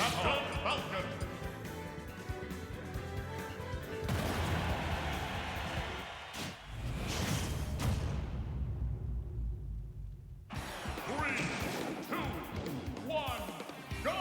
Falcon. Three, two, one, go!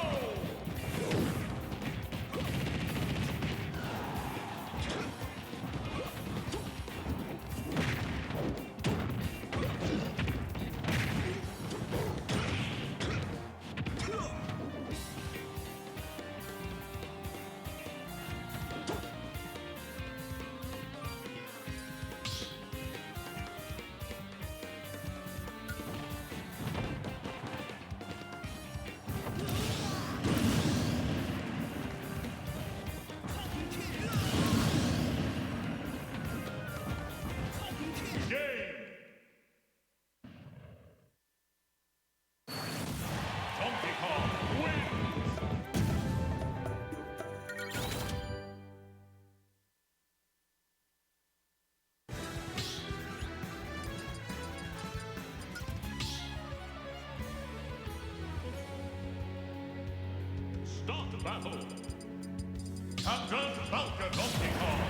Start the battle. Captain Falcon Donkey Kong.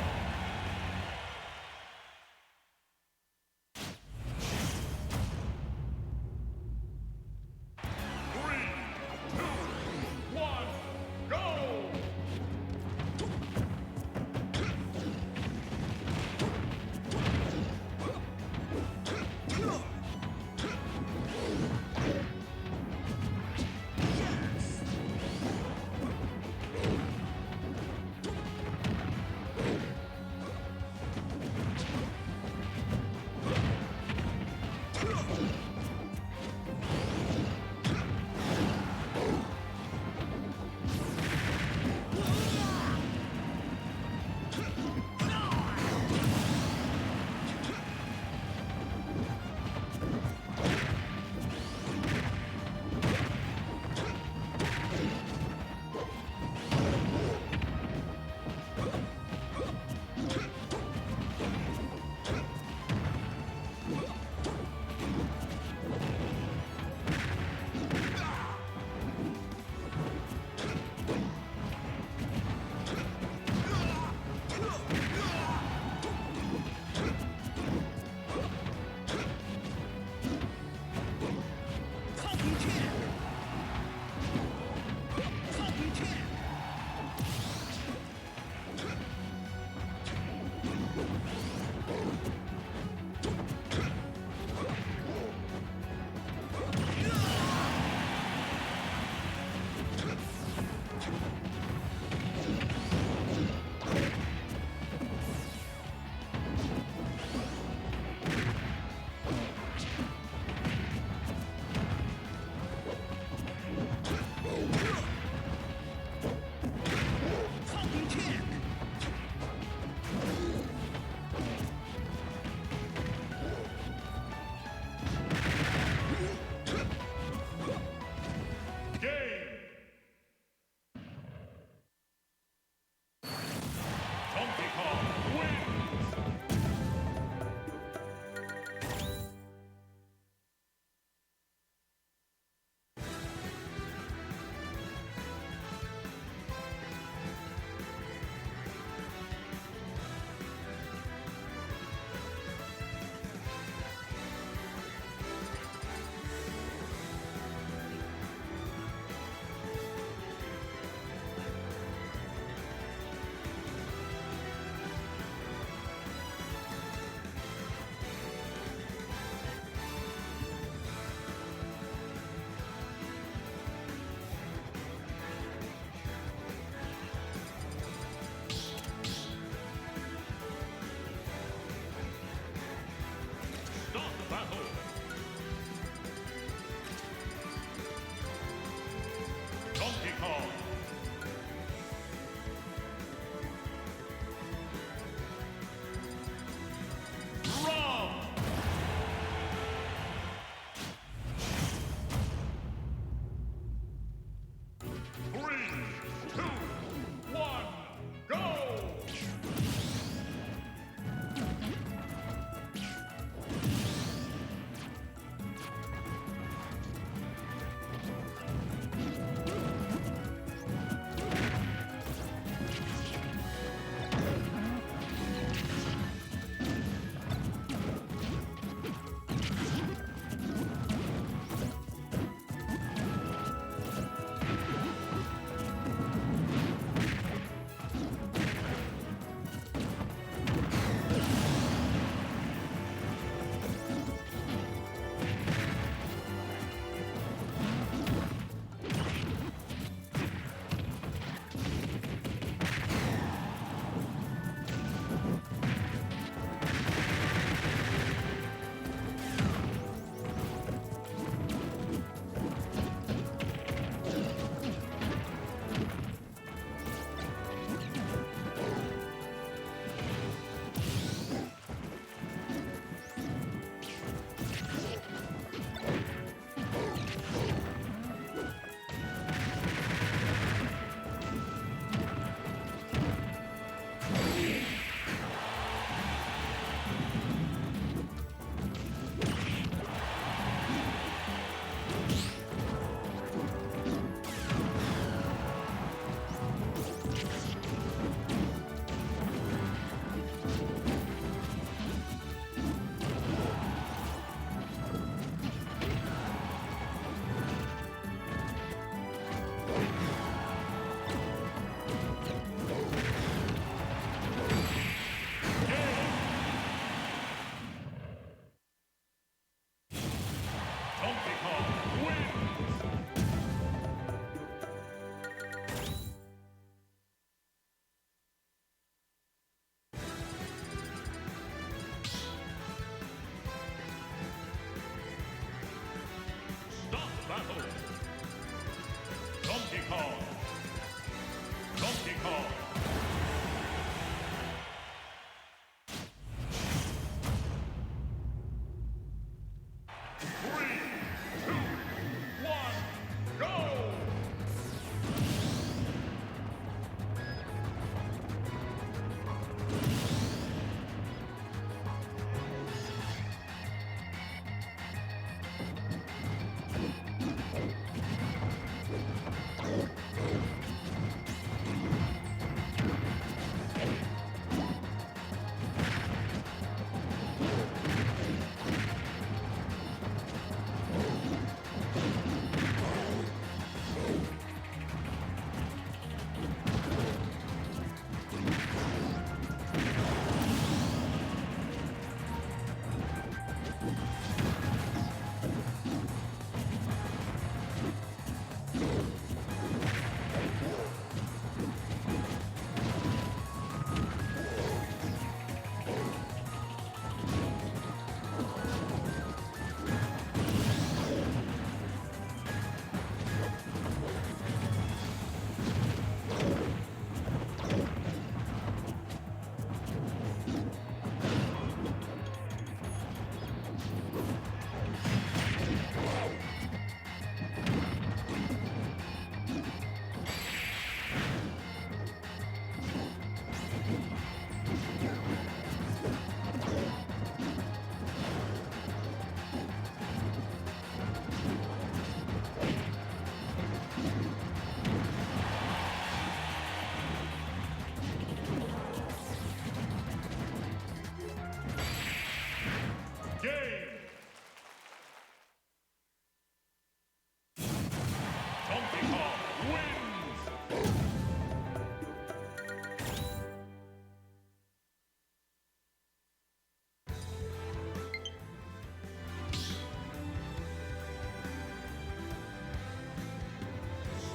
wins!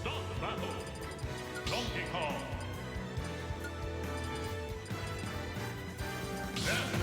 Start the battle! Donkey Kong! Death!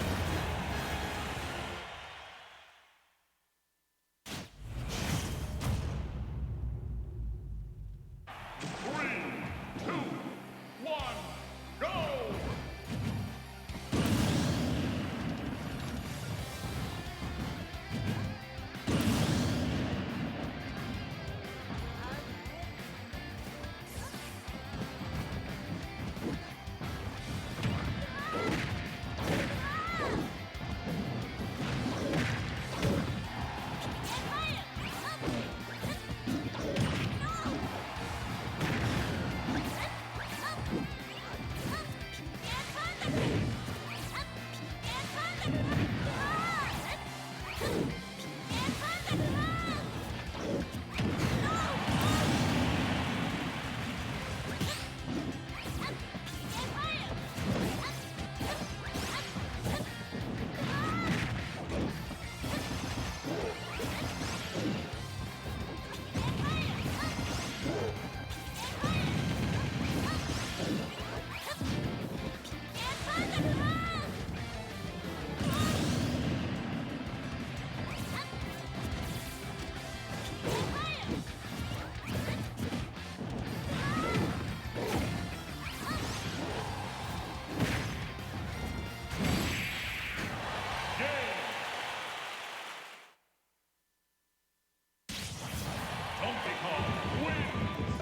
Donkey Kong wins!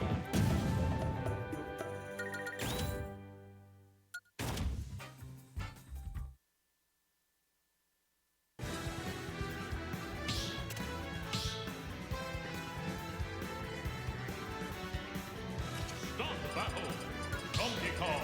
Start the battle! Donkey Kong!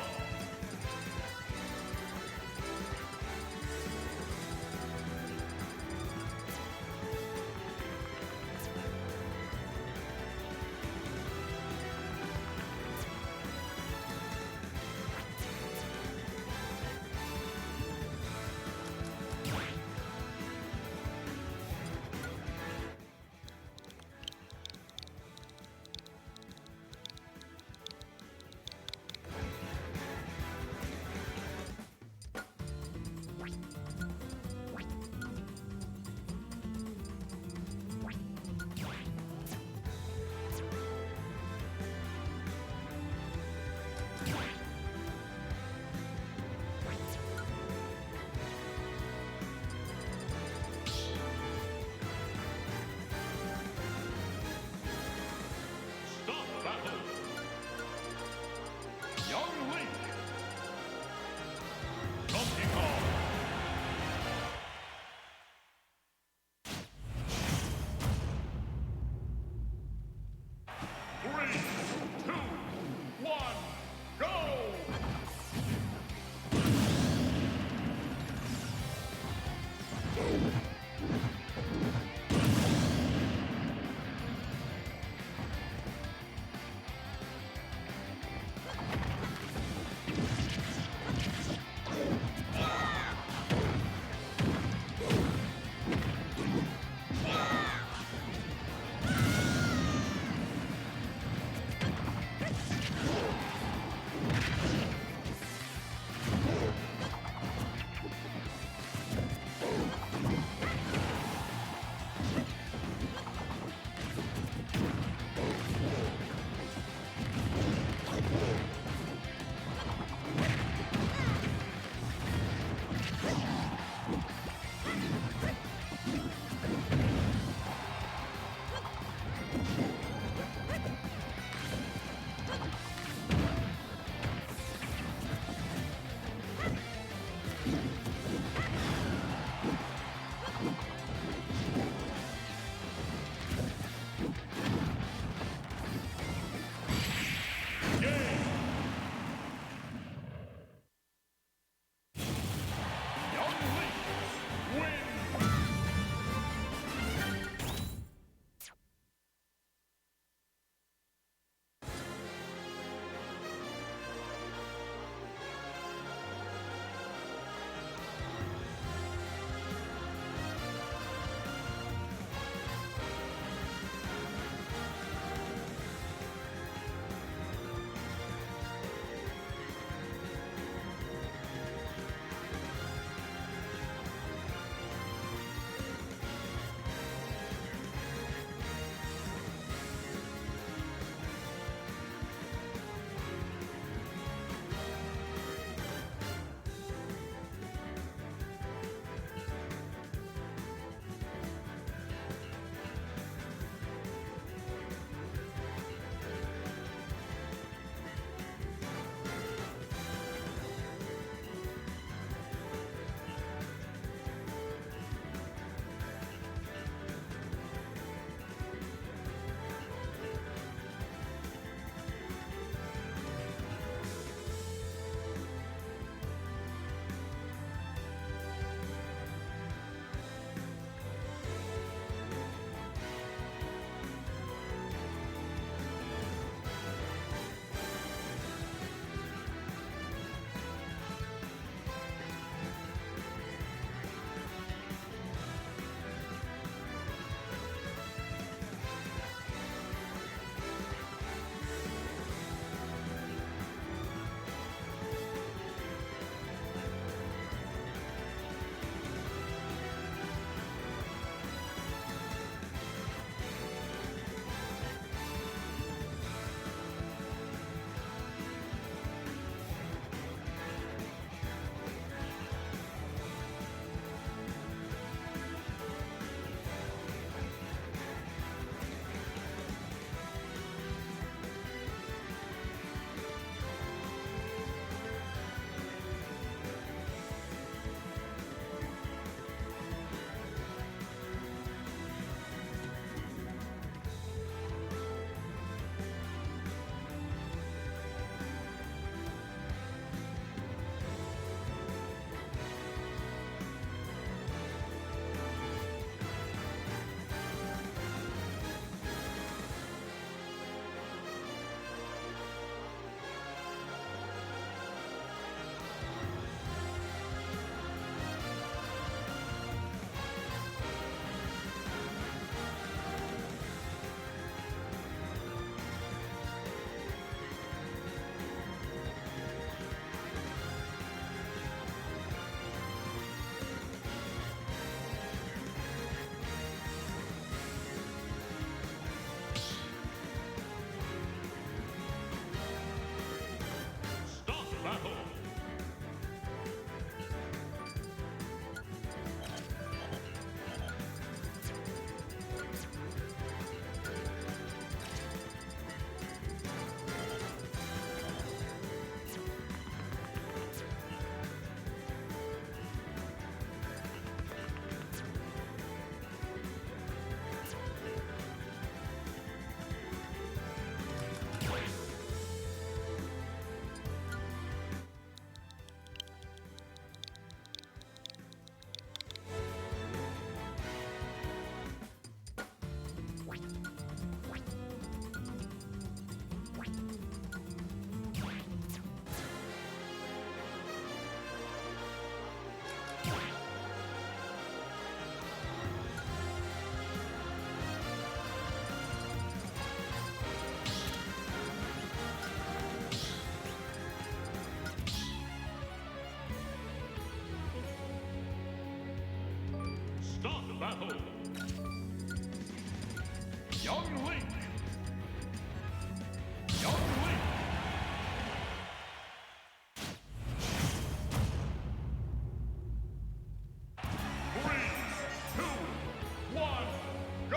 Start the battle. Young Link. Young Link. 3, 2, 1, go!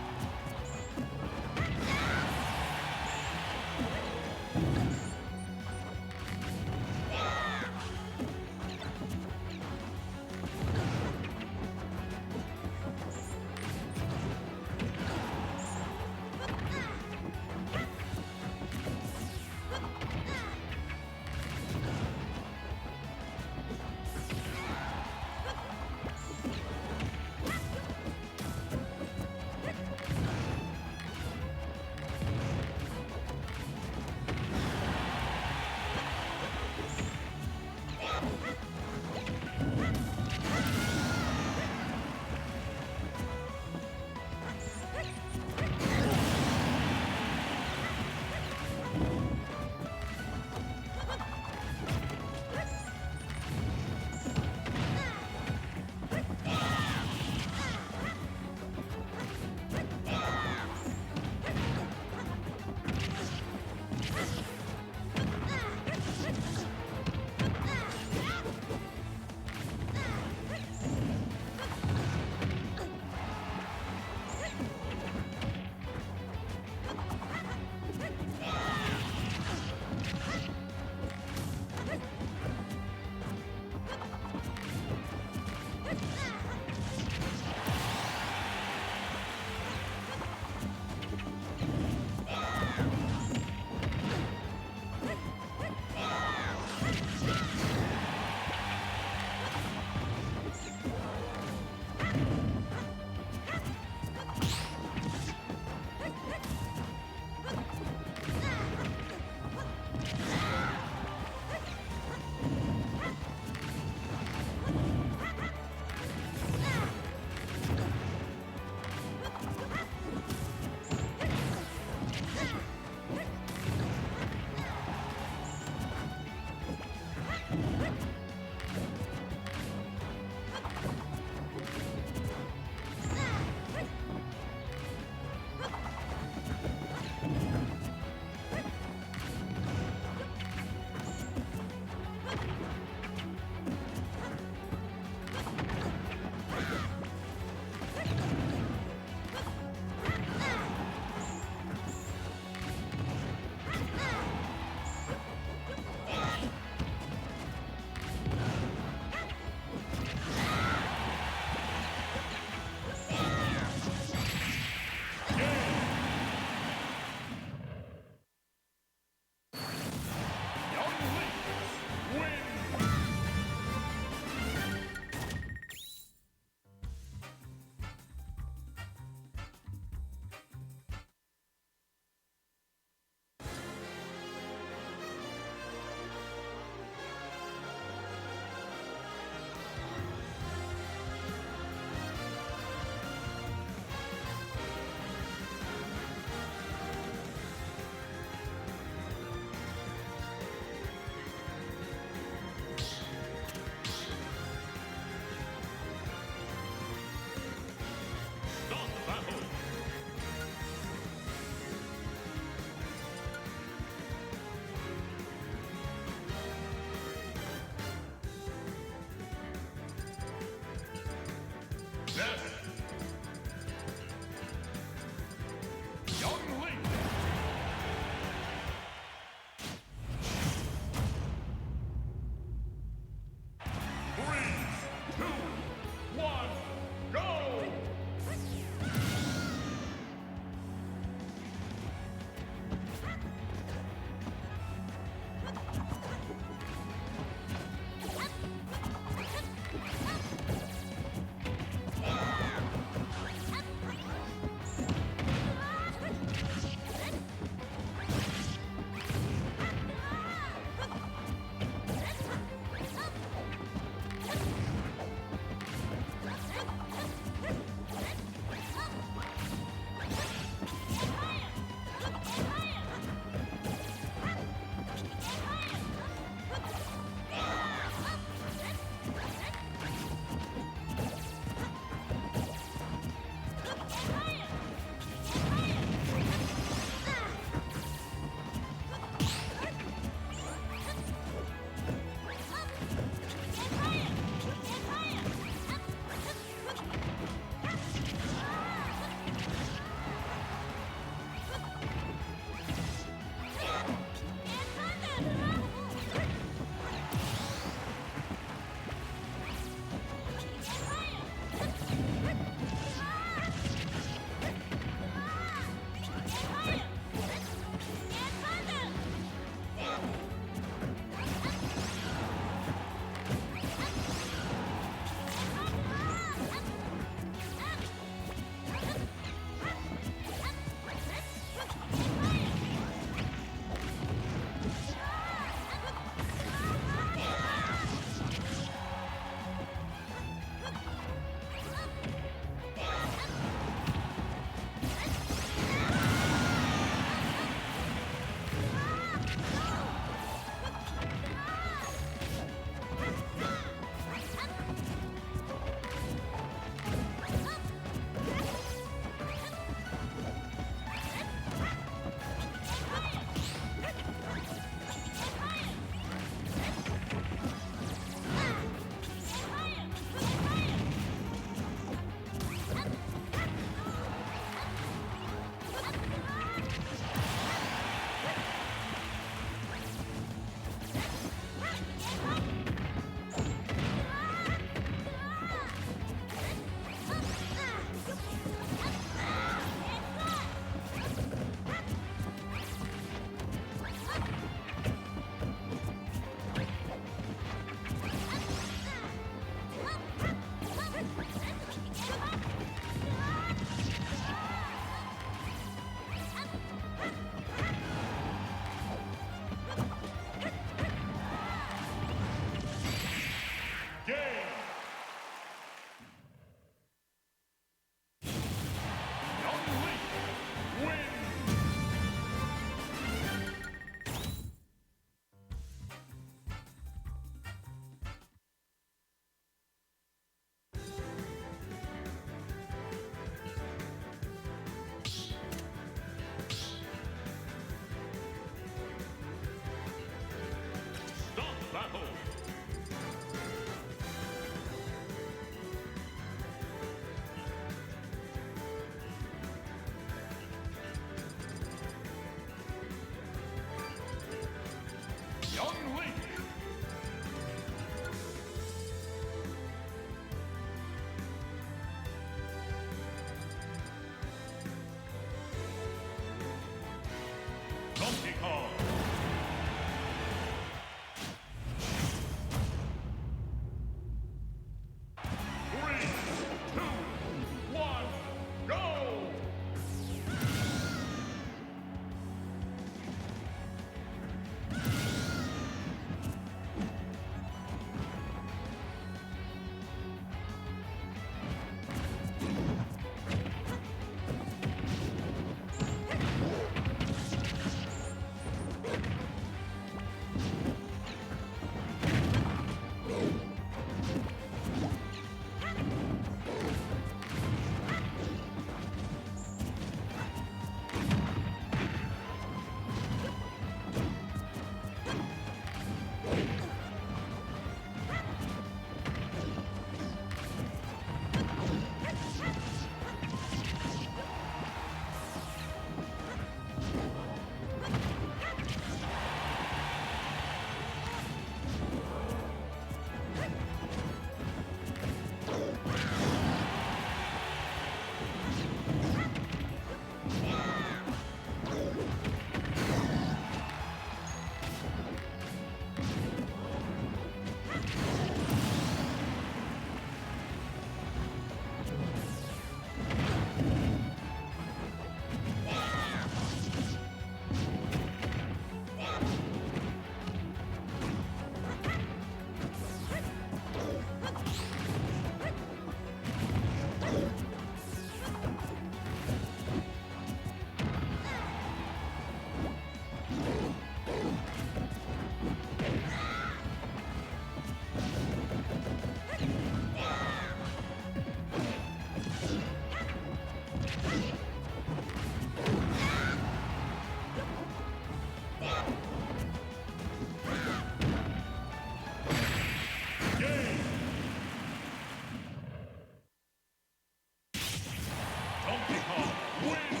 Donkey Kong wins!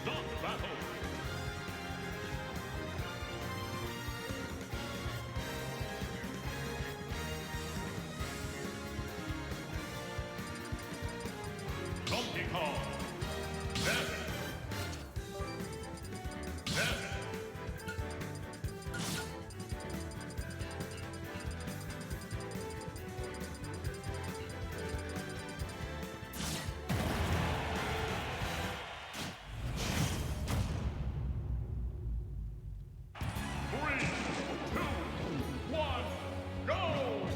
Start the battle! Donkey Kong! Left! Left! Three, two, one, go!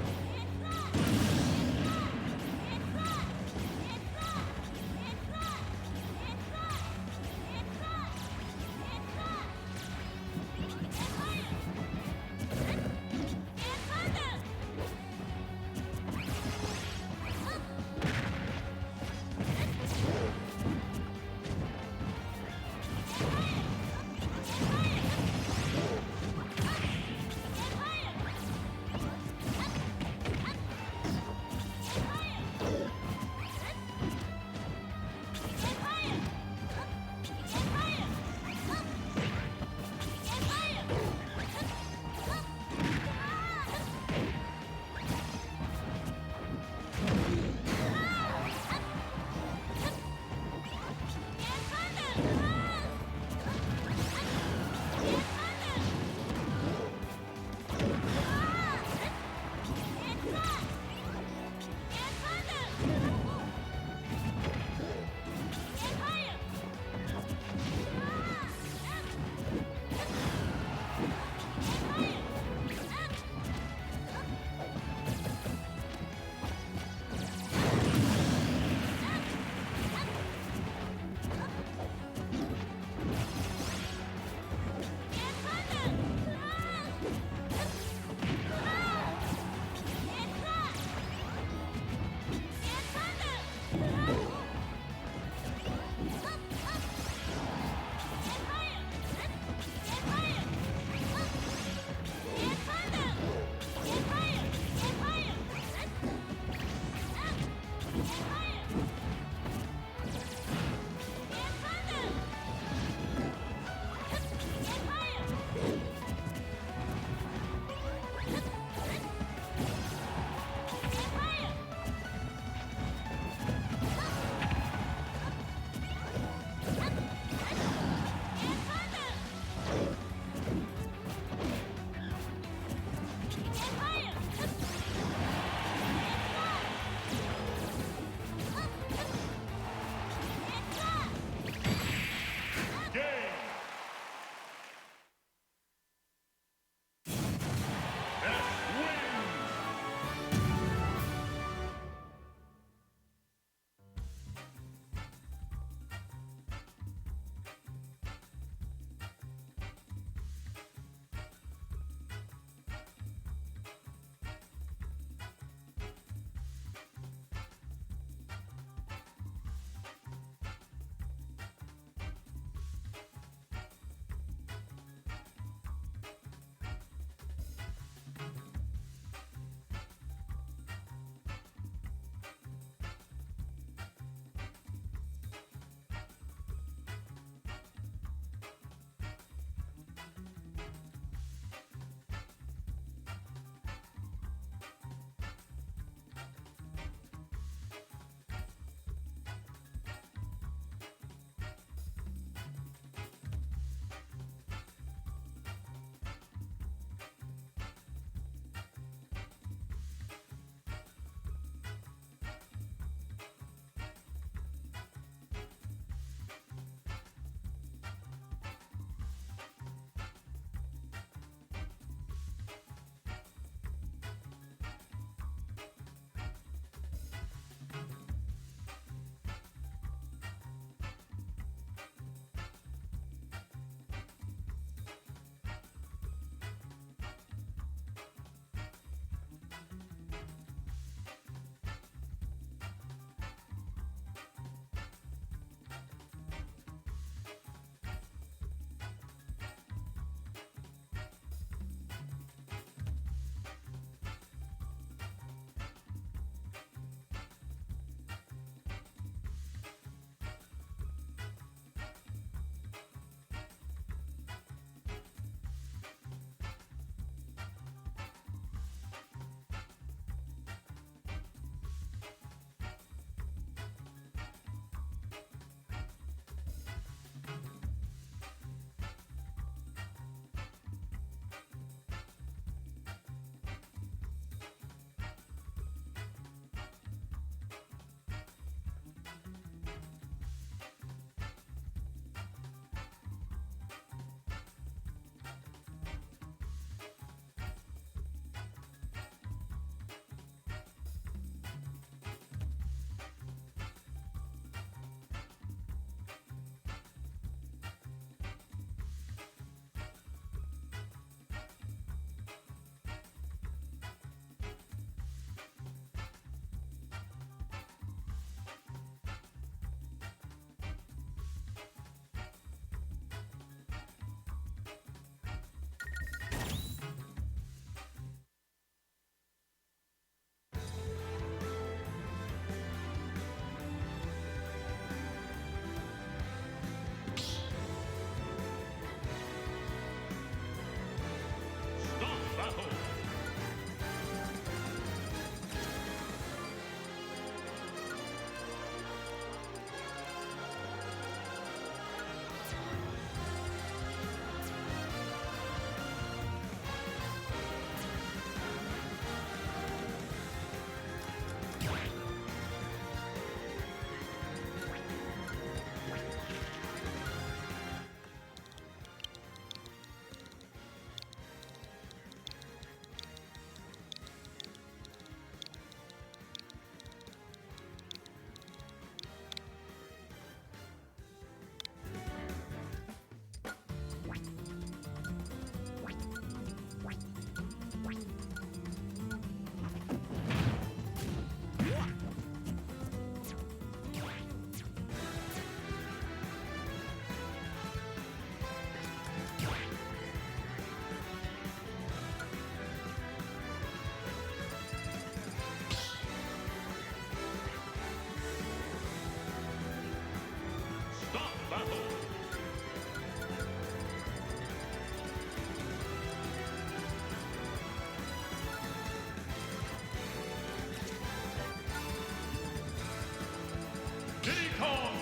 Kong.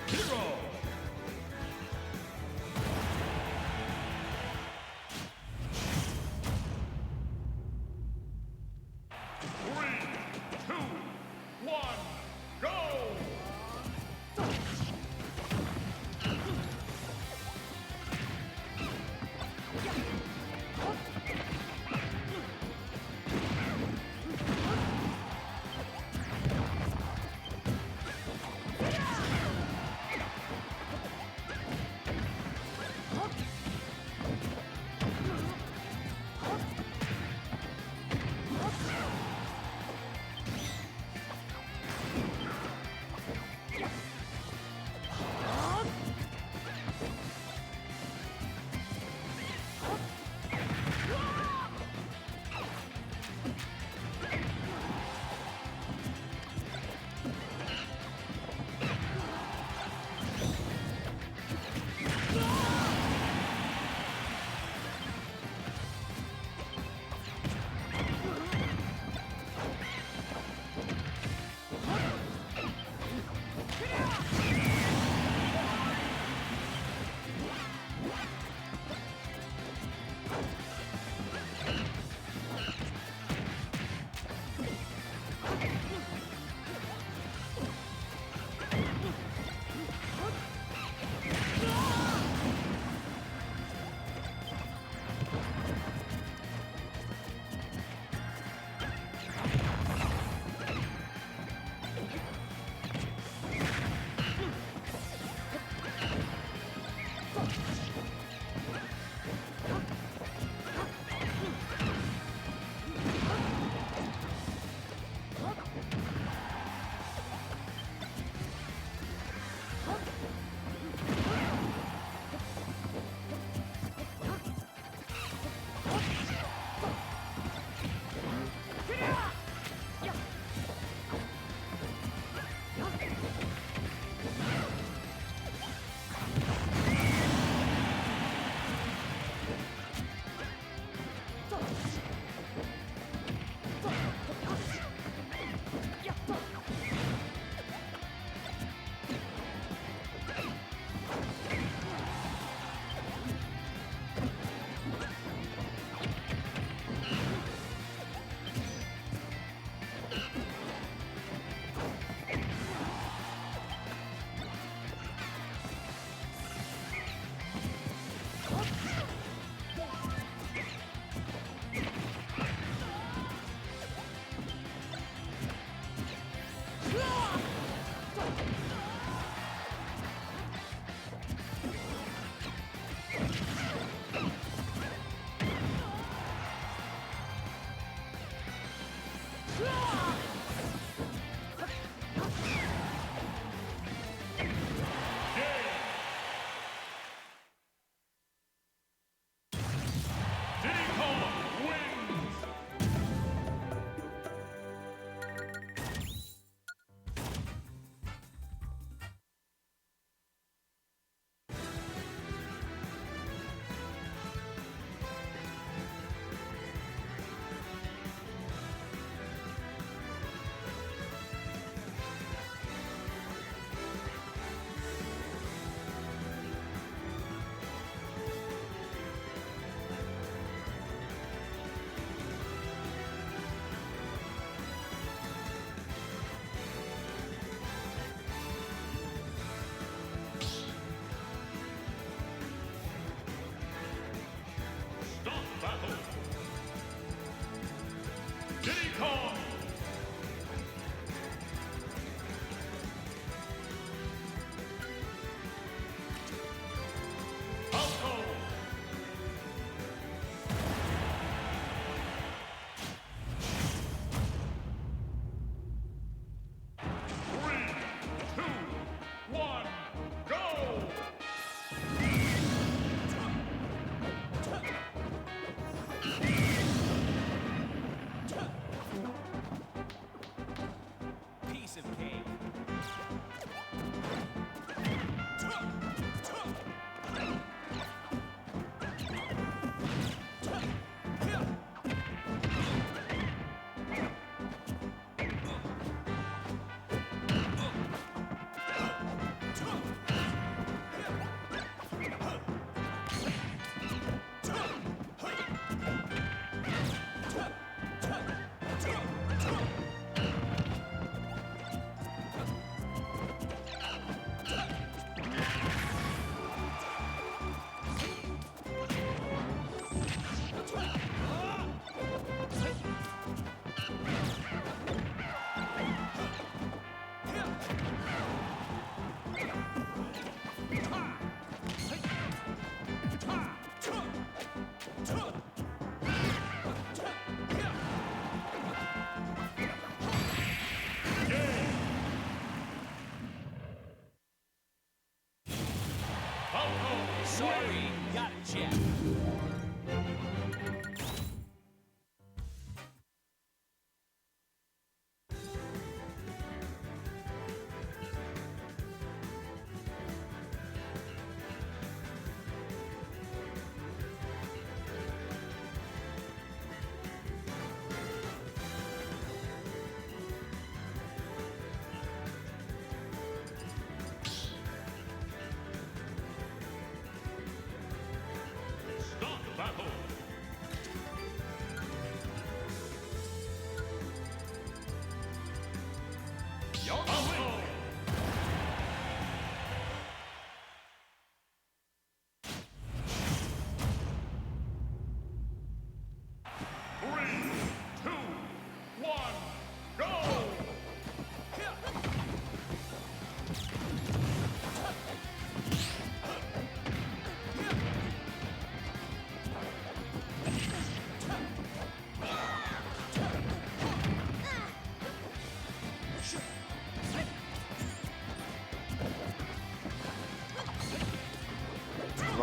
Hero. Three, two, one, go!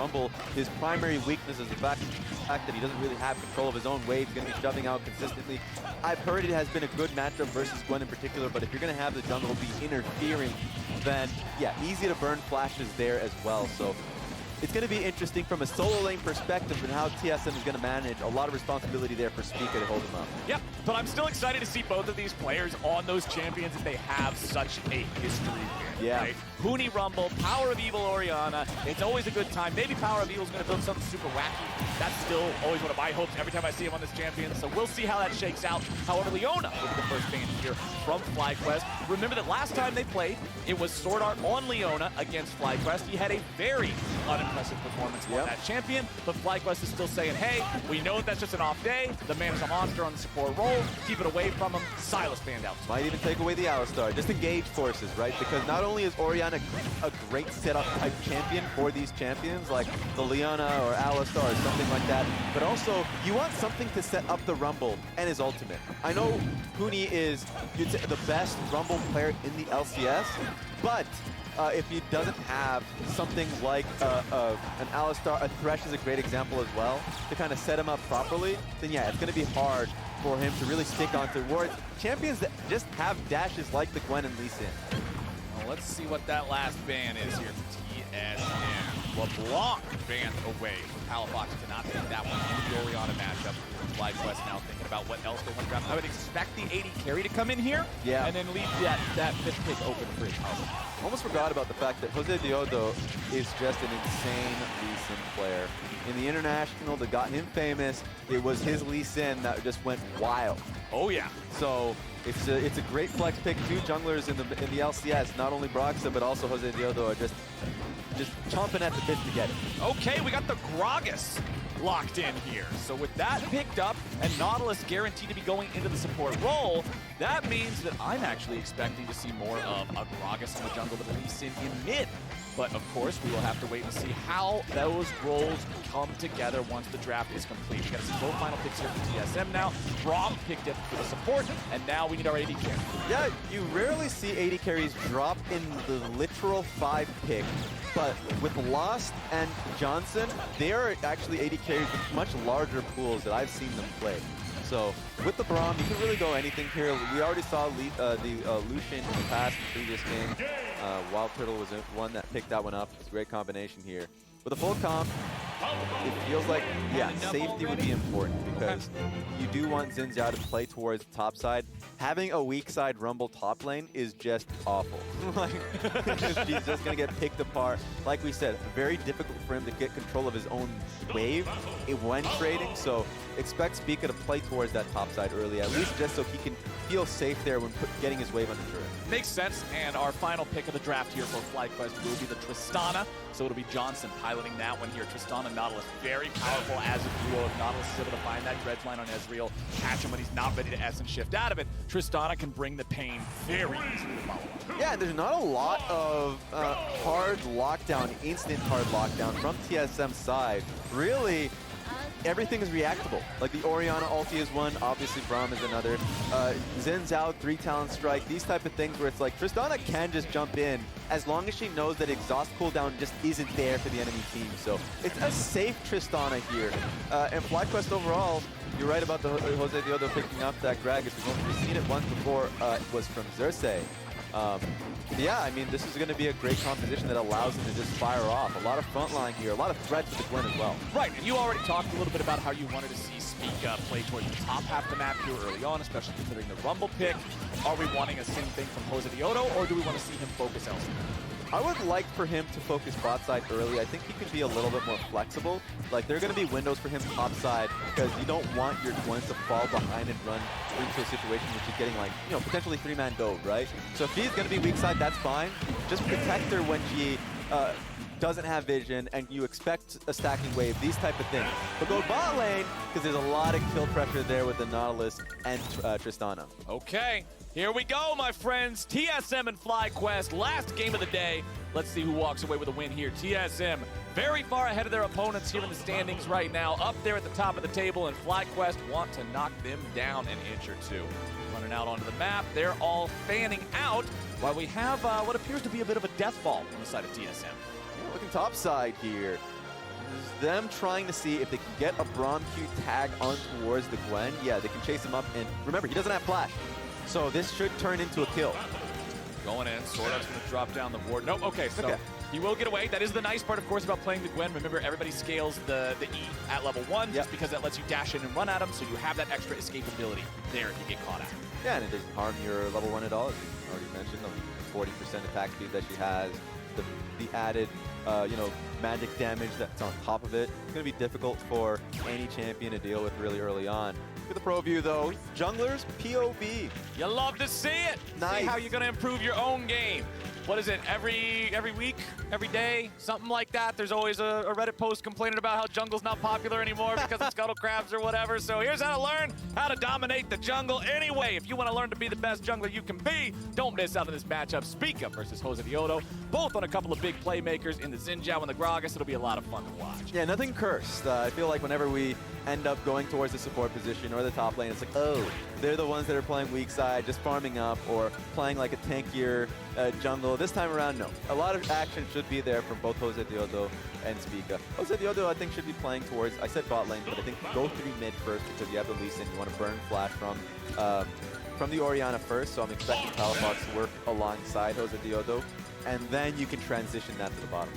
Rumble, his primary weakness is the fact that he doesn't really have control of his own wave. He's going to be shoving out consistently. I've heard it has been a good matchup versus Gwen in particular, but if you're going to have the jungle be interfering, then yeah, easy to burn flashes there as well. So it's going to be interesting from a solo lane perspective and how TSM is going to manage. A lot of responsibility there for Spica to hold him up. Yep, but I'm still excited to see both of these players on those champions that they have such a history with. Yeah. Right? Huni Rumble, Power of Evil Orianna. It's always a good time. Maybe Power of Evil is going to build something super wacky. That's still always one of my hopes every time I see him on this champion. So we'll see how that shakes out. However, Leona will be the first ban here from FlyQuest. Remember that last time they played, it was Sword Art on Leona against FlyQuest. He had a very unimpressive performance on that champion, but FlyQuest is still saying, hey, we know that's just an off day. The man is a monster on the support role. Keep it away from him. Silas banned out. Might even take away the Alistar. Just engage forces, right? Because not only is Orianna a great setup type champion for these champions, like the Leona or Alistar or something like that, but also you want something to set up the Rumble and his ultimate. I know Huni is the best Rumble player in the LCS, but if he doesn't have something like an Alistar, a Thresh is a great example as well, to kind of set him up properly, then yeah, it's going to be hard for him to really stick onto wards. Champions that just have dashes like the Gwen and Lee Sin. Well, let's see what that last ban is here for TSM. LeBlanc banned away. Palafox cannot take that one in the Orianna matchup. FlyQuest now thinking about what else they want to grab. I would expect the AD carry to come in here, and then leave that fifth pick open for his house. Almost forgot about the fact that Jose Diodo is just an insane Lee Sin player. In the International that got him famous, it was his Lee Sin that just went wild. Oh yeah. So it's a great flex pick. Two junglers in the LCS, not only Broxa but also Jose Diodo are just chomping at the bit to get it. Okay, we got the Gragas locked in here. So with that picked up and Nautilus guaranteed to be going into the support role, that means that I'm actually expecting to see more of a Gragas in the jungle with Lee Sin in mid. But of course, we will have to wait and see how those roles come together once the draft is complete. We got to see both final picks here for TSM now. Braum picked it for the support, and now we need our AD carry. Yeah, you rarely see AD carries drop in the literal 5 pick, but with Lost and Johnson, they are actually AD carries with much larger pools that I've seen them play. So with the Braum, you can really go anything here. We already saw the Lucian in the past previous game. Wild Turtle was one that picked that one up. It's a great combination here. With a full comp, it feels like, yeah, safety would be important because you do want Xin Zhao to play towards the top side. Having a weak side Rumble top lane is just awful. She's just going to get picked apart. Like we said, very difficult for him to get control of his own wave when trading. So expect Spica to play towards that top side early, at least just so he can feel safe there when getting his wave under turret. Makes sense, and our final pick of the draft here for FlyQuest will be the Tristana. So it'll be Johnson piloting that one here. Tristana, Nautilus, very powerful as a duo. If Nautilus is able to find that dredge line on Ezreal, catch him when he's not ready to S and shift out of it, Tristana can bring the pain very easily to follow up. Yeah, there's not a lot of hard lockdown, instant hard lockdown from TSM's side. Really, everything is reactable. Like the Orianna ulti is one, obviously Braum is another. Xin Zhao, 3 talent strike, these type of things where it's like Tristana can just jump in as long as she knows that exhaust cooldown just isn't there for the enemy team. So it's a safe Tristana here. And FlyQuest overall, you're right about the Jose Diodo picking up that Gragas. We've seen it once before, it was from Xerxes. Yeah, I mean, this is going to be a great composition that allows him to just fire off. A lot of front line here, a lot of threats with the Gwen as well. Right, and you already talked a little bit about how you wanted to see Spica play towards the top half of the map here early on, especially considering the Rumble pick. Are we wanting a same thing from Jose Diodo, or do we want to see him focus elsewhere? I would like for him to focus bot side early. I think he can be a little bit more flexible. Like, there are going to be windows for him top side because you don't want your Gwen to fall behind and run into a situation which is getting, like, you know, potentially 3-man dove, right? So if he's going to be weak side, that's fine. Just protect her when she doesn't have vision and you expect a stacking wave, these type of things. But go bot lane because there's a lot of kill pressure there with the Nautilus and Tristana. Okay. Here we go, my friends. TSM and FlyQuest, last game of the day. Let's see who walks away with a win here. TSM, very far ahead of their opponents here in the standings right now, up there at the top of the table, and FlyQuest want to knock them down an inch or two. Running out onto the map, they're all fanning out, while we have what appears to be a bit of a death ball on the side of TSM. Yeah, looking top side here. is them trying to see if they can get a Braum Q tag on towards the Gwen. Yeah, they can chase him up, and remember, he doesn't have flash. So this should turn into a kill. Going in, Swordup's going to drop down the board. Nope, okay, so he will get away. That is the nice part, of course, about playing the Gwen. Remember, everybody scales the E at level 1 just because that lets you dash in and run at him, so you have that extra escapability there if you get caught out. Yeah, and it doesn't harm your level 1 at all, as you already mentioned. The 40% attack speed that she has, the added, you know, magic damage that's on top of it. It's going to be difficult for any champion to deal with really early on. Look at the pro view, though. Junglers, POV. You love to see it. Nice. See how you're going to improve your own game. What is it, every week, every day, something like that? There's always a Reddit post complaining about how jungle's not popular anymore because of scuttle crabs or whatever. So here's how to learn how to dominate the jungle anyway. If you want to learn to be the best jungler you can be, don't miss out on this matchup. Spica versus Jose Diodo, both on a couple of big playmakers in the Xin Zhao and the Gragas. It'll be a lot of fun to watch. Yeah, nothing cursed. I feel like whenever we end up going towards the support position or the top lane, it's like, oh, they're the ones that are playing weak side, just farming up, or playing like a tankier jungle. This time around, no. A lot of action should be there from both Jose Diodo and Spica. Jose Diodo, I think, should be playing towards, I said bot lane, but I think go through mid first because you have the Lee Sin. You want to burn flash from the Orianna first, so I'm expecting Palafox to work alongside Jose Diodo, and then you can transition that to the bottom.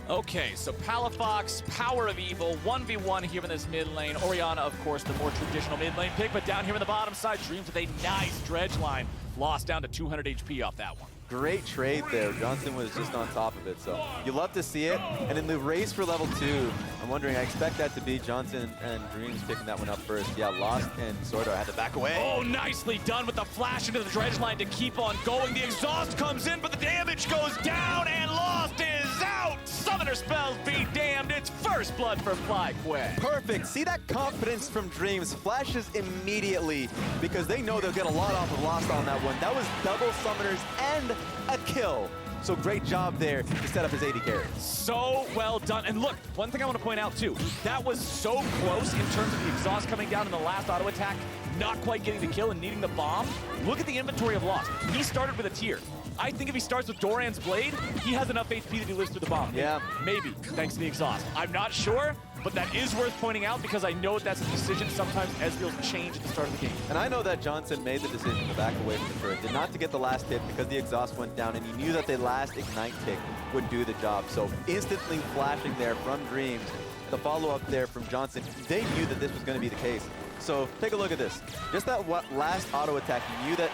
Okay, so Palafox, Power of Evil, 1v1 here in this mid lane. Orianna, of course, the more traditional mid lane pick, but down here in the bottom side, Dreams with a nice dredge line. Lost down to 200 HP off that one. Great trade there. Johnson was just on top of it, so you love to see it. And in the race for level 2, I'm wondering, I expect that to be Johnson and Dreams picking that one up first. Yeah, Lost and Sordo had to back away. Oh, nicely done with the flash into the dredge line to keep on going. The exhaust comes in, but the damage goes down, and Lost is out. Summoner spells be damned. It's first blood for FlyQuest. Perfect. See that confidence from Dreams. Flashes immediately because they know they'll get a lot off of Lost on that one. That was double summoners and a kill. So great job there to set up his AD carry. So well done. And look, one thing I want to point out too, that was so close in terms of the exhaust coming down in the last auto attack, not quite getting the kill and needing the bomb. Look at the inventory of Lost. He started with a tier. I think if he starts with Doran's Blade, he has enough HP that he lives through the bomb. Yeah. Maybe, thanks to the exhaust. I'm not sure, but that is worth pointing out because I know that's a decision sometimes Ezreal's change at the start of the game. And I know that Johnson made the decision to back away from the turret, did not to get the last hit because the exhaust went down, and he knew that the last Ignite tick would do the job. So instantly flashing there from Dreams, the follow-up there from Johnson, they knew that this was going to be the case. So take a look at this. Just that last auto attack, he knew that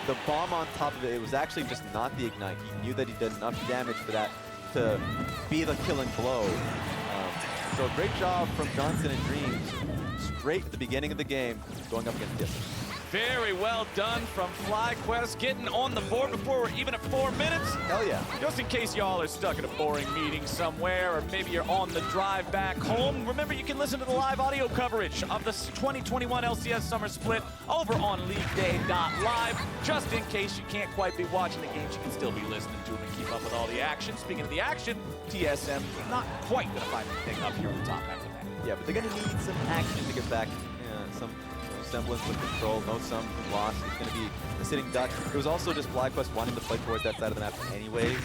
the bomb on top of it, it was actually just not the Ignite. He knew that he did enough damage for that to be the killing blow. So great job from Johnson and Dreams. Straight at the beginning of the game, going up against Gibson. Very well done from FlyQuest, getting on the board before we're even at 4 minutes. Hell yeah. Just in case y'all are stuck in a boring meeting somewhere, or maybe you're on the drive back home, remember you can listen to the live audio coverage of the 2021 LCS Summer Split over on LeagueDay.live. Just in case you can't quite be watching the games, you can still be listening to them and keep up with all the action. Speaking of the action, TSM not quite going to find anything up here on the top after that. Yeah, but they're going to need some action to get back some semblance of control. No sum from Lost. It's going to be the sitting duck. It was also just FlyQuest wanting to play towards that side of the map anyways.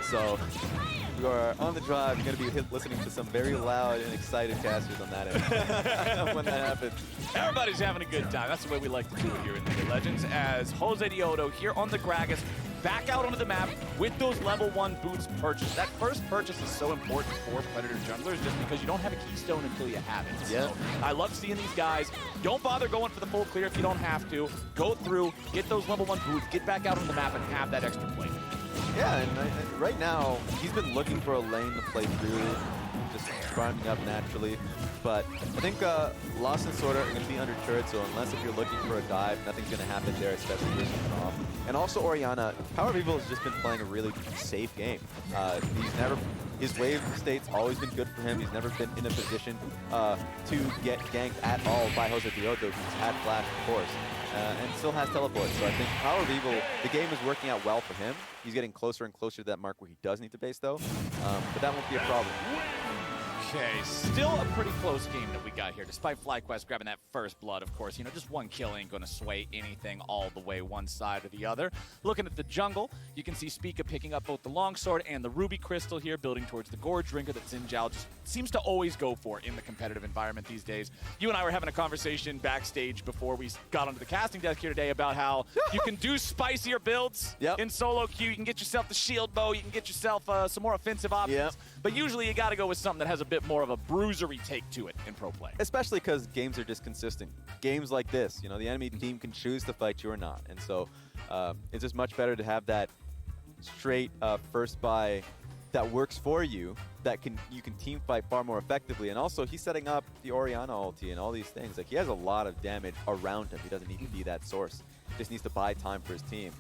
So you are on the drive. You're going to be listening to some very loud and excited casters on that end when that happens. Everybody's having a good time. That's the way we like to do it here in League of Legends, as Jose Diodo here on the Gragas back out onto the map with those level 1 boots purchased. That first purchase is so important for Predator junglers just because you don't have a keystone until you have it. Yeah. So I love seeing these guys. Don't bother going for the full clear if you don't have to. Go through, get those level 1 boots, get back out on the map and have that extra play. Yeah, and right now, he's been looking for a lane to play through, just farming up naturally. But I think Lost and Sorta are going to be under turret, so unless if you're looking for a dive, nothing's going to happen there, especially versus off. And also Orianna, Power of Evil has just been playing a really safe game. His wave state's always been good for him. He's never been in a position to get ganked at all by Jose Diodo. He's had flash, of course, and still has teleport. So I think Power of Evil, the game is working out well for him. He's getting closer and closer to that mark where he does need to base, though. But that won't be a problem. Okay, still a pretty close game that we got here, despite FlyQuest grabbing that first blood, of course. You know, just one kill ain't gonna sway anything all the way one side or the other. Looking at the jungle, you can see Spica picking up both the longsword and the ruby crystal here, building towards the Gorge Drinker that Xin Zhao just seems to always go for in the competitive environment these days. You and I were having a conversation backstage before we got onto the casting desk here today about how you can do spicier builds in solo queue. You can get yourself the shield bow, you can get yourself some more offensive options, but usually you gotta go with something that has a bit more of a bruisery take to it in pro play. Especially because games are just consistent. Games like this, you know, the enemy team can choose to fight you or not. And so it's just much better to have that straight first buy that works for you, that you can team fight far more effectively. And also, he's setting up the Orianna ulti and all these things. Like, he has a lot of damage around him. He doesn't need to be that source. He just needs to buy time for his team.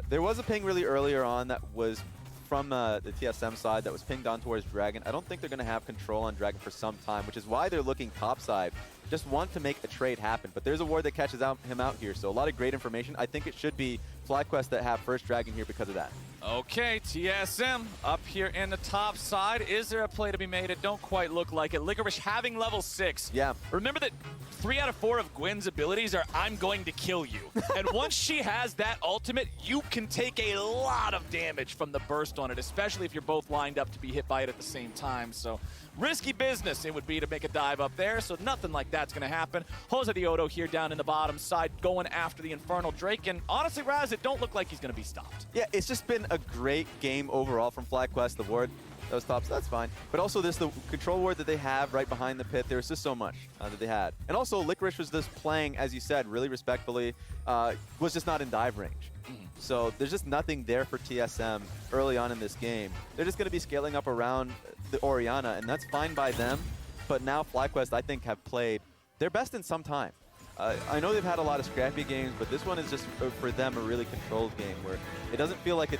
There was a ping really earlier on that was from the TSM side that was pinged on towards Dragon. I don't think they're going to have control on Dragon for some time, which is why they're looking topside. Just want to make a trade happen. But there's a ward that catches him out here, so a lot of great information. I think it should be FlyQuest that have first Dragon here because of that. Okay, TSM up here in the top side. Is there a play to be made? It don't quite look like it. Licorice having level 6. Yeah. Remember that 3 out of 4 of Gwen's abilities are I'm going to kill you. And once she has that ultimate, you can take a lot of damage from the burst on it, especially if you're both lined up to be hit by it at the same time. So risky business it would be to make a dive up there, so nothing like that's going to happen. Jose the Odo here down in the bottom side going after the Infernal Drake, and honestly, Raz, it don't look like he's going to be stopped. Yeah, it's just been a great game overall from FlyQuest. The ward that was top, so that's fine. But also, there's the control ward that they have right behind the pit. There's just so much that they had. And also, Licorice was just playing, as you said, really respectfully, was just not in dive range. So there's just nothing there for TSM early on in this game. They're just going to be scaling up around the Orianna, and that's fine by them. But now FlyQuest, I think, have played their best in some time. I know they've had a lot of scrappy games, but this one is just, for them, a really controlled game where it doesn't feel like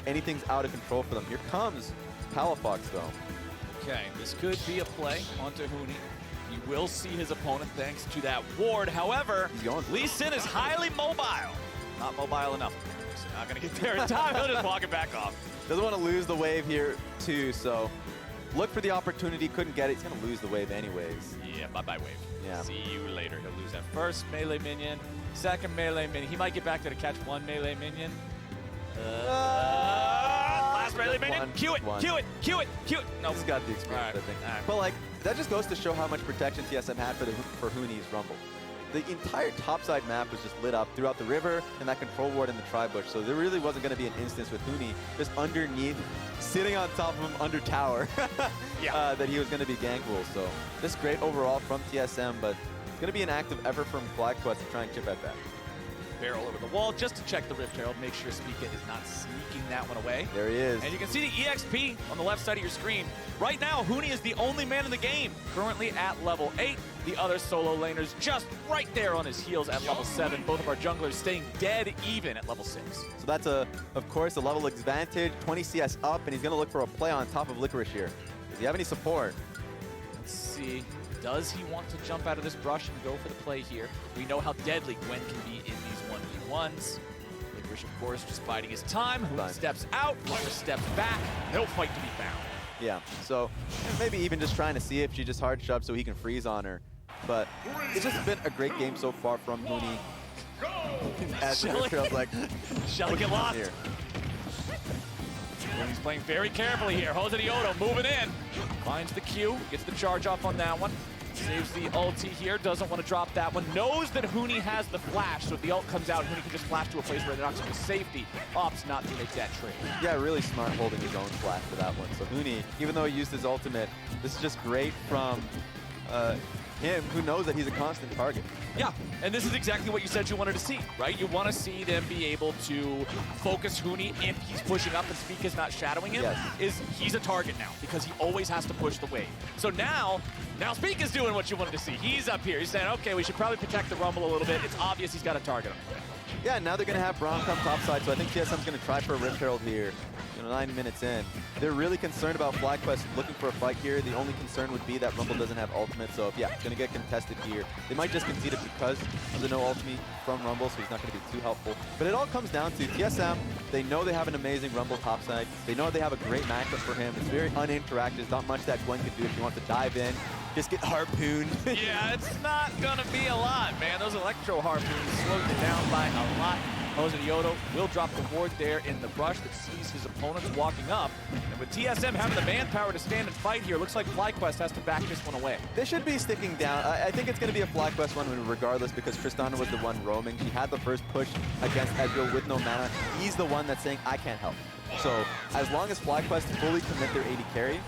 anything's out of control for them. Here comes Palafox, though. Okay, this could be a play onto Huni. You will see his opponent thanks to that ward. However, Lee Sin is highly mobile. Not mobile enough. So not going to get there in time. He'll just walk it back off. Doesn't want to lose the wave here, too, so look for the opportunity. Couldn't get it. He's going to lose the wave anyways. Yeah, bye-bye wave. Yeah. See you later. He'll lose that first melee minion, second melee minion. He might get back there to catch one melee minion. Last melee minion. Cue it, cue it, cue it, cue it. No, He's got the experience, I think. But, like, that just goes to show how much protection TSM had for Huni's Rumble. The entire topside map was just lit up throughout the river and that control ward in the tri-bush. So there really wasn't going to be an instance with Huni just underneath, sitting on top of him under tower, that he was going to be gankable. So this is great overall from TSM, but it's going to be an active effort from FlyQuest to try and chip at that. Barrel over the wall just to check the Rift Herald, make sure Spica is not sneaking that one away. There he is. And you can see the EXP on the left side of your screen. Right now, Huni is the only man in the game, currently at level 8. The other solo laners just right there on his heels at level 7. Both of our junglers staying dead even at level 6. So that's, of course, a level advantage, 20 CS up, and he's going to look for a play on top of Licorice here. Does he have any support? Let's see. Does he want to jump out of this brush and go for the play here? We know how deadly Gwen can be in these 1v1s. Licorice, of course, just biding his time. Huni steps out, Licorice steps back. No fight to be found. Yeah, so maybe even just trying to see if she just hard shoves so he can freeze on her. But it's just been a great game so far from Huni. As the Rift Herald's like, Shelly get lost. Here. He's playing very carefully here. Jose the Odo moving in. Finds the Q, gets the charge off on that one. Saves the ulti here, doesn't want to drop that one. Knows that Huni has the flash, so if the ult comes out, Huni can just flash to a place where it knocks him to safety. Opts not to make that trade. Yeah, really smart holding his own flash for that one. So Huni, even though he used his ultimate, this is just great from him, who knows that he's a constant target. Yeah, and this is exactly what you said you wanted to see, right? You want to see them be able to focus Huni if he's pushing up and Spica's not shadowing him. Yes. He's a target now because he always has to push the wave. So now Spica's doing what you wanted to see. He's up here. He's saying, okay, we should probably protect the Rumble a little bit. It's obvious he's got a target on the way. Yeah, now they're going to have Braum come topside, so I think TSM's going to try for a Rift Herald here. 9 minutes in. They're really concerned about FlyQuest looking for a fight here. The only concern would be that Rumble doesn't have ultimate, so yeah, it's going to get contested here. They might just concede it because of the no ultimate from Rumble, so he's not going to be too helpful. But it all comes down to TSM. They know they have an amazing Rumble topside. They know they have a great matchup for him. It's very uninteractive. There's not much that Gwen can do if he wants to dive in. Just get harpooned. Yeah, it's not going to be a lot, man. Those electro harpoons slowed you down by a lot. Jose Diodo will drop the ward there in the brush that sees his opponents walking up. And with TSM having the manpower to stand and fight here, looks like FlyQuest has to back this one away. They should be sticking down. I think it's going to be a FlyQuest one regardless because Tristana was the one roaming. She had the first push against Ezreal with no mana. He's the one that's saying, I can't help. So as long as FlyQuest fully commit their AD carry,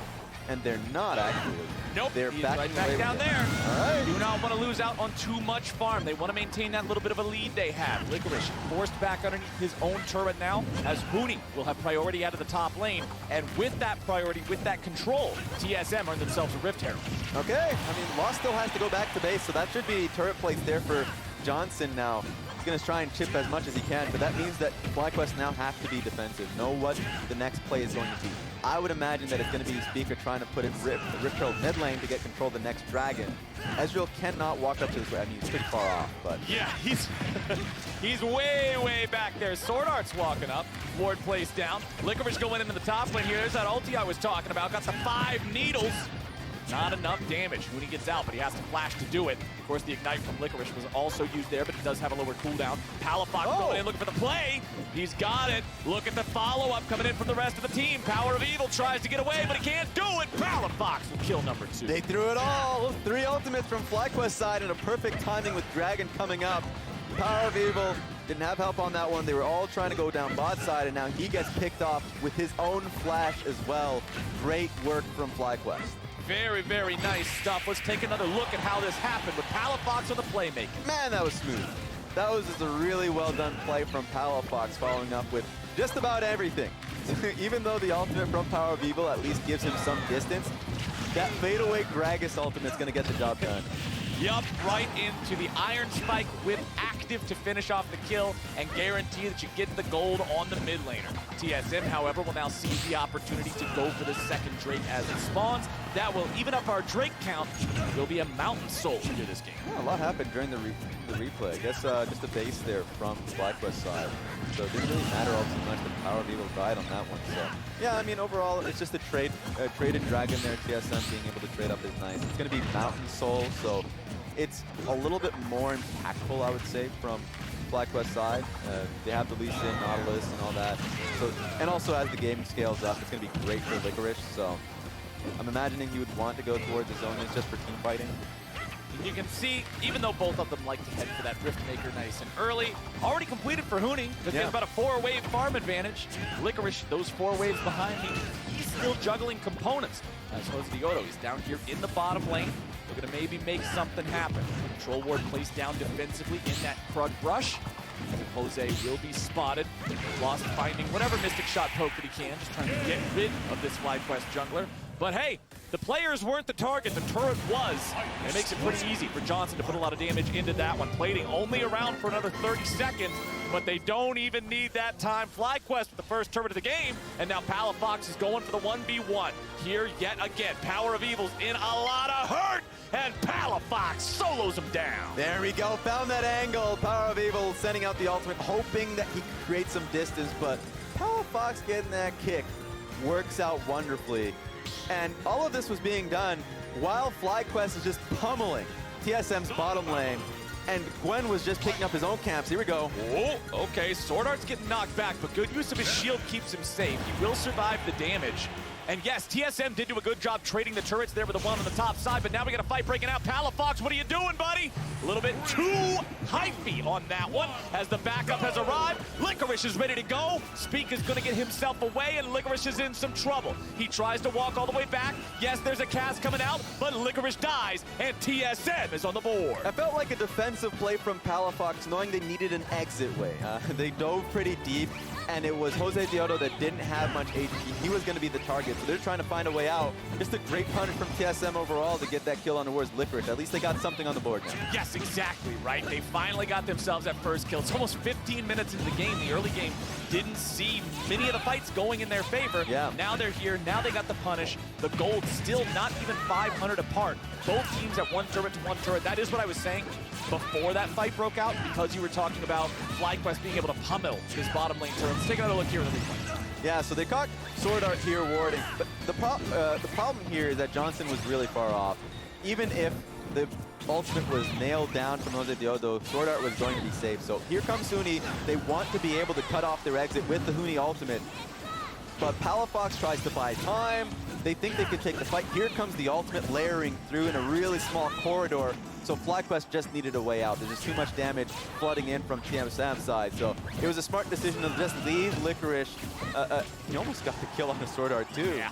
and they're not actually. Nope, they're he's right back down there. All right. Do not want to lose out on too much farm. They want to maintain that little bit of a lead they have. Licorice forced back underneath his own turret now, as Hooney will have priority out of the top lane. And with that priority, with that control, TSM earned themselves a Rift Herald. Okay, I mean, Lost still has to go back to base, so that should be turret plates there for Johnson now. He's going to try and chip as much as he can, but that means that FlyQuest now have to be defensive. Know what the next play is going to be. I would imagine that it's going to be Speaker trying to put it Rift Herald mid lane to get control of the next dragon. Ezreal cannot walk up to this way. I mean, he's pretty far off, but... Yeah, he's he's way back there. Sword Art's walking up. Ward plays down. Licorice going into the top lane here. There's that ulti I was talking about. Got the 5 needles. Not enough damage. Hooney gets out, but he has to flash to do it. Of course, the Ignite from Licorice was also used there, but it does have a lower cooldown. Palafox going in looking for the play. He's got it. Look at the follow-up coming in from the rest of the team. Power of Evil tries to get away, but he can't do it. Palafox will kill number 2. They threw it all. 3 ultimates from FlyQuest side and a perfect timing with Dragon coming up. Power of Evil didn't have help on that one. They were all trying to go down bot side, and now he gets picked off with his own flash as well. Great work from FlyQuest. Very nice stuff. Let's take another look at how this happened with Palafox on the playmaking. Man, that was smooth. That was just a really well done play from Palafox, following up with just about everything. Even though the ultimate from Power of Evil at least gives him some distance, that fadeaway Gragas ultimate is going to get the job done. Yup, right into the Iron Spike whip active to finish off the kill and guarantee that you get the gold on the mid laner. TSM, however, will now seize the opportunity to go for the second Drake as it spawns. That will even up our Drake count. Will be a Mountain Soul into this game. Yeah, a lot happened during the replay. I guess just a base there from the FlyQuest side. So it didn't really matter all too much that Power of Evil died on that one. So yeah, I mean, overall, it's just a traded dragon there. TSM being able to trade up is nice. It's going to be Mountain Soul, so it's a little bit more impactful, I would say, from FlyQuest side. They have the Lee Sin, Nautilus, and all that. So, and also as the game scales up, it's going to be great for Licorice. So I'm imagining he would want to go towards the Zonias just for team fighting. You can see, even though both of them like to head for that Riftmaker nice and early, already completed for Hooney, because he has about a 4-wave farm advantage. Licorice, those 4 waves behind him, he's still juggling components. As Jose Diodo, he's down here in the bottom lane. We're going to maybe make something happen. Control ward placed down defensively in that Krug brush. And Jose will be spotted. Lost finding whatever Mystic Shot poke that he can, just trying to get rid of this FlyQuest jungler. But hey, the players weren't the target, the turret was. And it makes it pretty easy for Johnson to put a lot of damage into that one. Plating only around for another 30 seconds, but they don't even need that time. FlyQuest with the first turret of the game, and now Palafox is going for the 1v1. Here yet again, Power of Evil's in a lot of hurt, and Palafox solos him down. There we go, found that angle. Power of Evil sending out the ultimate, hoping that he could create some distance, but Palafox getting that kick works out wonderfully. And all of this was being done while FlyQuest is just pummeling TSM's bottom lane, and Gwen was just picking up his own camps. Here we go. Oh, okay, Sword Art's getting knocked back, but good use of his shield keeps him safe. He will survive the damage. And yes, TSM did do a good job trading the turrets there with the one on the top side, but now we got a fight breaking out. Palafox, what are you doing, buddy? A little bit too hypey on that one as the backup has arrived. Licorice is ready to go. Speak is going to get himself away, and Licorice is in some trouble. He tries to walk all the way back. Yes, there's a cast coming out, but Licorice dies, and TSM is on the board. I felt like a defensive play from Palafox, knowing they needed an exit way. They dove pretty deep. and it was Jose Deodo that didn't have much HP. He was going to be the target, so they're trying to find a way out. Just a great punish from TSM overall to get that kill on the worst Licorice. At least they got something on the board now. Yes, exactly, right? They finally got themselves that first kill. It's almost 15 minutes into the game. The early game didn't see many of the fights going in their favor. Yeah. Now they're here. Now they got the punish. The gold still not even 500 apart. Both teams at one turret to one turret. That is what I was saying before that fight broke out, because you were talking about FlyQuest being able to pummel this bottom lane turret. Let's take another look here at the replay. Yeah, so they caught Sword Art here warding, but the problem here is that Johnson was really far off. Even if the ultimate was nailed down from Jose Deodo, Sword Art was going to be safe. So here comes Huni. They want to be able to cut off their exit with the Huni ultimate. But Palafox tries to buy time. They think they could take the fight. Here comes the ultimate layering through in a really small corridor. So FlyQuest just needed a way out. There's just too much damage flooding in from TSM's side. So it was a smart decision to just leave Licorice. He almost got the kill on the Sword Art too. Yeah.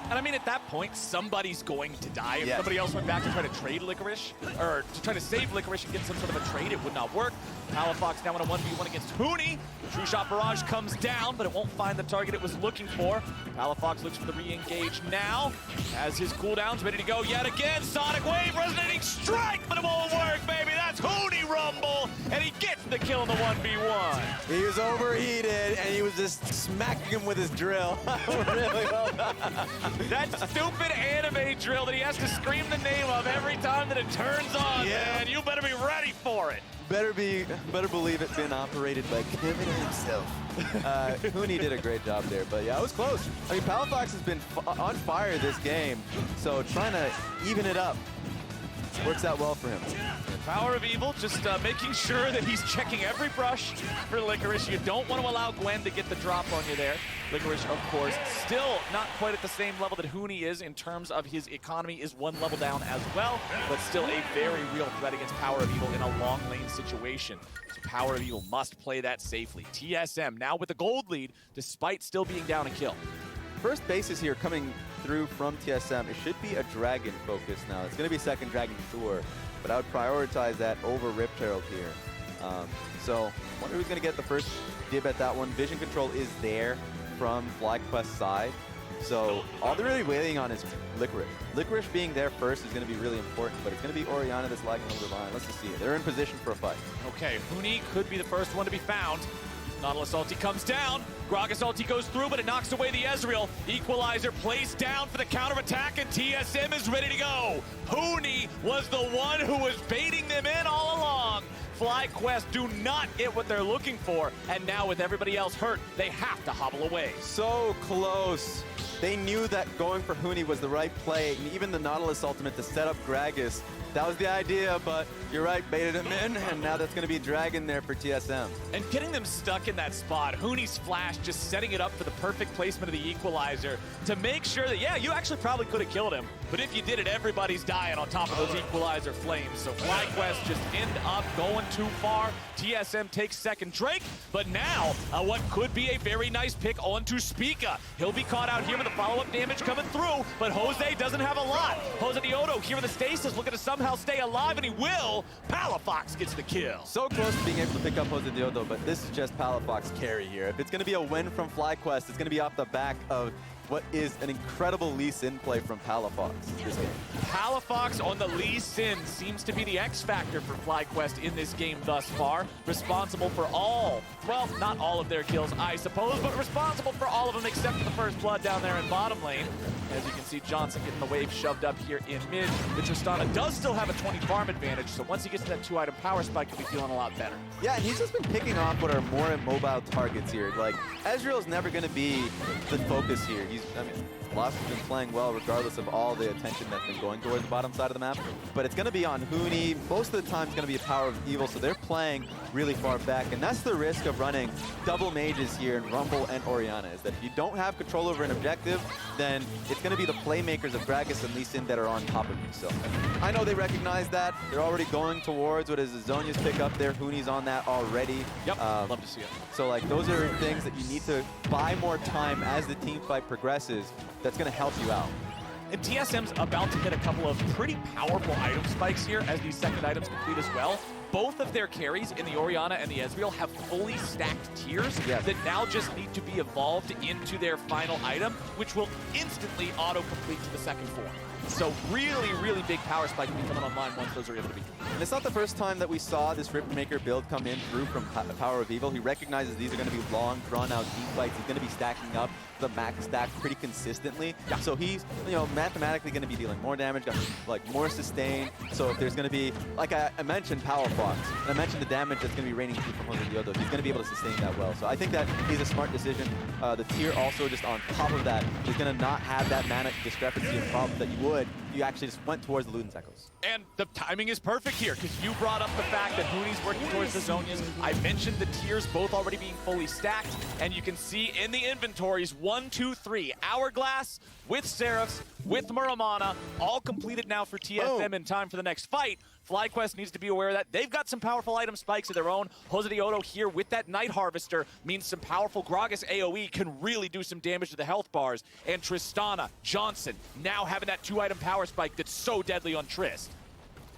And I mean, at that point, somebody's going to die. If somebody else went back to try to trade Licorice, or to try to save Licorice and get some sort of a trade, it would not work. Palafox now in a 1v1 against Huni. True Shot Barrage comes down, but it won't find the target it was looking for. Palafox looks for the re-engage now. Has his cooldowns ready to go yet again. Sonic Wave, Resonating Strike, but it won't work, baby. That's Huni Rumble, and he gets the kill in the 1v1. He was overheated, and he was just smacking him with his drill. Really well done. That stupid anime drill that he has to scream the name of every time that it turns on, man. You better be ready for it. Better believe it's been operated by Kevin himself. Huni did a great job there, but yeah, it was close. I mean, Palafox has been on fire this game, so trying to even it up works out well for him. Power of Evil, just making sure that he's checking every brush for Licorice. You don't want to allow Gwen to get the drop on you there. Licorice, of course, still not quite at the same level that Huni is in terms of his economy, is one level down as well, but still a very real threat against Power of Evil in a long lane situation. So Power of Evil must play that safely. TSM now with the gold lead, despite still being down a kill. First bases here coming through from TSM. It should be a Dragon focus now. It's going to be second Dragon sure, but I would prioritize that over Rift Herald here. So wonder who's going to get the first dib at that one. Vision control is there from FlyQuest's side. So all they're really waiting on is Licorice. Licorice being there first is going to be really important, but it's going to be Orianna that's lagging over the line. Let's just see it. They're in position for a fight. Okay, Huni could be the first one to be found. Nautilus ulti comes down. Gragas ulti goes through, but it knocks away the Ezreal. Equalizer placed down for the counterattack, and TSM is ready to go. Huni was the one who was baiting them in all along. FlyQuest do not get what they're looking for, and now with everybody else hurt, they have to hobble away. So close. They knew that going for Huni was the right play, and even the Nautilus ultimate to set up Gragas. That was the idea, but you're right, baited him in, and now that's going to be Dragon there for TSM. And getting them stuck in that spot, Huni's flash just setting it up for the perfect placement of the equalizer to make sure that, yeah, you actually probably could have killed him, but if you did it, everybody's dying on top of those equalizer flames. So FlyQuest just end up going too far. TSM takes second Drake, but now what could be a very nice pick onto Spica. He'll be caught out here with the follow-up damage coming through, but Jose doesn't have a lot. Jose Deodo here with the stasis, looking to somehow stay alive, and he will. Palafox gets the kill. So close to being able to pick up Jose Deodo, but this is just Palafox carry here. If it's going to be a win from FlyQuest, it's going to be off the back of what is an incredible Lee Sin play from Palafox this game. Palafox on the Lee Sin seems to be the X factor for FlyQuest in this game thus far. Responsible for all, well, not all of their kills, I suppose, but responsible for all of them except for the first blood down there in bottom lane. As you can see, Johnson getting the wave shoved up here in mid. The Tristana does still have a 20 farm advantage, so once he gets to that 2-item power spike, he'll be feeling a lot better. Yeah, and he's just been picking off what are more immobile targets here. Like, Ezreal's never going to be the focus here. I mean, Lost has been playing well regardless of all the attention that's been going towards the bottom side of the map. But it's going to be on Huni. Most of the time it's going to be a Power of Evil, so they're playing really far back. And that's the risk of running double mages here in Rumble and Orianna, is that if you don't have control over an objective, then it's going to be the playmakers of Gragas and Lee Sin that are on top of you. So I know they recognize that. They're already going towards what is Zhonya's pick up there. Huni's on that already. Yep, love to see it. So like those are things that you need to buy more time as the team fight progresses. That's going to help you out. And TSM's about to hit a couple of pretty powerful item spikes here as these second items complete as well. Both of their carries in the Orianna and the Ezreal have fully stacked tiers that now just need to be evolved into their final item, which will instantly auto-complete to the second form. So really, really big power spike will be coming online once those are able to be. And it's not the first time that we saw this Ripmaker build come in through from Power of Evil. He recognizes these are going to be long, drawn-out team fights. He's going to be stacking up the max stack pretty consistently. Yeah. So he's, you know, mathematically going to be dealing more damage, like more sustain. So if there's going to be, like I mentioned, Power Fox, and I mentioned the damage that's going to be raining through from Jose Diodo, he's going to be able to sustain that well. So I think that he's a smart decision. The tier also just on top of that is going to not have that mana discrepancy and problem that you would. You actually just went towards the Luden's Echoes. And the timing is perfect here, because you brought up the fact that Hooney's working towards the Zonias. I mentioned the tiers both already being fully stacked, and you can see in the inventories 1, 2, 3. Hourglass with Seraphs, with Muramana, all completed now for TSM in time for the next fight. FlyQuest needs to be aware of that. They've got some powerful item spikes of their own. Jose Diodo here with that Night Harvester means some powerful Gragas AoE can really do some damage to the health bars. And Tristana, Johnson, now having that 2-item power spike that's so deadly on Trist.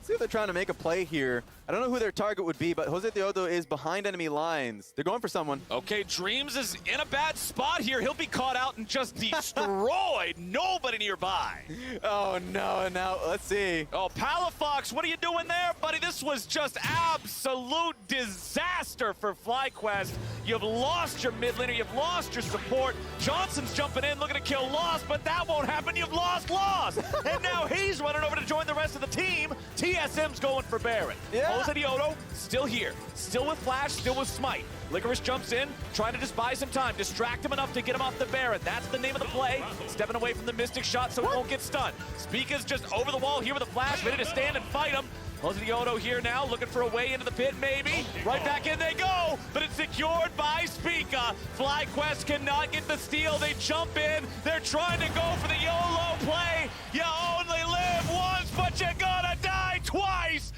See if they're trying to make a play here. I don't know who their target would be, but Jose Diodo is behind enemy lines. They're going for someone. Okay, Dreams is in a bad spot here. He'll be caught out and just destroyed. Nobody nearby. Oh, no. Now, let's see. Oh, Palafox, what are you doing there, buddy? This was just absolute disaster for FlyQuest. You've lost your mid laner. You've lost your support. Johnson's jumping in, looking to kill Lost, but that won't happen. You've lost Lost. And now he's running over to join the rest of the team. TSM's going for Baron. Yeah. Jose Diodo still here, still with Flash, still with Smite. Licorice jumps in, trying to just buy some time, distract him enough to get him off the Baron. That's the name of the play. Stepping away from the Mystic shot so he won't get stunned. Spica's just over the wall here with a Flash, ready to stand and fight him. Jose Diodo here now, looking for a way into the pit, maybe. Right back in they go, but it's secured by Spica. FlyQuest cannot get the steal. They jump in. They're trying to go for the YOLO play. You only live once, but you're gonna die twice.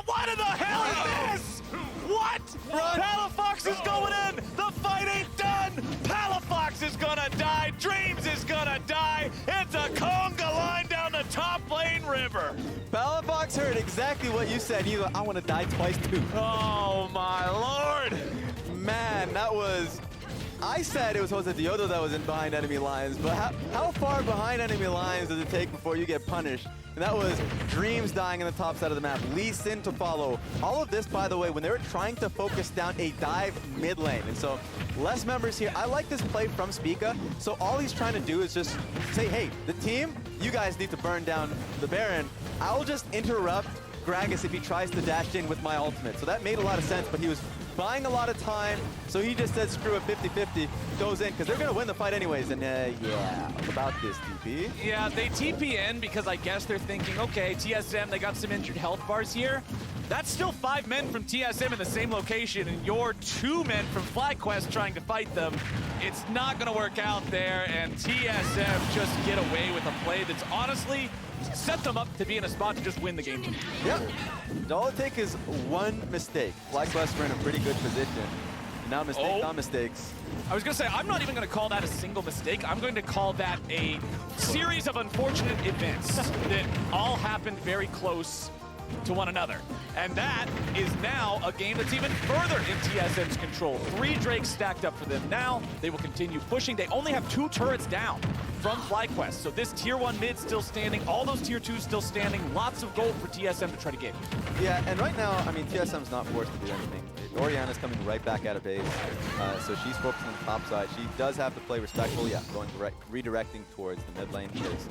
What in the hell is this? What? Palafox is going in. The fight ain't done. Palafox is gonna die. Dreams is gonna die. It's a conga line down the top lane river. Palafox heard exactly what you said. He's like, I want to die twice too. Oh my lord. Man, that was... I said it was Jose Diodo that was in behind enemy lines, but how far behind enemy lines does it take before you get punished? And that was Dreams dying in the top side of the map, Lee Sin to follow. All of this, by the way, when they were trying to focus down a dive mid lane. And so, less members here. I like this play from Spica. So all he's trying to do is just say, hey, the team, you guys need to burn down the Baron. I'll just interrupt Gragas if he tries to dash in with my ultimate. So that made a lot of sense, but he was buying a lot of time, so he just said screw it, 50-50, goes in, because they're going to win the fight anyways, and yeah, about this, TP. Yeah, they TP in because I guess they're thinking, okay, TSM, they got some injured health bars here. That's still 5 men from TSM in the same location, and you're 2 men from FlyQuest trying to fight them. It's not going to work out there, and TSM just get away with a play that's honestly set them up to be in a spot to just win the game. Yep. All it takes is one mistake. FlyQuest were in a pretty good position. Now mistake, not mistakes. I was going to say, I'm not even going to call that a single mistake. I'm going to call that a series of unfortunate events that all happened very close to one another. And that is now a game that's even further in TSM's control. 3 Drakes stacked up for them now. They will continue pushing. They only have 2 turrets down from FlyQuest. So this tier 1 mid still standing, all those tier 2s still standing. Lots of gold for TSM to try to get. Yeah, and right now, I mean, TSM's not forced to do anything. Orianna's coming right back out of base, so she's focusing on the top side. She does have to play respectful, yeah, going redirecting towards the mid lane because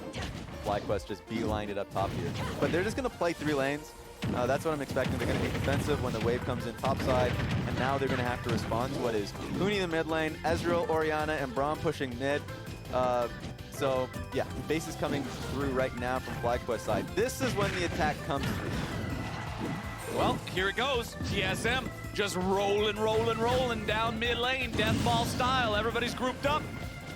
FlyQuest just beelined it up top here. But they're just going to play 3 lanes. That's what I'm expecting. They're going to be defensive when the wave comes in top side, and now they're going to have to respond to what is Looney in the mid lane, Ezreal, Orianna, and Braum pushing mid. So, yeah, the base is coming through right now from FlyQuest side. This is when the attack comes through. Well, here it goes. TSM just rolling down mid lane, deathball style. Everybody's grouped up.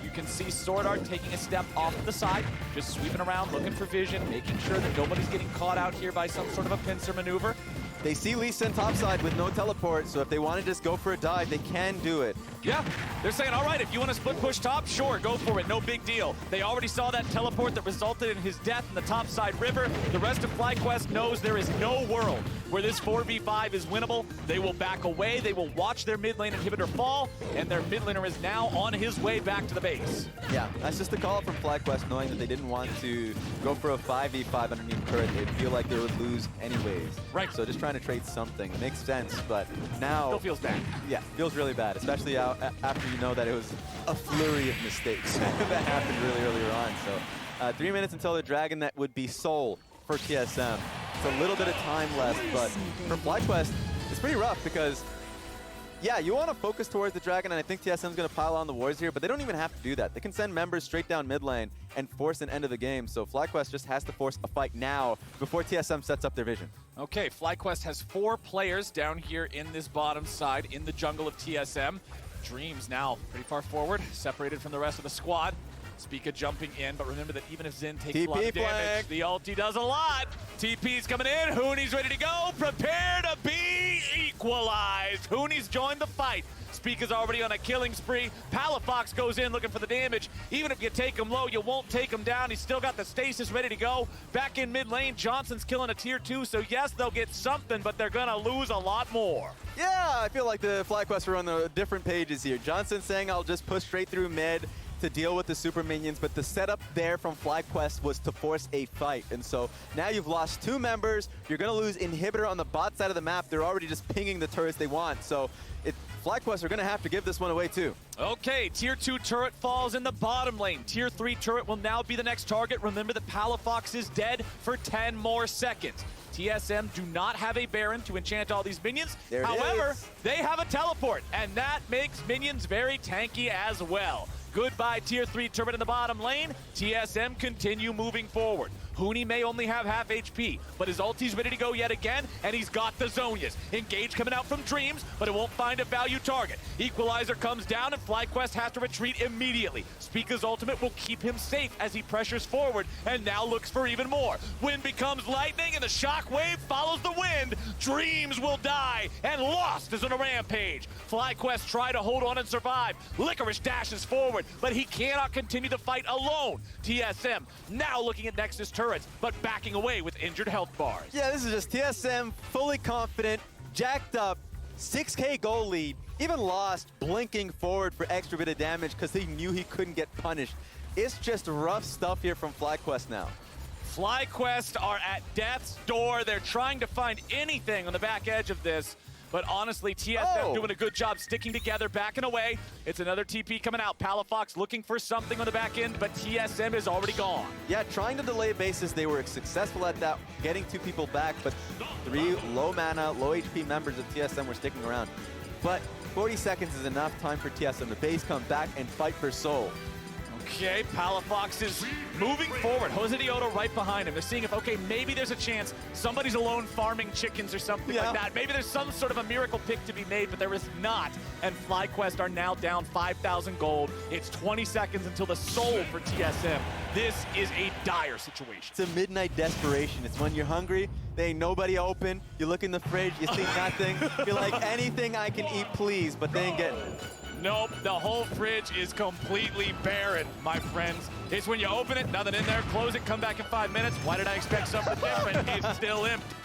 You can see Sword Art taking a step off to the side, just sweeping around, looking for vision, making sure that nobody's getting caught out here by some sort of a pincer maneuver. They see Lee Sin topside with no teleport, so if they want to just go for a dive, they can do it. Yeah, they're saying, all right, if you want to split push top, sure, go for it, no big deal. They already saw that teleport that resulted in his death in the topside river. The rest of FlyQuest knows there is no world where this 4v5 is winnable. They will back away, they will watch their mid lane inhibitor fall, and their mid laner is now on his way back to the base. Yeah, that's just a call from FlyQuest, knowing that they didn't want to go for a 5v5 underneath turret. They'd feel like they would lose anyways. Right. So just trying to trade something. Makes sense, but now... Still feels bad. Yeah, feels really bad, especially after you know that it was a flurry of mistakes that happened really earlier on. So 3 minutes until the Dragon that would be sold for TSM. It's a little bit of time left, but for FlyQuest, it's pretty rough because, yeah, you want to focus towards the Dragon, and I think TSM's going to pile on the wards here, but they don't even have to do that. They can send members straight down mid lane and force an end of the game, so FlyQuest just has to force a fight now before TSM sets up their vision. Okay, FlyQuest has 4 players down here in this bottom side in the jungle of TSM. Dreams now pretty far forward, separated from the rest of the squad. Spica jumping in, but remember that even if Xin takes a lot of damage, the ulti does a lot. TP's coming in, Hooney's ready to go, prepare to be equalized. Hooney's joined the fight. Spica's already on a killing spree. Palafox goes in looking for the damage. Even if you take him low, you won't take him down. He's still got the stasis ready to go. Back in mid lane, Johnson's killing a tier 2, so yes, they'll get something, but they're gonna lose a lot more. Yeah, I feel like the FlyQuest are on the different pages here. Johnson saying, I'll just push straight through mid to deal with the super minions, but the setup there from FlyQuest was to force a fight. And so now you've lost 2 members. You're going to lose inhibitor on the bot side of the map. They're already just pinging the turrets they want. So FlyQuest are going to have to give this one away too. Okay, tier 2 turret falls in the bottom lane. Tier 3 turret will now be the next target. Remember that Palafox is dead for 10 more seconds. TSM do not have a Baron to enchant all these minions. However, they have a teleport, and that makes minions very tanky as well. Goodbye tier 3 turret in the bottom lane. TSM continue moving forward. Hooney may only have half HP, but his ulti's ready to go yet again, and he's got the Zonias. Engage coming out from Dreams, but it won't find a value target. Equalizer comes down, and FlyQuest has to retreat immediately. Spica's ultimate will keep him safe as he pressures forward, and now looks for even more. Wind becomes lightning, and the shockwave follows the wind. Dreams will die, and Lost is on a rampage. FlyQuest try to hold on and survive. Licorice dashes forward, but he cannot continue the fight alone. TSM now looking at Nexus turrets, but backing away with injured health bars. Yeah, this is just TSM fully confident, jacked up, 6K goal lead, even Lost blinking forward for extra bit of damage because he knew he couldn't get punished. It's just rough stuff here from FlyQuest now. FlyQuest are at death's door. They're trying to find anything on the back edge of this. But honestly, TSM doing a good job sticking together, backing away. It's another TP coming out. Palafox looking for something on the back end, but TSM is already gone. Yeah, trying to delay bases, they were successful at that, getting 2 people back, but 3 low mana, low HP members of TSM were sticking around. But 40 seconds is enough time for TSM to base, come back, and fight for soul. Okay, Palafox is moving forward. Jose Dioto right behind him. They're seeing if, okay, maybe there's a chance somebody's alone farming chickens or something like that. Maybe there's some sort of a miracle pick to be made, but there is not. And FlyQuest are now down 5,000 gold. It's 20 seconds until the soul for TSM. This is a dire situation. It's a midnight desperation. It's when you're hungry, there ain't nobody open, you look in the fridge, you see nothing, you're like, anything I can eat, please, but they ain't getting it. Nope, the whole fridge is completely barren, my friends. It's when you open it, nothing in there, close it, come back in 5 minutes. Why did I expect something different? It's still empty.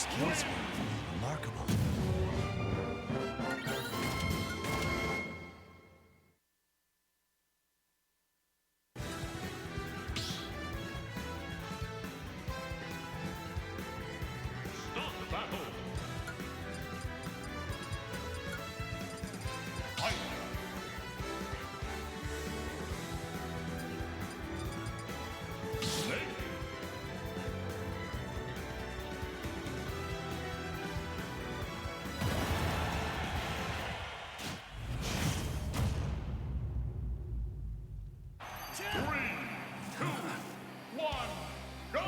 skills were remarkable. Start the battle. Fight. Snake. Three, two, one, go!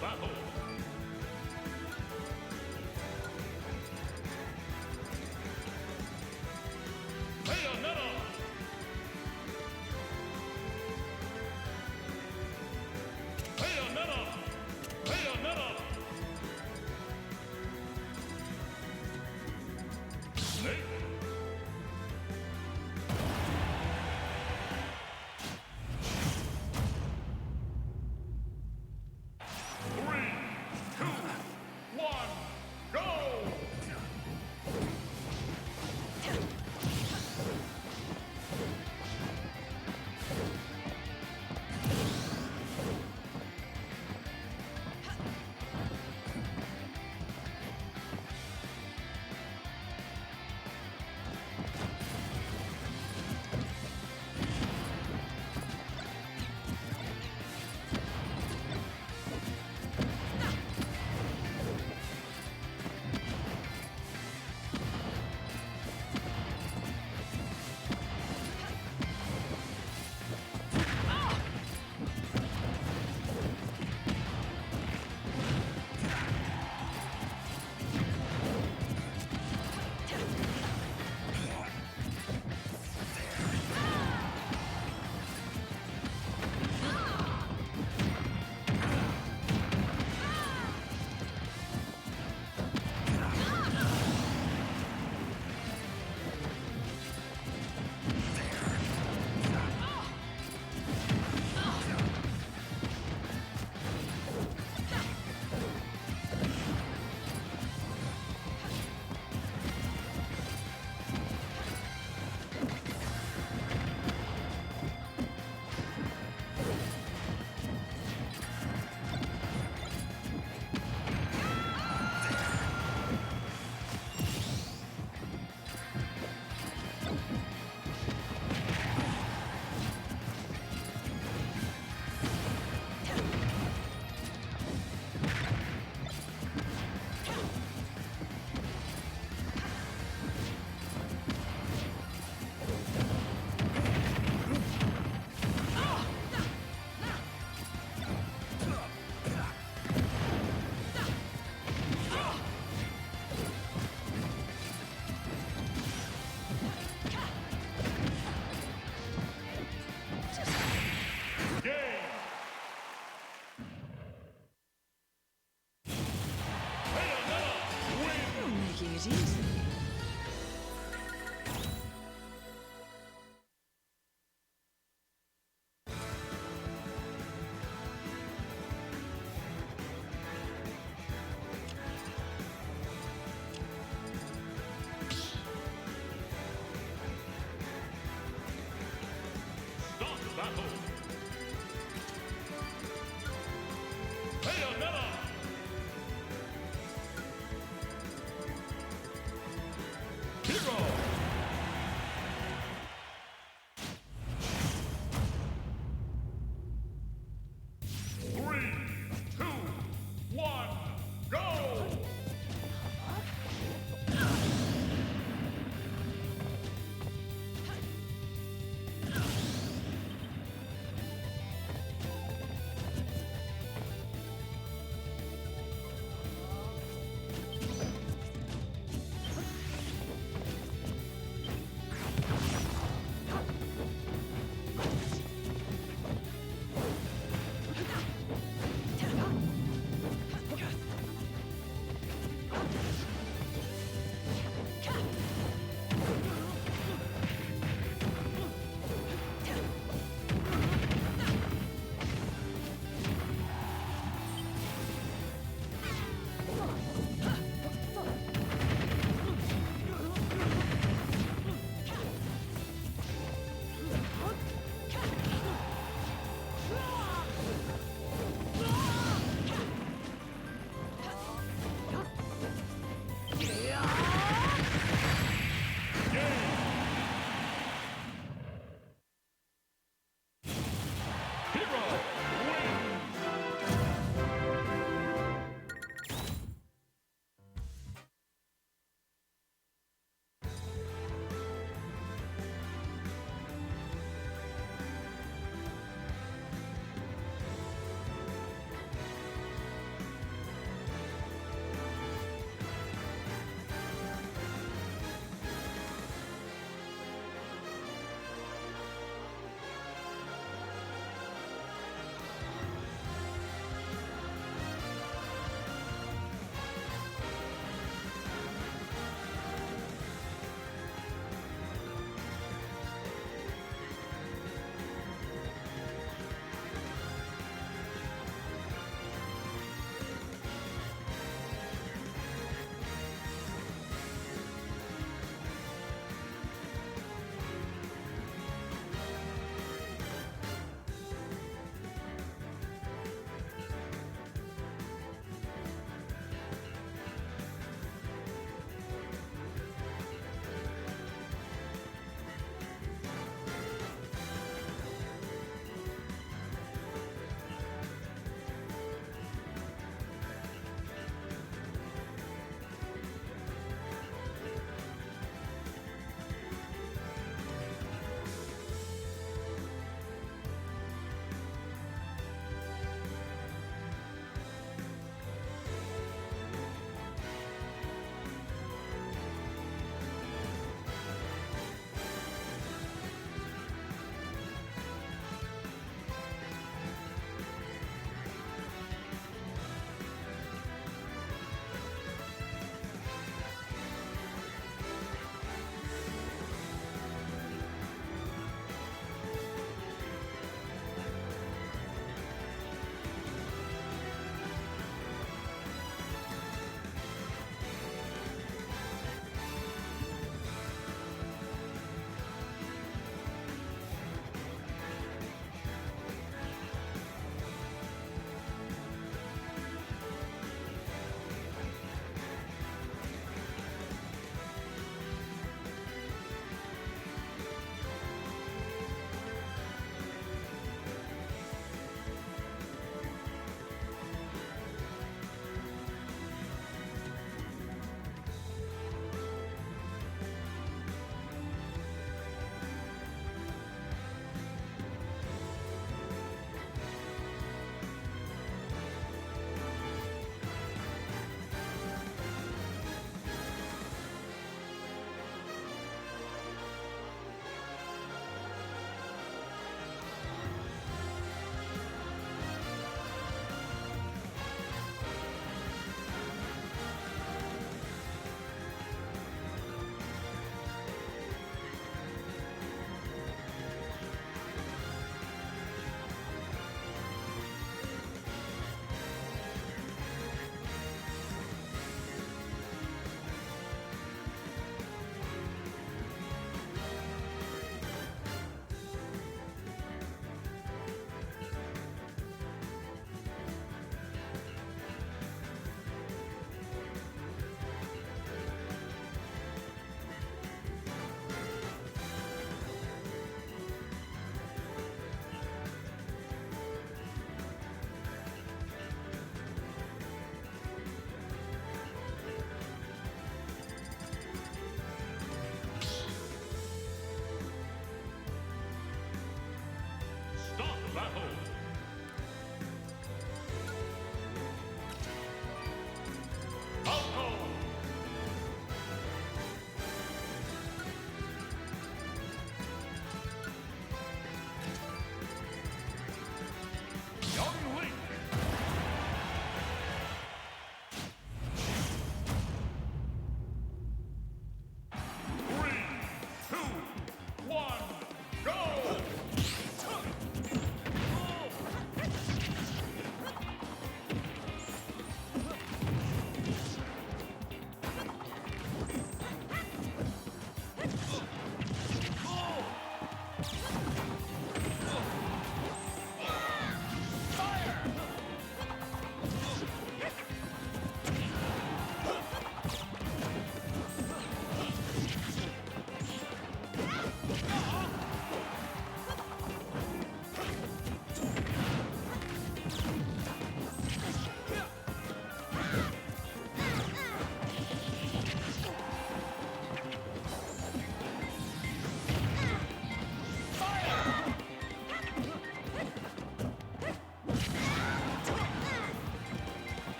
Battle. Bayonetta. Bayonetta. opportunities. Start battle. Bayonetta. Hero. 3, 2, 1, go!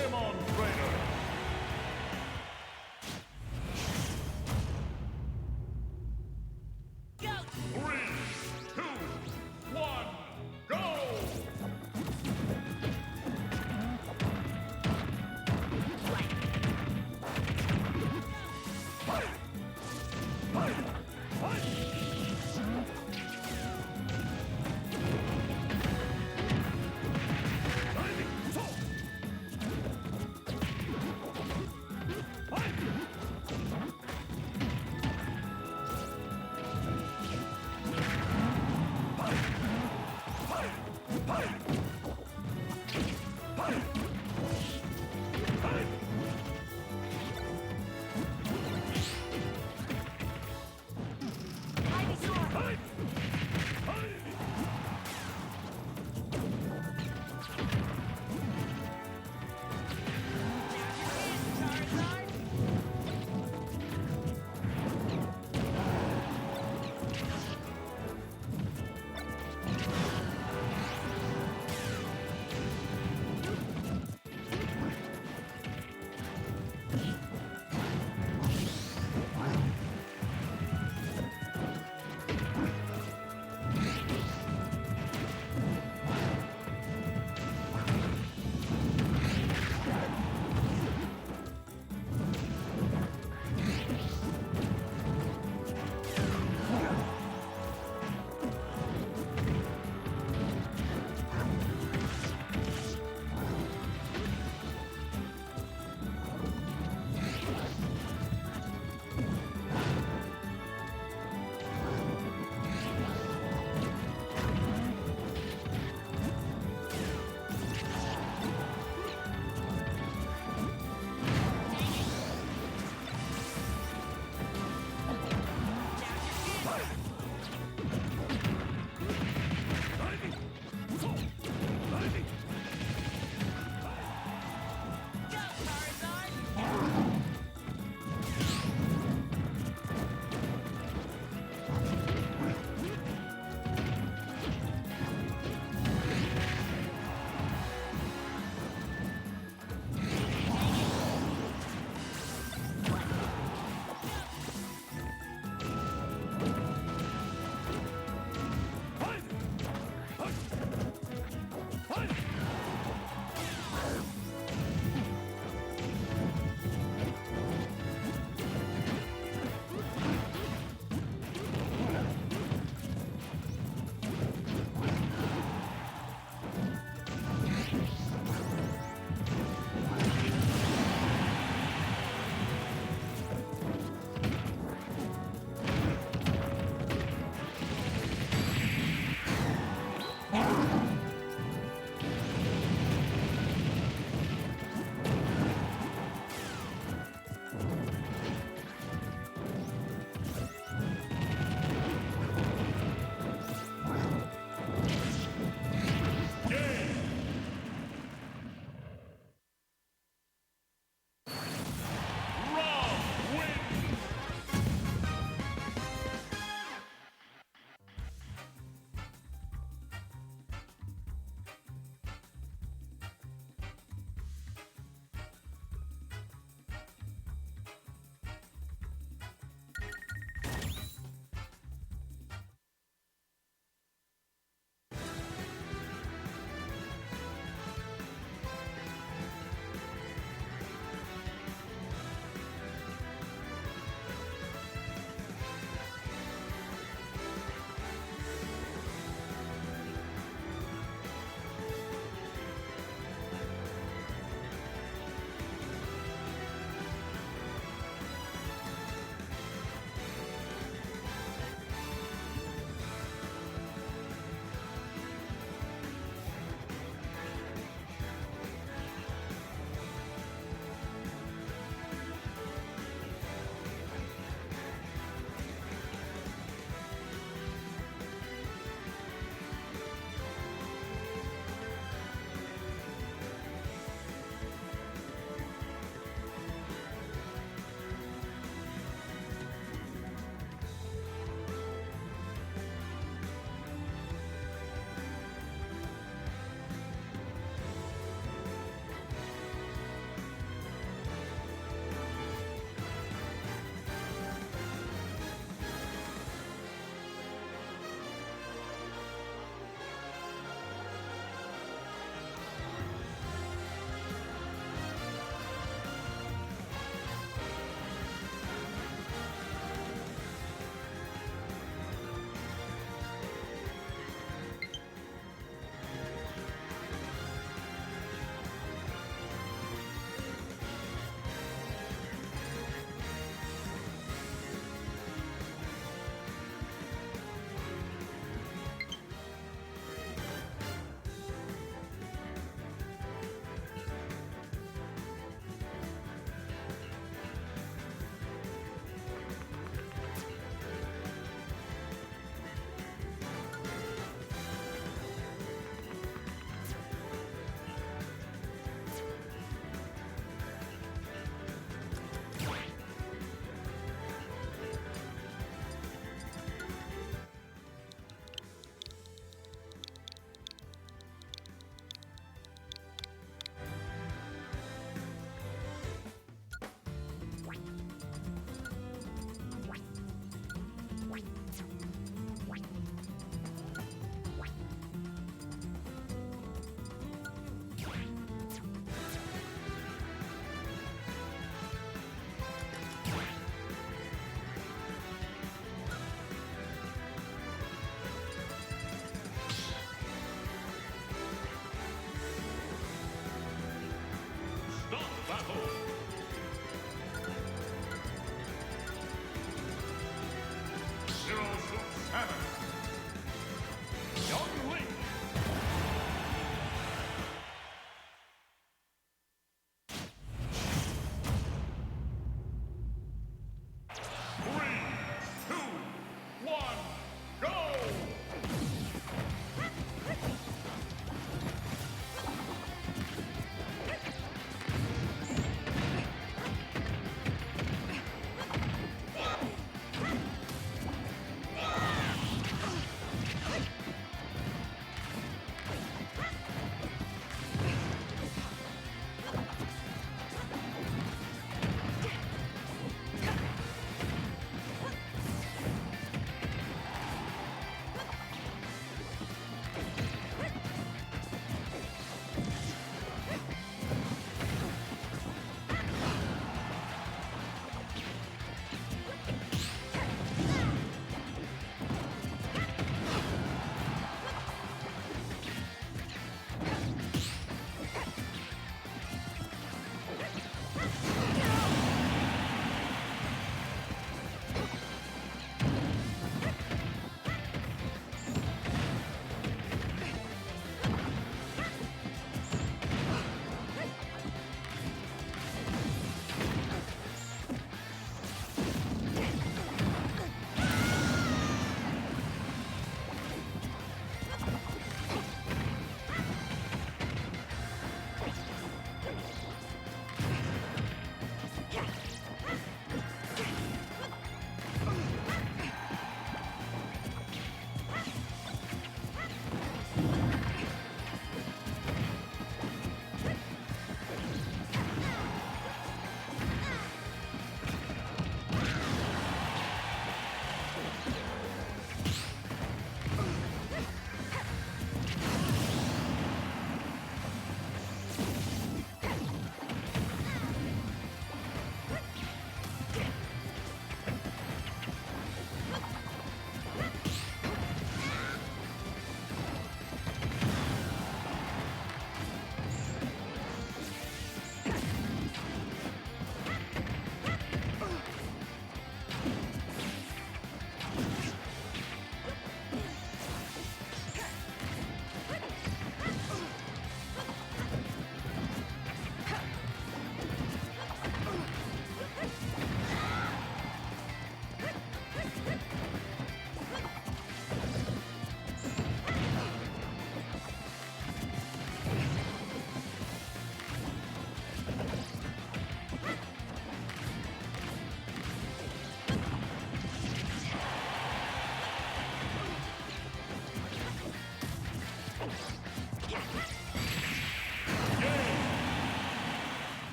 Demonstrator. Go! 3, 2, 1, go!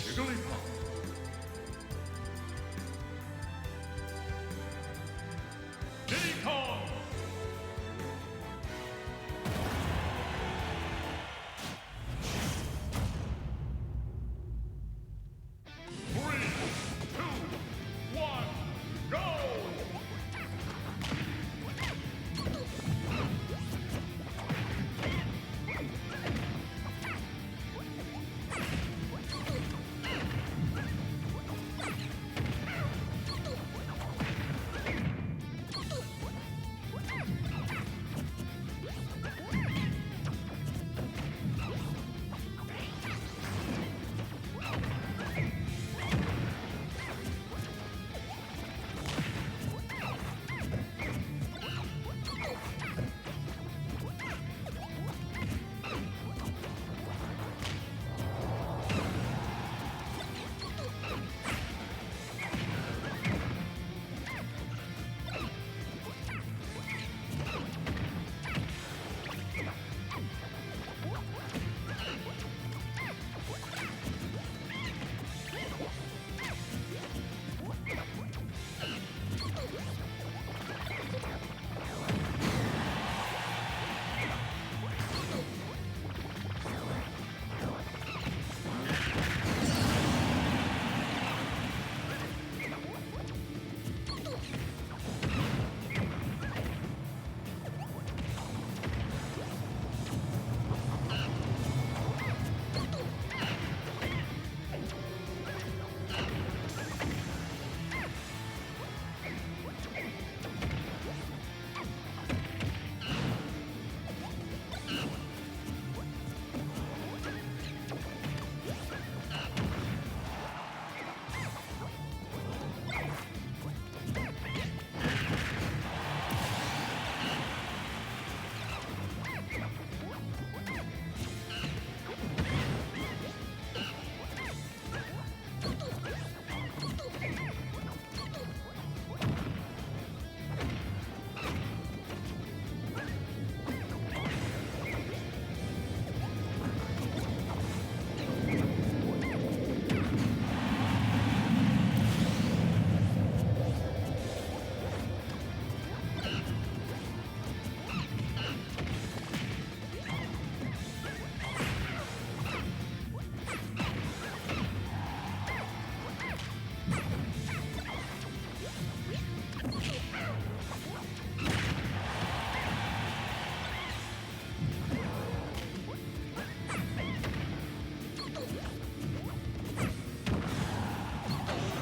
Jigglypuff. Diddy Kong. Three, two, one, go!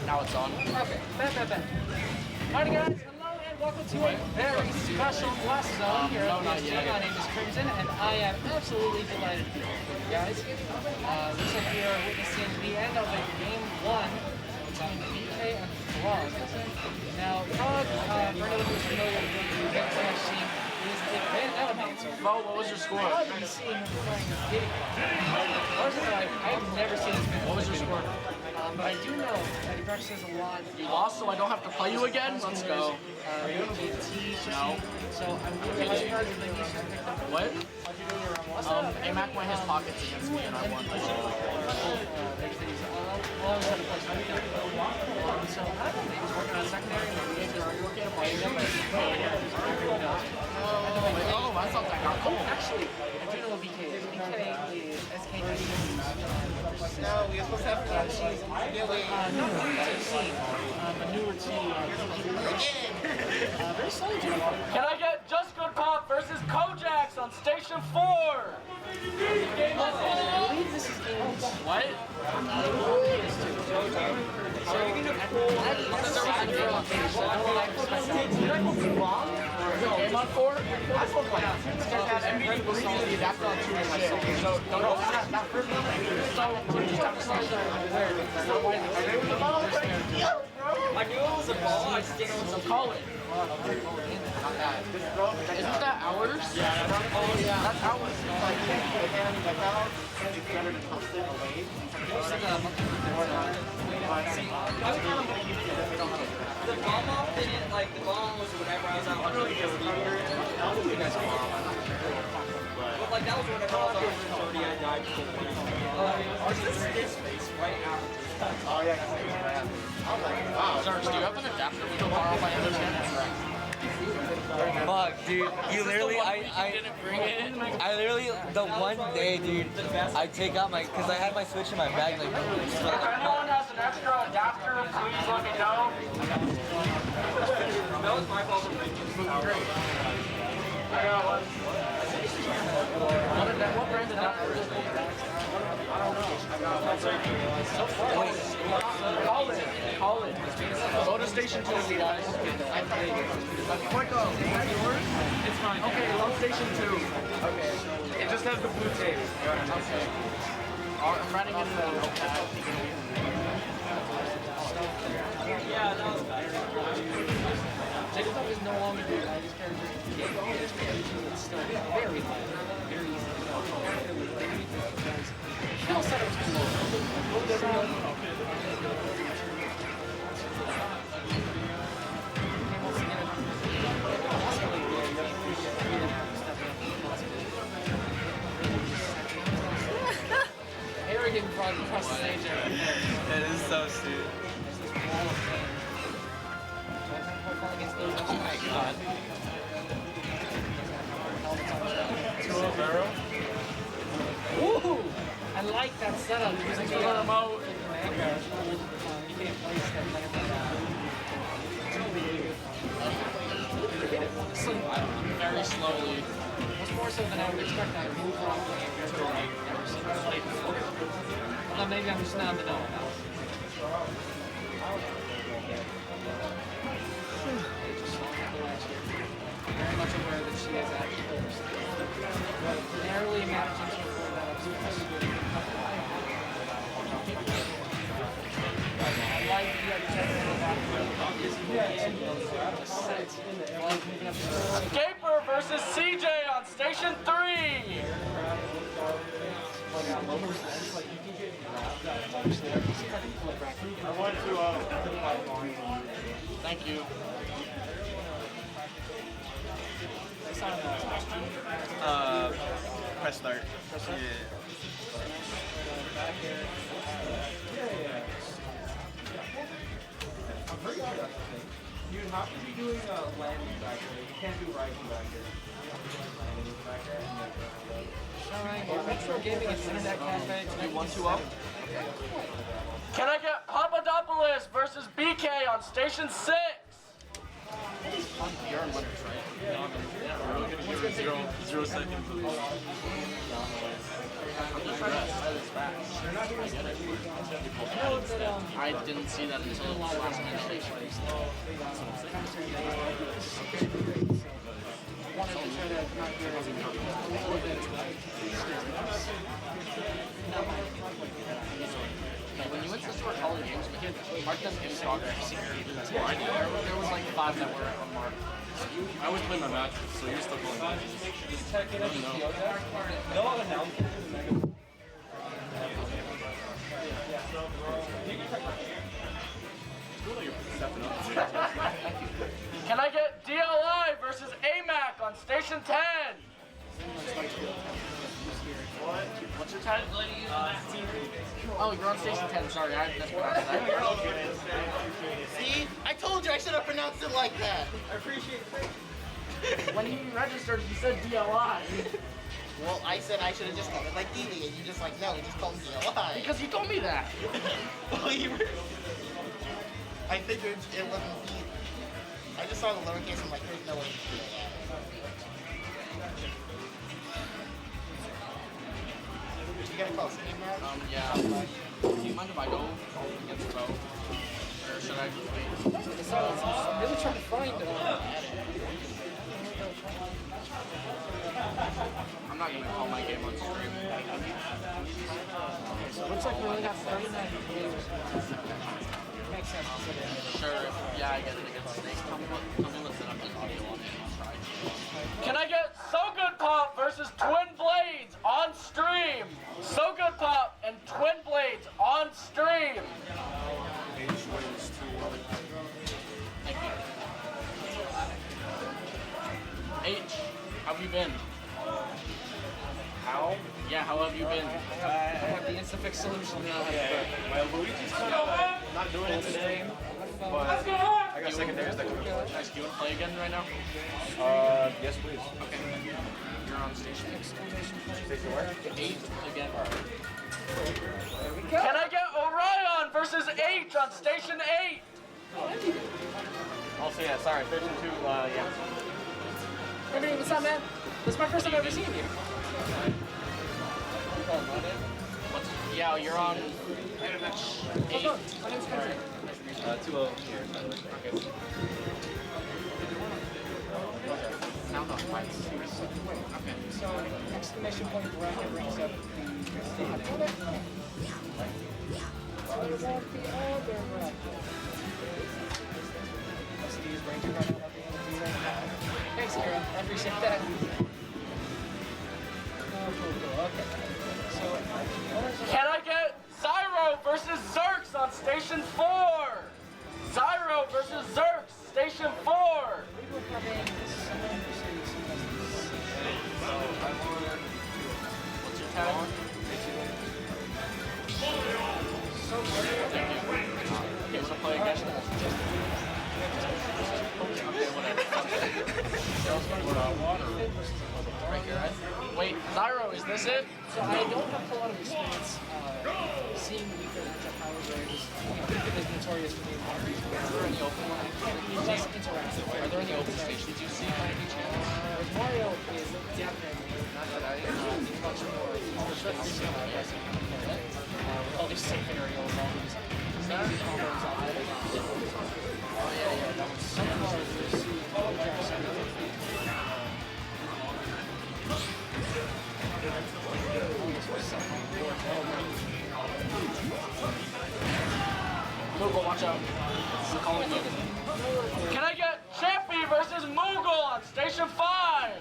Now it's on. Okay, bet. Alright guys, hello and welcome to a very special Blastzone here at PSG. My name is Crimson and I am absolutely delighted to be here with you guys. Looks like we are witnessing the end of a game 1 between BK and Frog. Now, Frog, for anyone who's familiar with the Big scene, is a band element. Bo, what was your score? I've been seeing him playing Diddy Kong. Personally, I've never seen this man. What was your score? But I do know that he practices a lot. You lost, so I don't have to play you again? Let's go. No. So I'm really surprised that he's just picked up. What? AMAC went his pockets against me and I won. So I don't know, maybe he's working on secondary. Oh, I thought that got cool. Actually, I do know what BK is. BK is SK. No, we were supposed to have She's not new to the scene, but newer to very solid. Can I get Just Good Pop versus Kojax on Station 4? I believe this is game What? So you're gonna pull Game on 4? MVP was only that's on 2 and shit. So, no, not first one. So, you just have to slash I knew it was a ball, I just didn't know so call it. Isn't that ours? Yeah, that's ours. the bomb off didn't, like, the bomb was whenever I was out. But, like, that was whenever I was out. Already I died before. Oh yeah, Zarks, do you have an adapter we can borrow by any chance? Fuck, dude. You literally, Didn't bring it. I literally, the one day, dude, I take out my, because I had my Switch in my bag, like, If anyone has an extra adapter, please let me know. That was my fault. I got one. What brand adapter is it? Call it. Go to station 2, guys. It's fine. Okay, load station 2. Okay. It just has the blue tape. Okay. I'm running in the Yeah, that was better. TikTok is no longer the lightest character. It's still very light. Very easy. Skill setup is cool. Harry didn't probably cross the stage there. that is so stupid. Woohoo! I like that setup. Using the remote. You can't place that very slowly. Much more so than I would expect. I move wrong. Well, then maybe I'm just not in the know now. Very much aware that she has actually narrowly managing to avoid that obstacle. I like the technical Escaper versus CJ on station 3. Thank you. Press start. Yeah. You have to be doing landing back there. You can't do rising back there. Retro Gaming and Internet Cafe. You want to up? Can I get Papadopoulos versus BK on station 6? You're in winners, right? Zero seconds. I didn't see that until the last minute. Wanted to try to not hear when you went to the store calling games, we had marked them in stock every single game. There was like 5 that were unmarked. I always play my matches, so you're still playing matches. No announcement. Can I get DLI versus AMAC on station 10? What's your title? Oh, you're on station 10. Sorry, I mispronounced that. See? I told you I should have pronounced it like that. I appreciate it. When you registered, you said DLI. Well, I said I should have just called it like DD, and you just like, no, just call me DLI. Because you told me that. Well, you were... I figured it wouldn't be... I just saw the lowercase, I'm like, there's no way to do that. You got a close name now? Yeah. Do you mind if I go against Bo? Or should I just wait? I'm really trying to find I'm not gonna call my game on stream. Looks like we only got 39 viewers. Makes sense. Sure, yeah, I get it against Snake. Tell me what's set up this audio on it and I'll try. Can I get So Good Pop versus Twin Blades on stream? So Good Pop and Twin Blades on stream. Thank you. H, how have you been? How? Yeah, how have you been? the Instafix solution. My Luigi's kind of not doing it today. But I got secondaries that can go. Nice. Do you want to play again right now? Yes, please. Okay. You're on station. Station where? 8 again. Go. Can I get Orion versus H on station 8? Also, yeah, sorry. Station 2, yeah. Hey, what's up, man? This is my first time ever seeing you. Yeah, you're on 8. My name's Country. 2-0 here, by the way. Okay. Sound off mics. Okay. So, exclamation point bracket brings up the opponent. What about the other bracket? Steve's Ranger running up the interview right now. Thanks, Kira. I appreciate that. Oh, cool. Okay. So, Can I get Zyro versus Zerx on station 4? Zyro versus Zerx, station 4. we were having someone who said What's your tag? Okay, wanna play again? Okay, whatever. Right here, right? Wait, Zyro, is this it? So I don't have a lot of experience seeing weaker ninja power rares. Because notorious for being Are there any open ones? less interactive. Are there any open stations you see by any chance? Mario is definitely Not that I much more aggressive kind of player. With all these safe aerials, all these amazing combos on it. Oh yeah, that was Some cards you see Moogle, watch out. I'm calling you. Can I get Champy versus Moogle on station 5?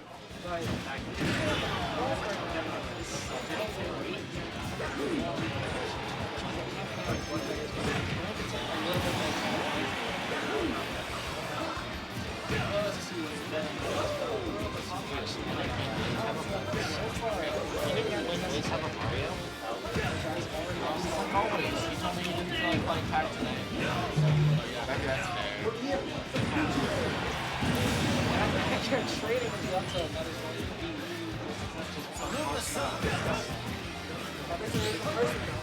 Always. He told me he didn't feel like playing pack today. Maybe that's fair. you're trading with the upside, that is going to be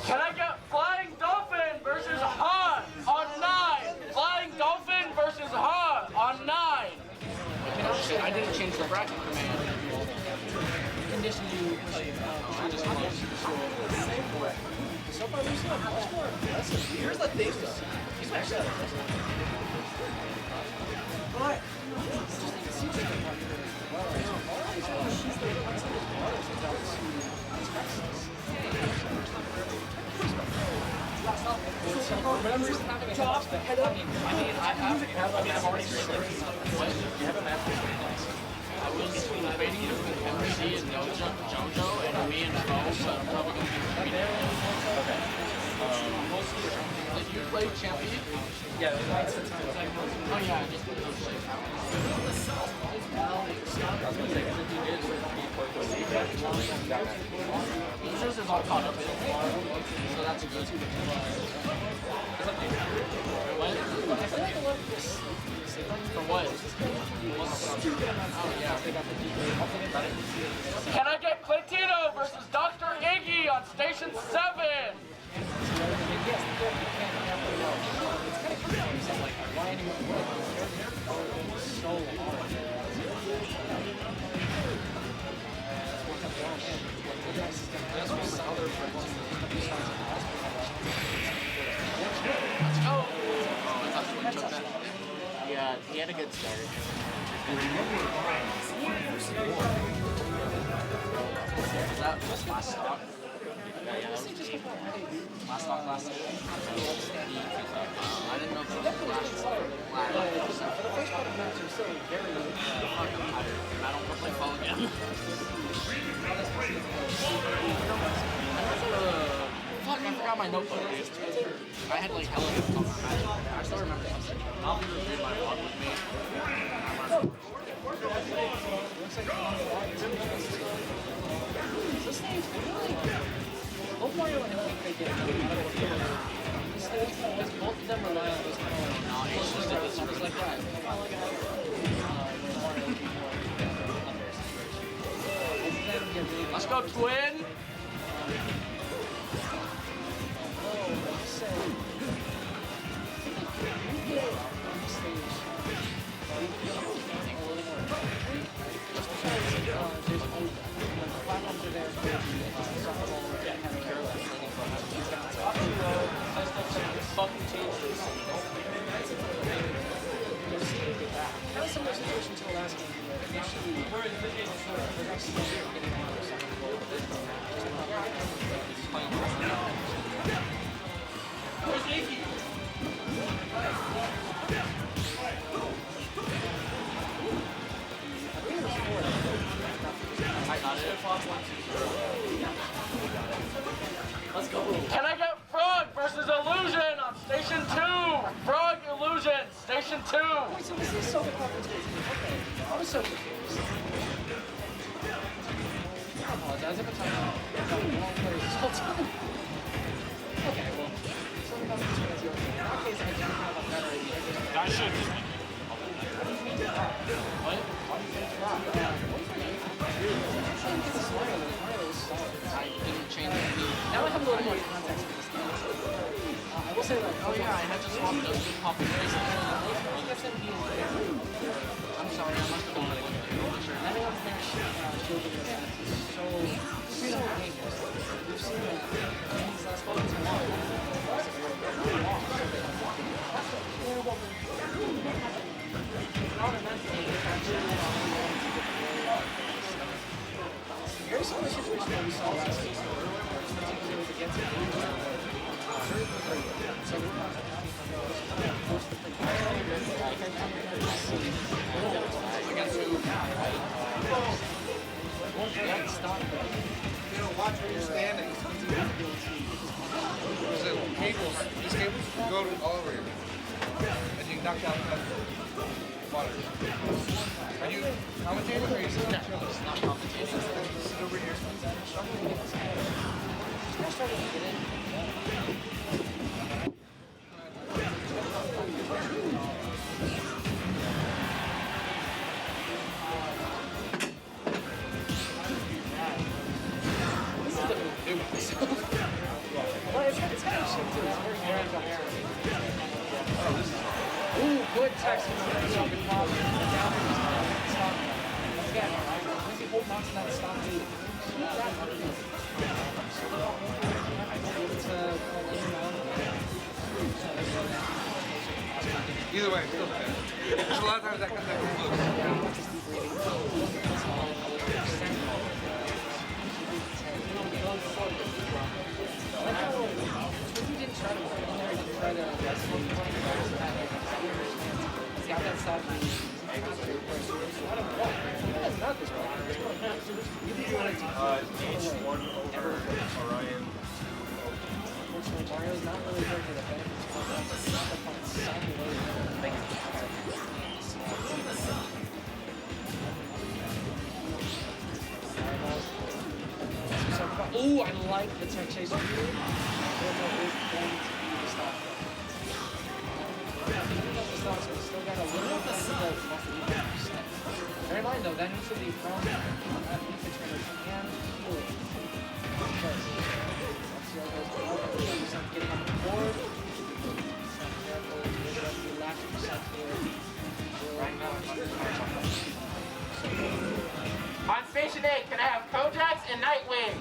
Can I get Flying Dolphin versus Han on 9? Flying Dolphin versus Han on 9. I didn't change the bracket command. condition you so far we've seen a much more aggressive. Here's the thing, though. He's actually not aggressive. But It seems like a popular as well. She's the one that is models without whatever reason having a top head up. I've already said what? You have a match I was debating between MC and Jojo and me and Bo, but I'm probably going to be competing. Okay. Did you play Champion? yeah, Oh yeah, I just put those shit out. Users is all caught up so far, so that's a good. For what? Oh yeah. Can I get Claytino versus Dr. Iggy on station 7? Let's go. Yeah, he had a good start. Is that last stock? Yeah, that was the last stock last year. I didn't know if it was last stock. For the first part of the match, you're still very I'm tired. I don't want to play phone again. Fuck, I forgot my notebook. I had like hella good stuff on match. I still remember something. I'll be reviewing my vlog with me. this thing is really both Mario and get another stage because both of them rely on those kind of numbers like that. Let's go, twin! Fucking change this. Kind of similar situation to the last game. Initially, Let's go. Can I get Frog versus Illusion on Station 2? Frog Illusion, Station 2. wait, so this is so confrontational. Okay, I was so confused. I apologize. I've been talking about the wrong players this whole time. Okay, well, so the confrontational. In that case, I do have a better idea. That should. What? I didn't change the Now I have a little more context for this game. I will say that. Oh yeah, I had to swap those two popping faces. I'm sorry, I must have gone with it. Everyone's there shielding this. It's so dangerous. We've seen that in these last moments of very similar situation that we saw last season, where it's particularly against the Blues. Very quickly. So we're not Watch where you're standing. Cables. These cables go to all over here. And you knock out the water. Are you commentating or are you sitting there? It's not complicated. Sit over here. Ooh, good text from the down there. Stop. Again, once you hold on to that stop lead, Either way, still bad. There's a lot of times that comes loose. he didn't try to put it in there, he didn't try to wrestle. He's got that stop lead. That's not this one. Each one over Orion. Unfortunately, Mario's not really there for the Ooh, I like the tech chase. Still got a little bit of bear in mind though, that needs to be from that defense and healing. Because let's see how it goes. Getting on the board. On Station 8, can I have Kojaks and Nightwing?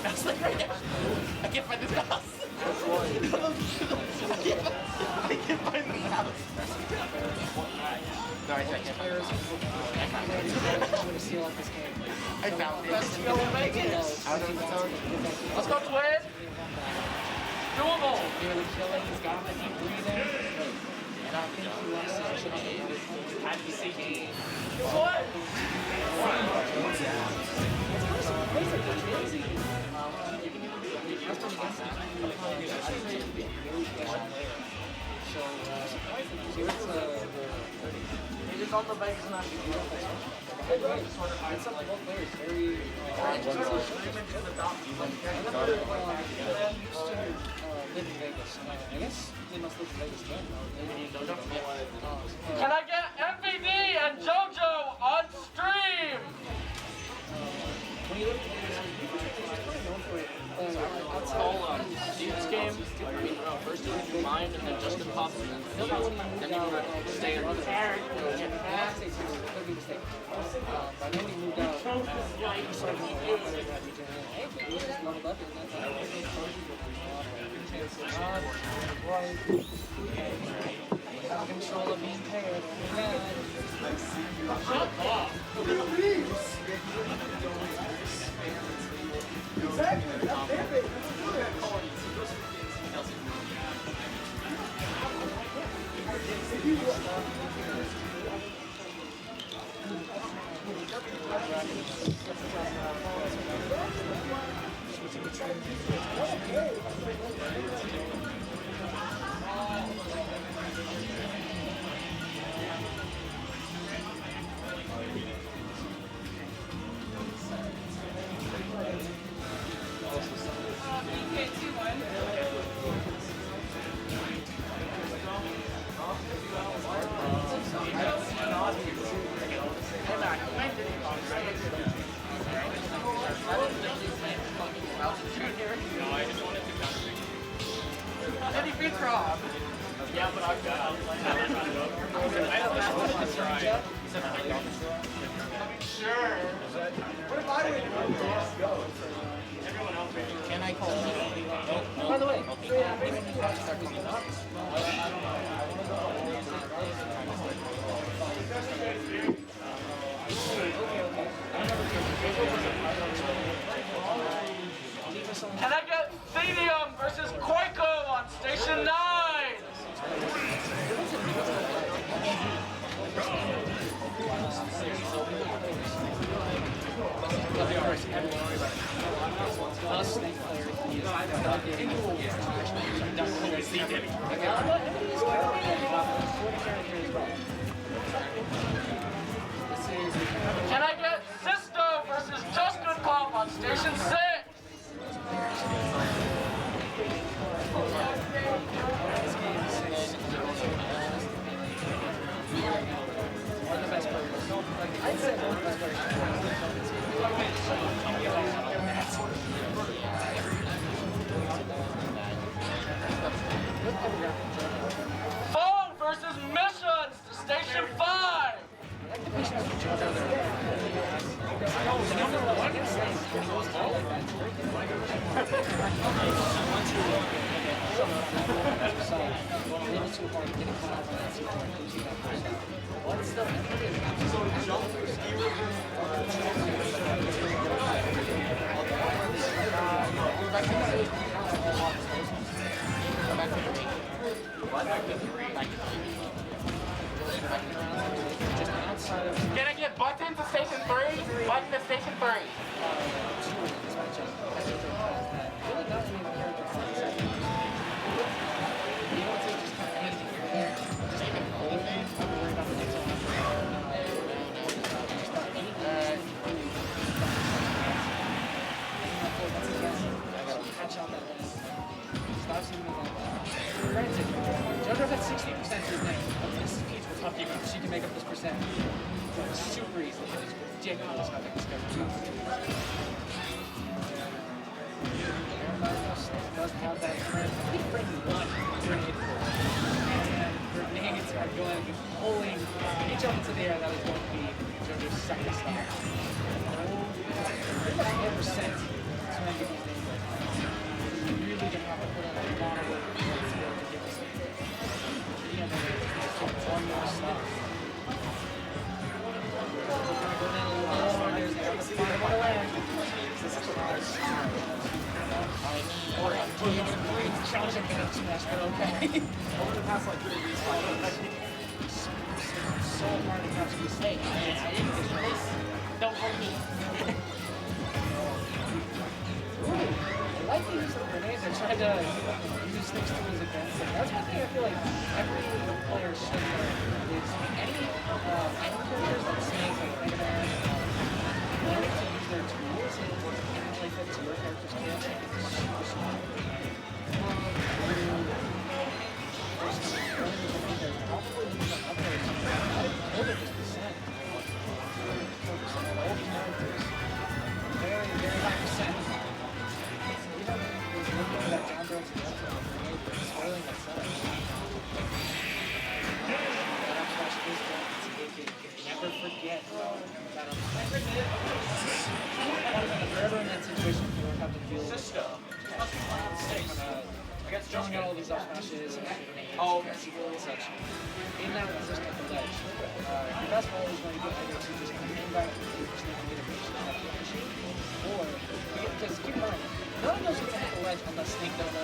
That's like right there. I can't find this house. I can't find this house. No, I can't find this house. I found it. Let's go make it. Let's go, twins. Doable. Nearly killing. He's got the deep breathing. And I think he lost his chin. I'm seeking. It's on the bike, it's not It's like both players very. Live in Vegas. I guess they must live in Vegas again. Can I get MVD and JoJo on stream? When you look at Vegas, it's probably known for It's all Steve's game. I mean, first you do mine, and then Justin pops, and then you stay in. could be mistaken. I know he moved out. He started moving that region. Hey, he just leveled up in that time. Control of being paired. Shut up! Exactly. That's their favorite. Any beats Rob? Yeah, but I've got Sure. What if I win? Can I call it? By the way, Can I get Thedium versus Koiko on Station 9? Can I get Sisto versus Justin Pop on Station 6? I'd say one of the best Phone versus Missions to Station 5. Can I get Button to Station 3? Button to Station 3. Granted, JoJo's at 60% to his name. This is Peach with tough defense. She can make up this percent. It's super easy. It's ridiculous how they can schedule. Doesn't have that one grenade force. And grenades are going, pulling each up into the air. That is going to be JoJo's second stop. 4% to make these things. You really gonna have to put in a lot of work to be able to get this thing. One more stop. Challenging me to smash, but okay. Over the past like 3 weeks, so hard to catch a mistake. Don't hold me. I like to use the grenades. They're trying tried to use Snake's tools against him. That's one thing I feel like every player should learn is any characters that Snake like Mega Man, learning to use their tools and play fit to your character's skills is super smart. Very, very high percent. Even looking at that down throw to the up throw, spoiling that setup. That up smash is never forget that up smash. Forever in that situation, you don't have to deal with throwing out all these up smashes and and such. In that position at the ledge, your best ball is going to get either to just come in back to the Snake and get a patient at the machine, or because keep in mind, none of those hits at the ledge unless Snake does a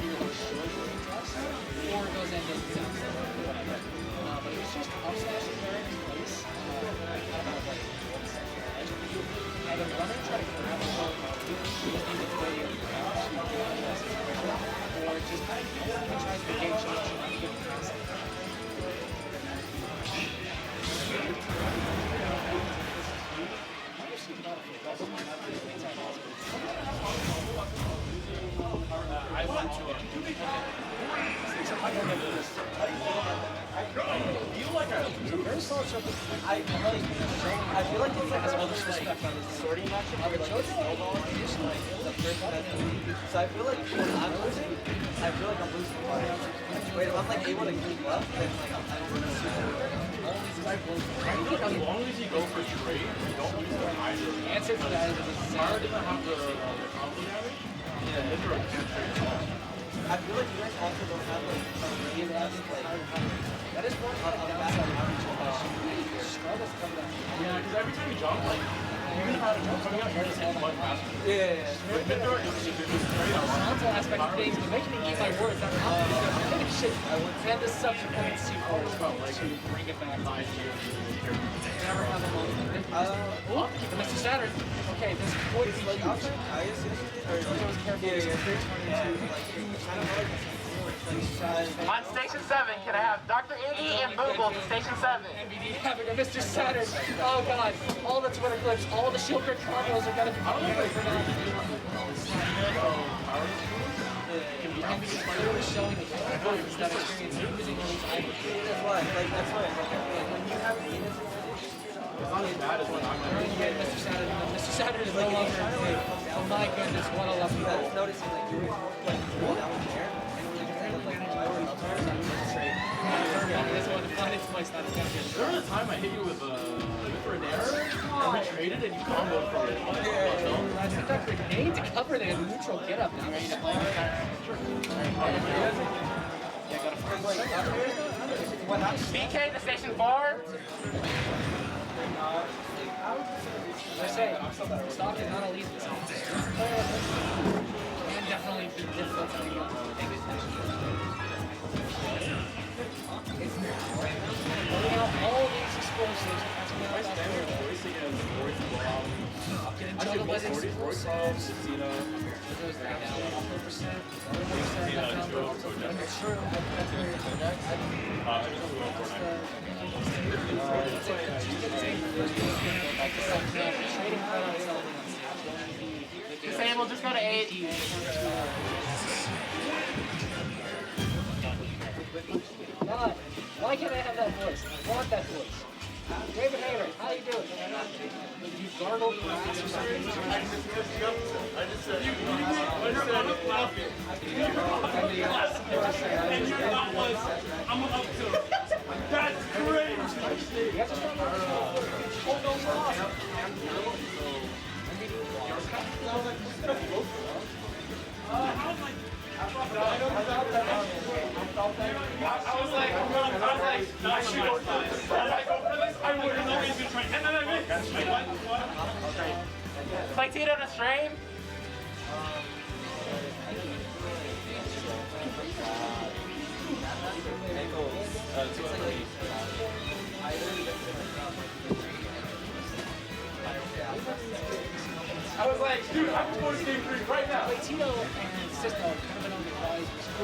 really short test, or goes in and does whatever. But if it's just up smashing there in place, either run and try to grab a ball, you just need to play or just tries to game change and get past it. I went to a very solid circle. I feel like it's like all this respect on this sorting matchup. I would like it's snowball like the first best. So I feel like when I'm losing, I feel like I'm losing by. Wait, if I'm like able to keep up, then like I'm as long as you go for trade, you don't lose the either. The answer to that is Power doesn't have the combo damage. yeah. Literal can't trade at all. I feel like you guys also don't have like some really like that is one on the back of struggles to come down. Yeah, because every time you jump, like, even if I had a jump coming out, you're just hitting much faster. yeah. With Midor, it was just straight The up. console aspect of things is making me eat my words. I'm not going shit. And the subsequent sequel as well, like to bring it back. Never have a moment. Mr. Saturn. Okay, this point is like I guess yesterday or was careful. On Station 7, can I have Dr. Iggy and Boogle to Station 7? NBD having a Mr. Saturn. Oh god, all the Twitter clips, all the shield grid combos are gonna be for now. NBD is literally showing the importance that experience using all these items. That's why. When you have It's not as bad as when I'm We're gonna get Mr. Saturn. Mr. Saturn is no longer. Oh my goodness, what a lucky I roll. was noticing like you were like down there, and we just kind of like This one, the finest place that's gonna get. There was a time I hit you with a dare, and we traded, and you comboed from it. I took that grenade to cover the neutral get up now. BK to Station 4. I say, stock is not elite. And definitely be difficult to beat. Pulling out all these explosives. Getting juggled by the explosives. Disable, just go to 8. God, why can't I have that voice? I want that voice. David Hayter, how you doing? You gargled grass or something? And your thought was, I'm up to it. That's great. You have to start oh, no, you're awesome. I was like, no, I should go for this. Did I go for this? I would have always been trying. And then I missed. Like, what? Play Tito to stream. I was like, dude, I'm going to game 3 right now. Tito and Sisto kind of I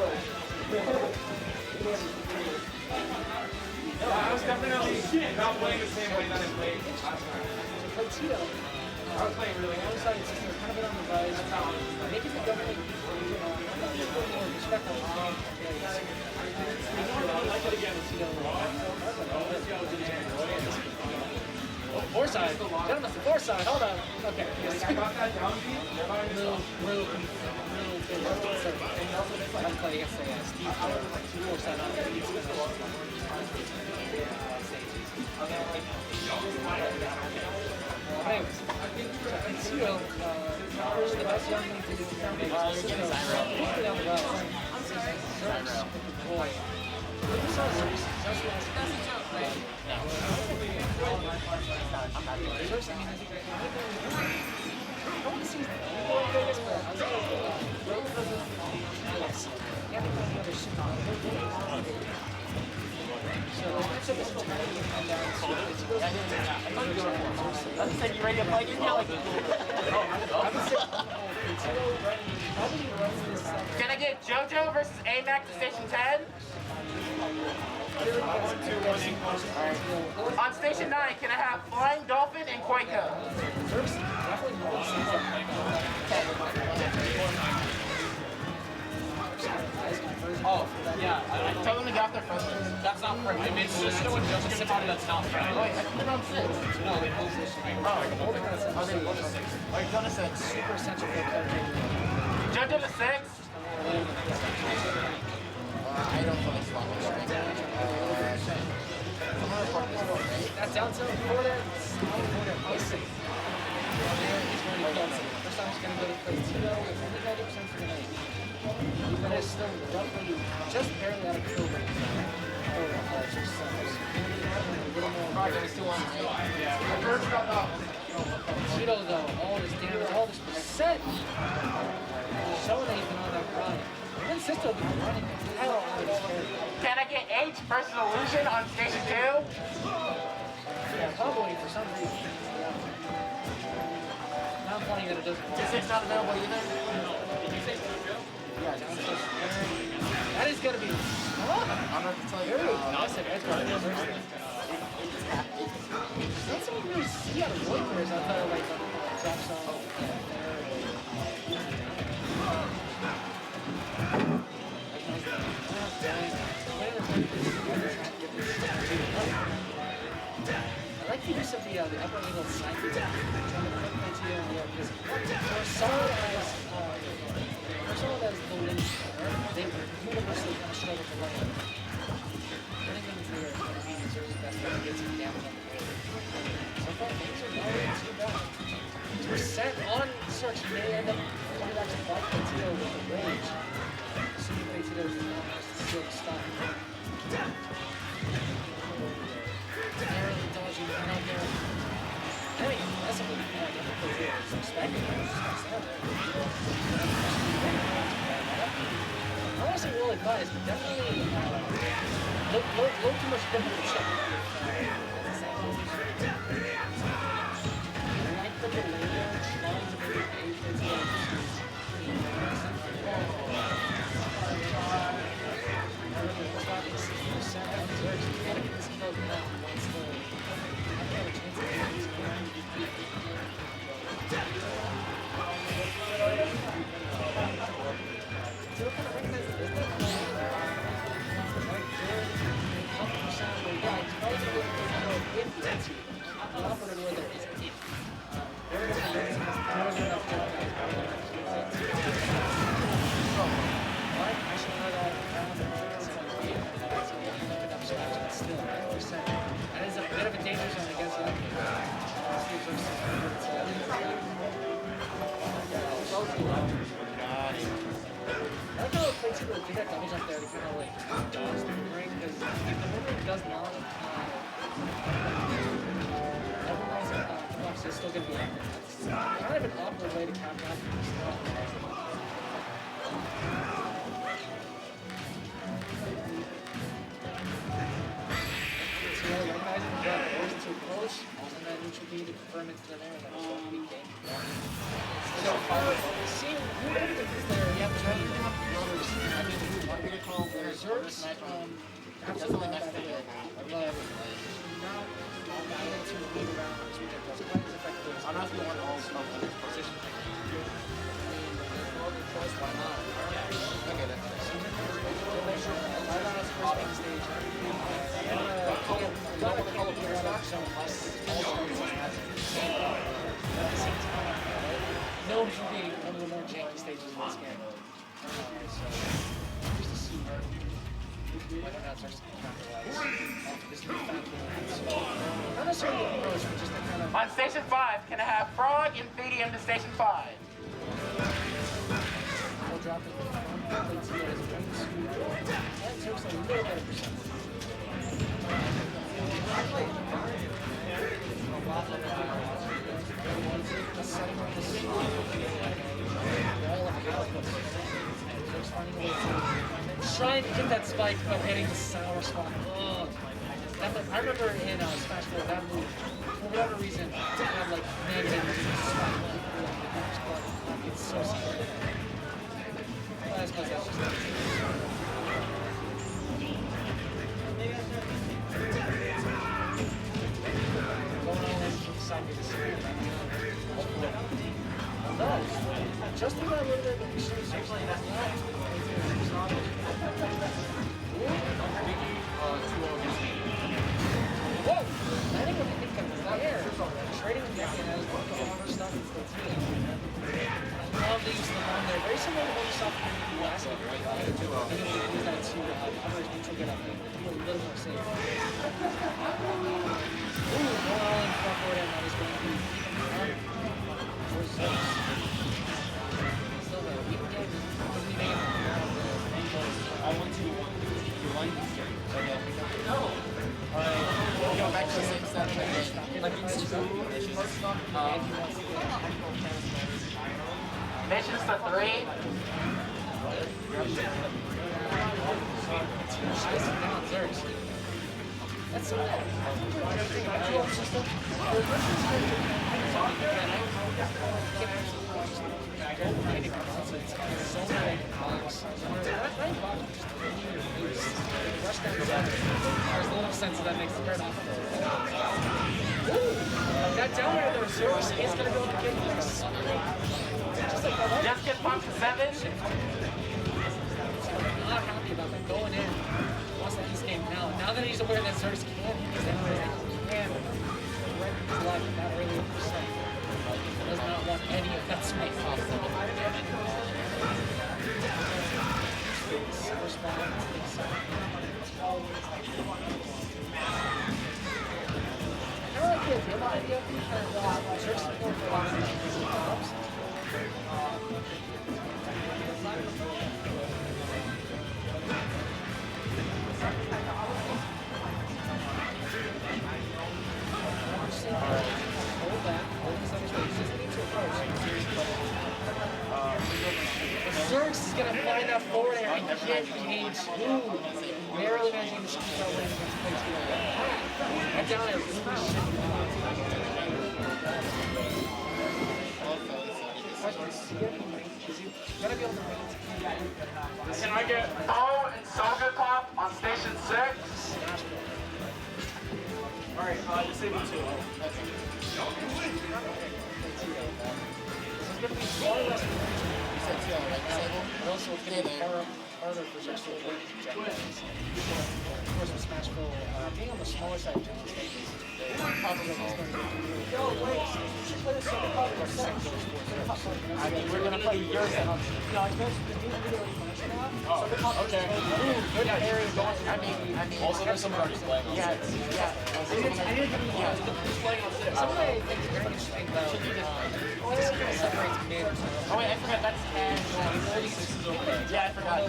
was definitely not playing the same way that I played last time. Tito. I was playing really good. Kind of been on the rise. Making the government more respectful. Four-side. Gentlemen, the four-side. Hold on. Okay. I got that down beat. Real big. I'm playing against Steve. Four-side on the East anyways, Tito, the best young man to do down the well. Boy. You saw Zeus. I want to see Vegas, but I was Said you ready to play again, Kelly? Can I get JoJo versus AMAC to Station 10? On Station 9, can I have Flying Dolphin and Quaiko? Oh, yeah. Tell them to get off their first. That's not perfect. I mean, it's just no one just gets on that's not fair. Wait, I put it on 6. No, they lose this. Oh, they go to 6. Oh, you're going to 6. super essential for a JoJo to 6? I don't feel like swapping. That's down to border. Icing. First time he's going to go to play Tito with only 90% for the night. But it's still roughly just barely out of kill range. Tito though, all this damage, all this percent. Showing that he's been on that run. Even Sisto been running the hell out of this area. Can I get H versus Illusion on Station 2? Yeah, probably for some reason. Yeah. Not funny that it doesn't work. Is 6 not available either? Yeah, that is gonna be. Oh, I'm not to tell you. nice and edge guard. That's what we really see out of Void players outside of like drop zone. I like the use of the upper angle side. For someone that's the win, they universally kind of struggle to run it. Running them through their convenience is the best way to get some damage on the board. So far, things are not really too bad. We're set on search. They end up coming back to fight Tito with the rage. Assuming Tito's still stuck. Narrowly dodging out there. I mean, that's something I was expecting. I want to say roll advice, but definitely look too much different check. I like the delay trying to make That is a bit of a danger zone against him. I like how it plays people do that damage up there to kind of like dodge the boomerang, because if the boomerang does not, everyone's box is still going to be active. It's kind of an awkward way to counteract this stuff. So recognizing that it was too close, and then neutral B need to confirm it to there and then just like week game. So, seeing who is there, you have to train rotors. I mean, reserves, absolutely not bad idea. But not able to move around this weekend. Quite as effective as I'm not the one all stuff on this position. I mean, there's no other choice, why not? Okay, that's Right on his first main stage. Known for being one of the more janky stages in this game. So, just to see whether or not it starts to capitalize this new factor. Not necessarily the approach, but just to kind of. on station 5, can I have Frog and Feedy into station 5? We'll drop it. Let's see what it's going to. That took a little better percent. Trying to get that spike, but hitting the sour spot. Oh. I remember in Smash 4, that move, for whatever reason, didn't have like negative spike. It's so scary. I suppose that's just just a little bit whoa! I think what I think of is that air. Trading with Becky has one stuff for the team. I love the use of the bomb there. Very similar to what we saw from the last game. I think we use that to cover his neutral get up and be a little more safe. Ooh, more all in front forward and that is going to be still though, even game doesn't even make it. I want to your line this game. Alright, we'll go back to the same set again. Like missions to 3. That's so bad. Everything about the old system. There's a little sense that makes the turn off. That down there, the resource is going to go to the big place. Just like that. Just get pumped to 7. I'm not happy about that going in. Wants that East game now. Now that he's aware that Xerxes can, he's aware that he can wreck his life at that early percent. He does not want any of that space. I like the idea of Xerxes for a lot of these Xerxes is going to find that forward air and get page 2. Barely managing to squeeze that win against page 2. And down there, Can I get Bo and Soga Pop on station 6? Alright, disable 2. Also, it's going to be harder for Xerxes to avoid these objectives. Of course, with Smash Bros, being on the smaller side of the stages, I mean, we're gonna play your set on. Okay. Good area. I mean. Also, there's someone already playing on 6. Yeah. Who's playing on 6? Some way, it's very interesting though. This kind of separates mid. Oh wait, I forgot that's 10. Yeah, I forgot.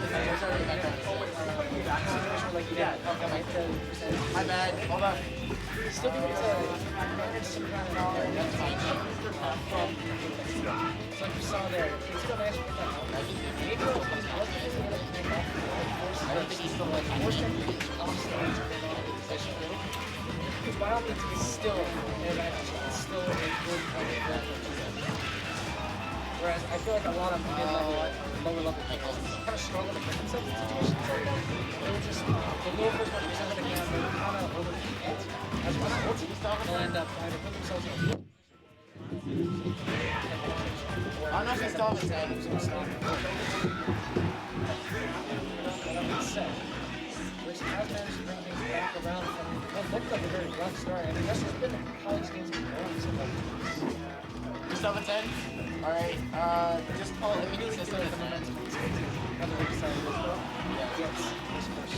My bad. Hold on. Still be able to manage some kind of knowledge. That's fine. It's like you saw there. He's still managing to that. Maybe it was I don't think he's still like forced him off stage and then in position. Because by all means, it's still an advantage. It's still a good advantage. Whereas I feel like a lot of mid-level, lower-level people kind of struggle to put themselves in situations like that. They're just, the low first 1% of the game, they're kind of overthinking it. As well as they'll end up trying to put themselves in a good I don't know if you still have a set. Which has managed to bring things back around from what looked like a very rough start. I mean, that's just been how these games have been going so far. You still have a 10? Alright, just pull it. If you system is momentum.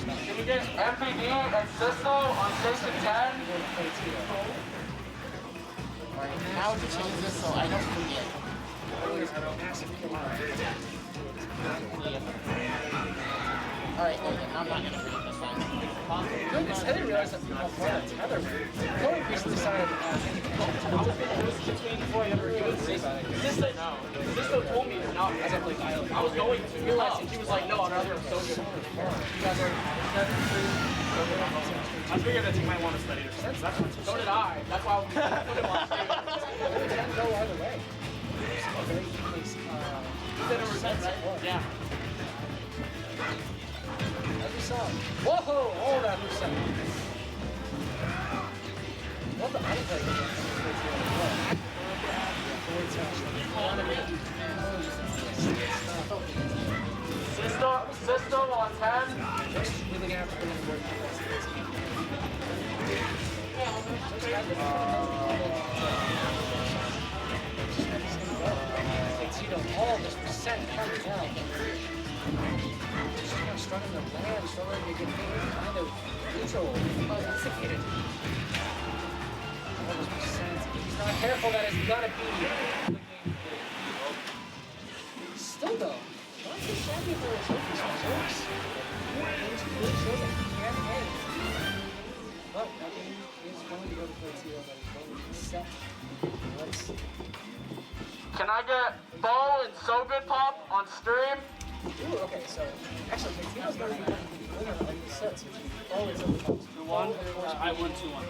Can you get MPD and Cisco on station 10? Alright, now to change this so I don't forget. Alright, I'm not gonna forget this time. Goodness, I didn't realize that how far that's Heather went. Chloe recently decided before I ever even say about it. Cisco told me to not. I was going to. He was like, no, I'd rather have so good. You guys are I figured that you might want to study or something. That's what So did I. That's why I put him on stage. it can go either way. It's a very case. Yeah. As we saw. Whoa! All that percent. Love the autoplay. System on 10. Really gonna have to put in work for this. All this percent coming down. Just kind of struggling to land, struggling to get things kind of neutral, intoxicated. All this percent. If he's not careful, that is gonna be. Still though, not too shabby for his reserves. Things really show that he can hang. But that game is going to go to play 2, but it's going to be set. Let's see. Can I get Bo and So Good Pop on stream? Ooh, okay, so actually, Tino's going to be the winner of the sets, which is always over 2-1. I won 2-1.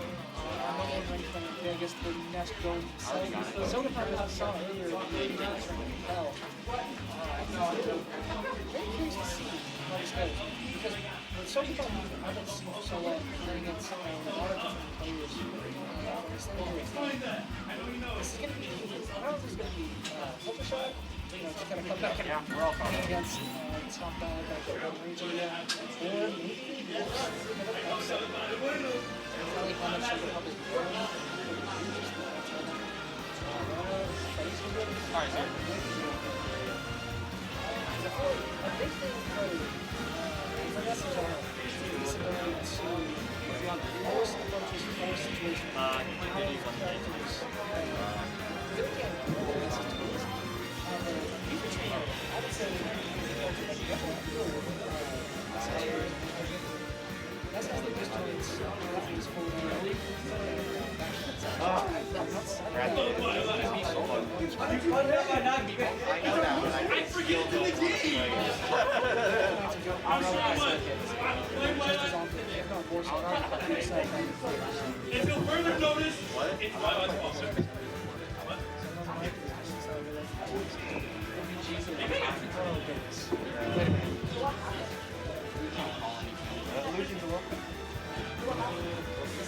I guess the next going set. So good part I saw earlier, really trying to compel. Very curious to see how this goes. Because with so good part, I've been seeing so well playing against a lot of different players. This is going to be, I don't know if it's going to be Poker Shot, to kind of come back and against top bad, like the range area, or maybe another upset. Probably how much of the pub is growing. Alright, sir. A big thing for us in general is this ability to force approaches, force situations. How characters really can't control these situations. You could train, I would say, that's how they just joined things I forget the game! I'm so much. If you'll further notice, it's my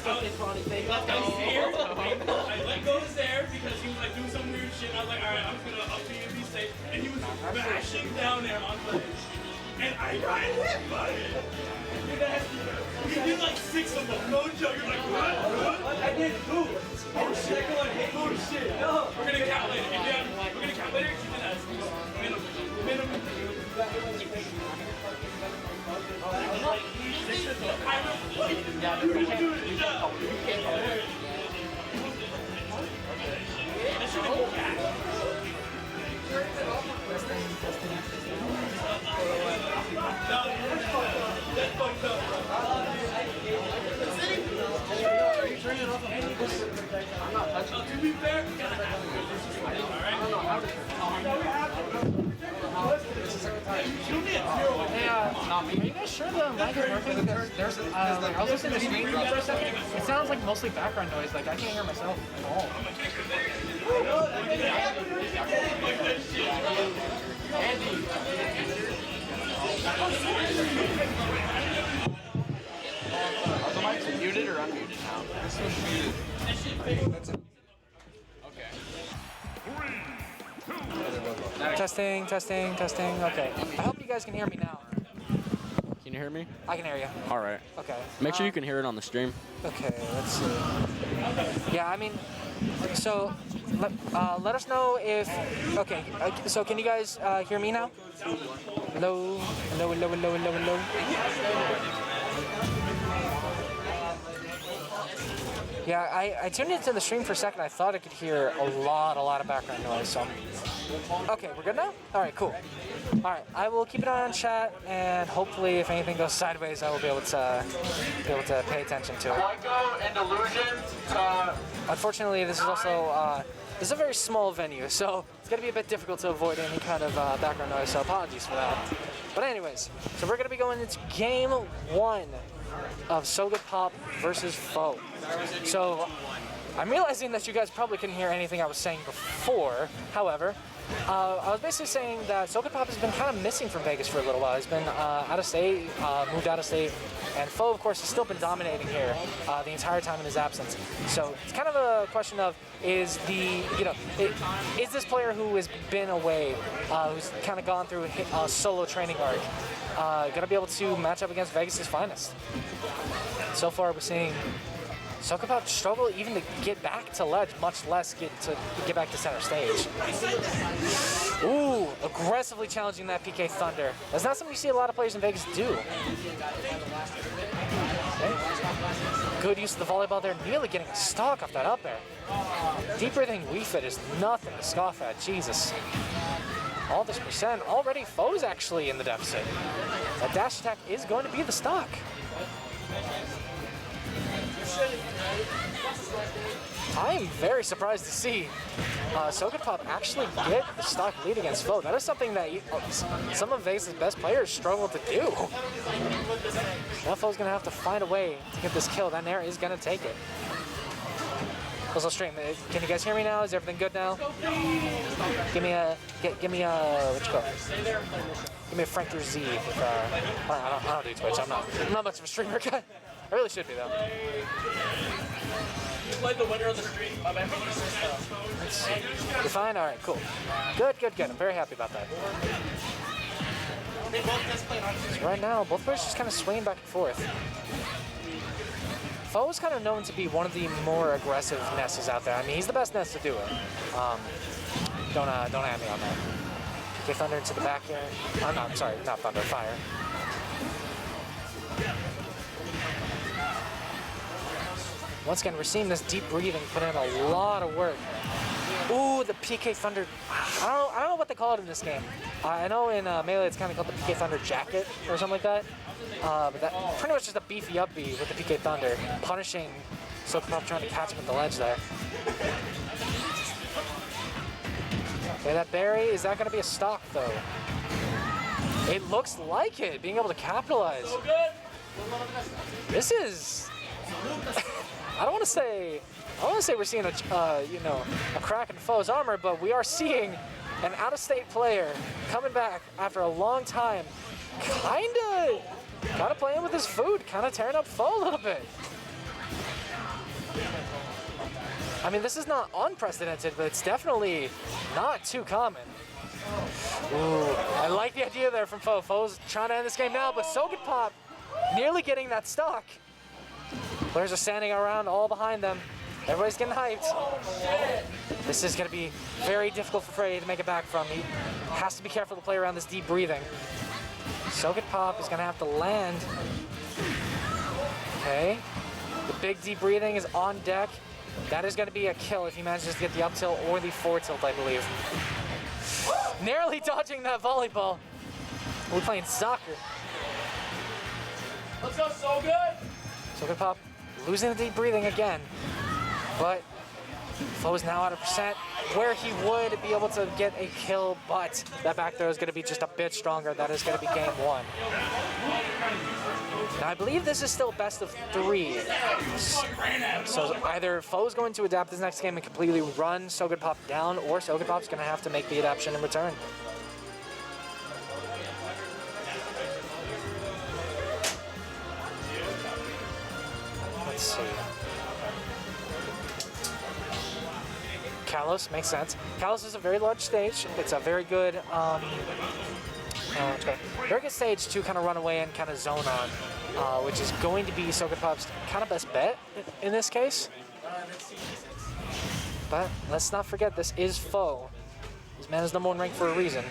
I let go of there because he was like doing some weird shit. I was like, alright, I'm just gonna up to you and be safe. And he was bashing down there on ledge. And I got hit by it. You did like 6 of them, no joke. You're like, what? I did 2. Oh shit. Oh shit. No. We're gonna count later. We're gonna count later. You did that. Minimum. To be fair, you gotta have it. Alright? Hey, are you guys sure the mic is working? Because there's, like, I was listening to the screen for a second. It sounds like mostly background noise. Like, I can't hear myself at all. Are the mics muted or unmuted now? This one's muted. That's it. Testing, testing, testing. Okay. I hope you guys can hear me now. Can you hear me? I can hear you. All right. Okay. Make sure you can hear it on the stream. Okay, let's see. Yeah, I mean, so let us know if. Okay, so can you guys hear me now? Hello, hello, hello, hello, hello, hello. Yeah, I tuned into the stream for a second. I thought I could hear a lot of background noise. So, okay, we're good now. All right, cool. All right, I will keep an eye on chat, and hopefully, if anything goes sideways, I will be able to pay attention to it. Unfortunately, this is also this is a very small venue, so it's gonna be a bit difficult to avoid any kind of background noise. So apologies for that. But anyways, so we're gonna be going into game 1 of So Good Pop versus Foe. So I'm realizing that you guys probably couldn't hear anything I was saying before. However, I was basically saying that So Good Pop has been kind of missing from Vegas for a little while. He's been out of state, moved out of state, and Foe, of course, has still been dominating here the entire time in his absence. So it's kind of a question of, is this player who has been away, who's kind of gone through a solo training arc, gonna be able to match up against Vegas' finest? So far, we're seeing So Good Pop struggle even to get back to ledge, much less get back to center stage. Ooh, aggressively challenging that PK Thunder. That's not something you see a lot of players in Vegas do. Okay. Good use of the volleyball there, nearly getting a stock off that up air. Deep breathing Wii Fit is nothing to scoff at, Jesus. All this percent, already Foe's actually in the deficit. That dash attack is going to be the stock. I am very surprised to see So Good Pop actually get the stock lead against Foe. That is something that some of Vegas' best players struggle to do. Now Foe's going to have to find a way to get this kill. That Nair is going to take it. Also stream, can you guys hear me now? Is everything good now? Give me a, what you call it? Give me a Frank or Z. If, I don't do Twitch. I'm not much of a streamer guy. I really should be though. You played the winner of the stream. You're fine? Alright, cool. Good. I'm very happy about that. So right now, both players just kind of swinging back and forth. Foe is kind of known to be one of the more aggressive Nesses out there. I mean, he's the best Ness to do it. Don't at me on that. Okay, Thunder into the back here. I'm sorry, not Thunder, Fire. Once again, we're seeing this deep breathing put in a lot of work. Ooh, the PK Thunder. I don't know what they call it in this game. I know in Melee it's kind of called the PK Thunder Jacket or something like that. But that pretty much just a beefy up B with the PK Thunder, punishing So Good Pop trying to catch him at the ledge there. Okay, that berry, is that going to be a stock though? It looks like it, being able to capitalize. So good. This is... I don't want to say we're seeing a crack in Foe's armor, but we are seeing an out-of-state player coming back after a long time, kind of playing with his food, kind of tearing up Foe a little bit. I mean, this is not unprecedented, but it's definitely not too common. Ooh, I like the idea there from Foe. Foe's trying to end this game now, but So Good Pop nearly getting that stock. Players are standing around all behind them. Everybody's getting hyped. This is going to be very difficult for Freddy to make it back from. He has to be careful to play around this deep breathing. So Good Pop is going to have to land. Okay. The big deep breathing is on deck. That is going to be a kill if he manages to get the up tilt or the forward tilt, I believe. Narrowly dodging that volleyball. We're playing soccer. Let's go, So Good. So Good Pop losing the deep breathing again. But Foe is now at a percent where he would be able to get a kill, but that back throw is going to be just a bit stronger. That is going to be game one. Now, I believe this is still best of 3. So either Foe's going to adapt this next game and completely run Sogudpop down, or Sogudpop's going to have to make the adaptation in return. Let's see. Kalos makes sense. Kalos is a very large stage. It's a very good, very good stage to kind of run away and kind of zone on, which is going to be Sogudpop's kind of best bet in this case. But let's not forget, this is Foe. This man is #1 ranked for a reason.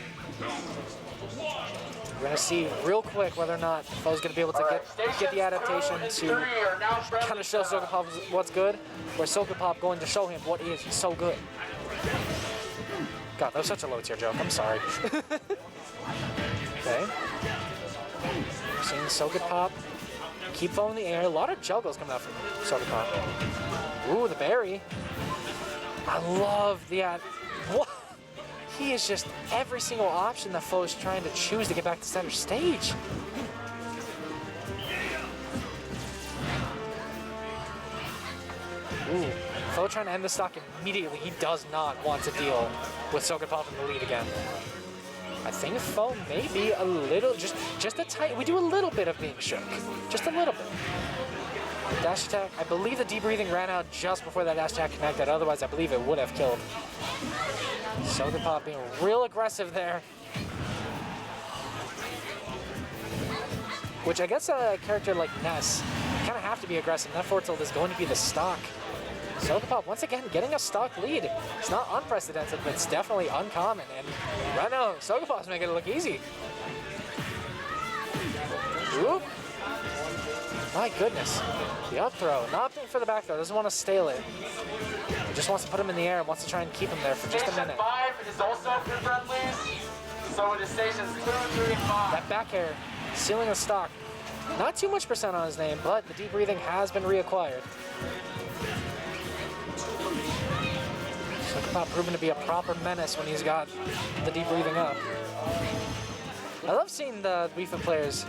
We're going to see real quick whether or not Foe's going to be able to get the adaptation to kind of show Sogudpop what's good, or Sogudpop going to show him what is so good. God, that was such a low tier joke. I'm sorry. Okay. We're seeing Sogudpop keep Foe in the air. A lot of juggles coming out from Sogudpop. Ooh, the berry. I love the what? He is just every single option that Foe is trying to choose to get back to center stage. Ooh, Foe trying to end the stock immediately. He does not want to deal with Sogudpop in the lead again. I think Foe may be a little, just a tight, we do a little bit of being shook. Just a little bit. Dash attack, I believe the deep breathing ran out just before that dash attack connected, otherwise I believe it would have killed. Sogudpop being real aggressive there. Which I guess a character like Ness kind of have to be aggressive. That forward tilt is going to be the stock. Sogudpop once again getting a stock lead. It's not unprecedented, but it's definitely uncommon. And right now, Sogudpop's making it look easy. Oop. My goodness. The up throw, not opting for the back throw, doesn't want to stale it. He just wants to put him in the air and wants to try and keep him there for just a minute. 5 is also for friendlies. So it is stations 2, 3, 5. That back air, sealing the stock. Not too much percent on his name, but the deep breathing has been reacquired. Sogudpop proven to be a proper menace when he's got the deep breathing up. I love seeing the Wii Fit players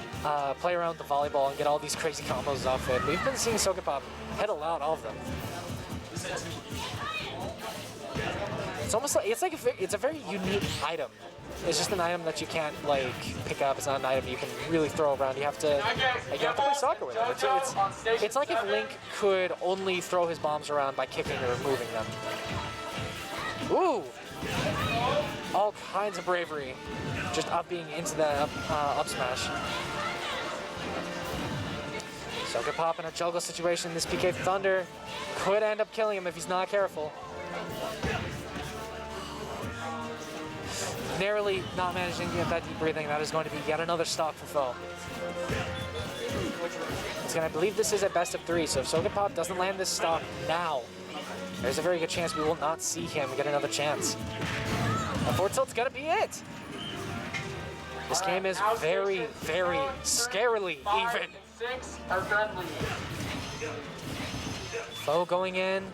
play around with the volleyball and get all these crazy combos off it. We've been seeing Sogudpop pedal out all of them. It's almost like it's a very unique item. It's just an item that you can't like pick up. It's not an item you can really throw around. You have to play soccer with it. It's like if Link could only throw his bombs around by kicking or moving them. Ooh! All kinds of bravery, just up being into that up smash. Sogudpop in a juggle situation. This PK Thunder could end up killing him if he's not careful. Narrowly not managing to get that deep breathing. That is going to be yet another stock for Foe. I believe this is a best of 3, so if Sogudpop doesn't land this stock now, there's a very good chance we will not see him get another chance. And forward tilt's gonna be it. This game is very, very scarily even. 6 are friendly. Foe going in.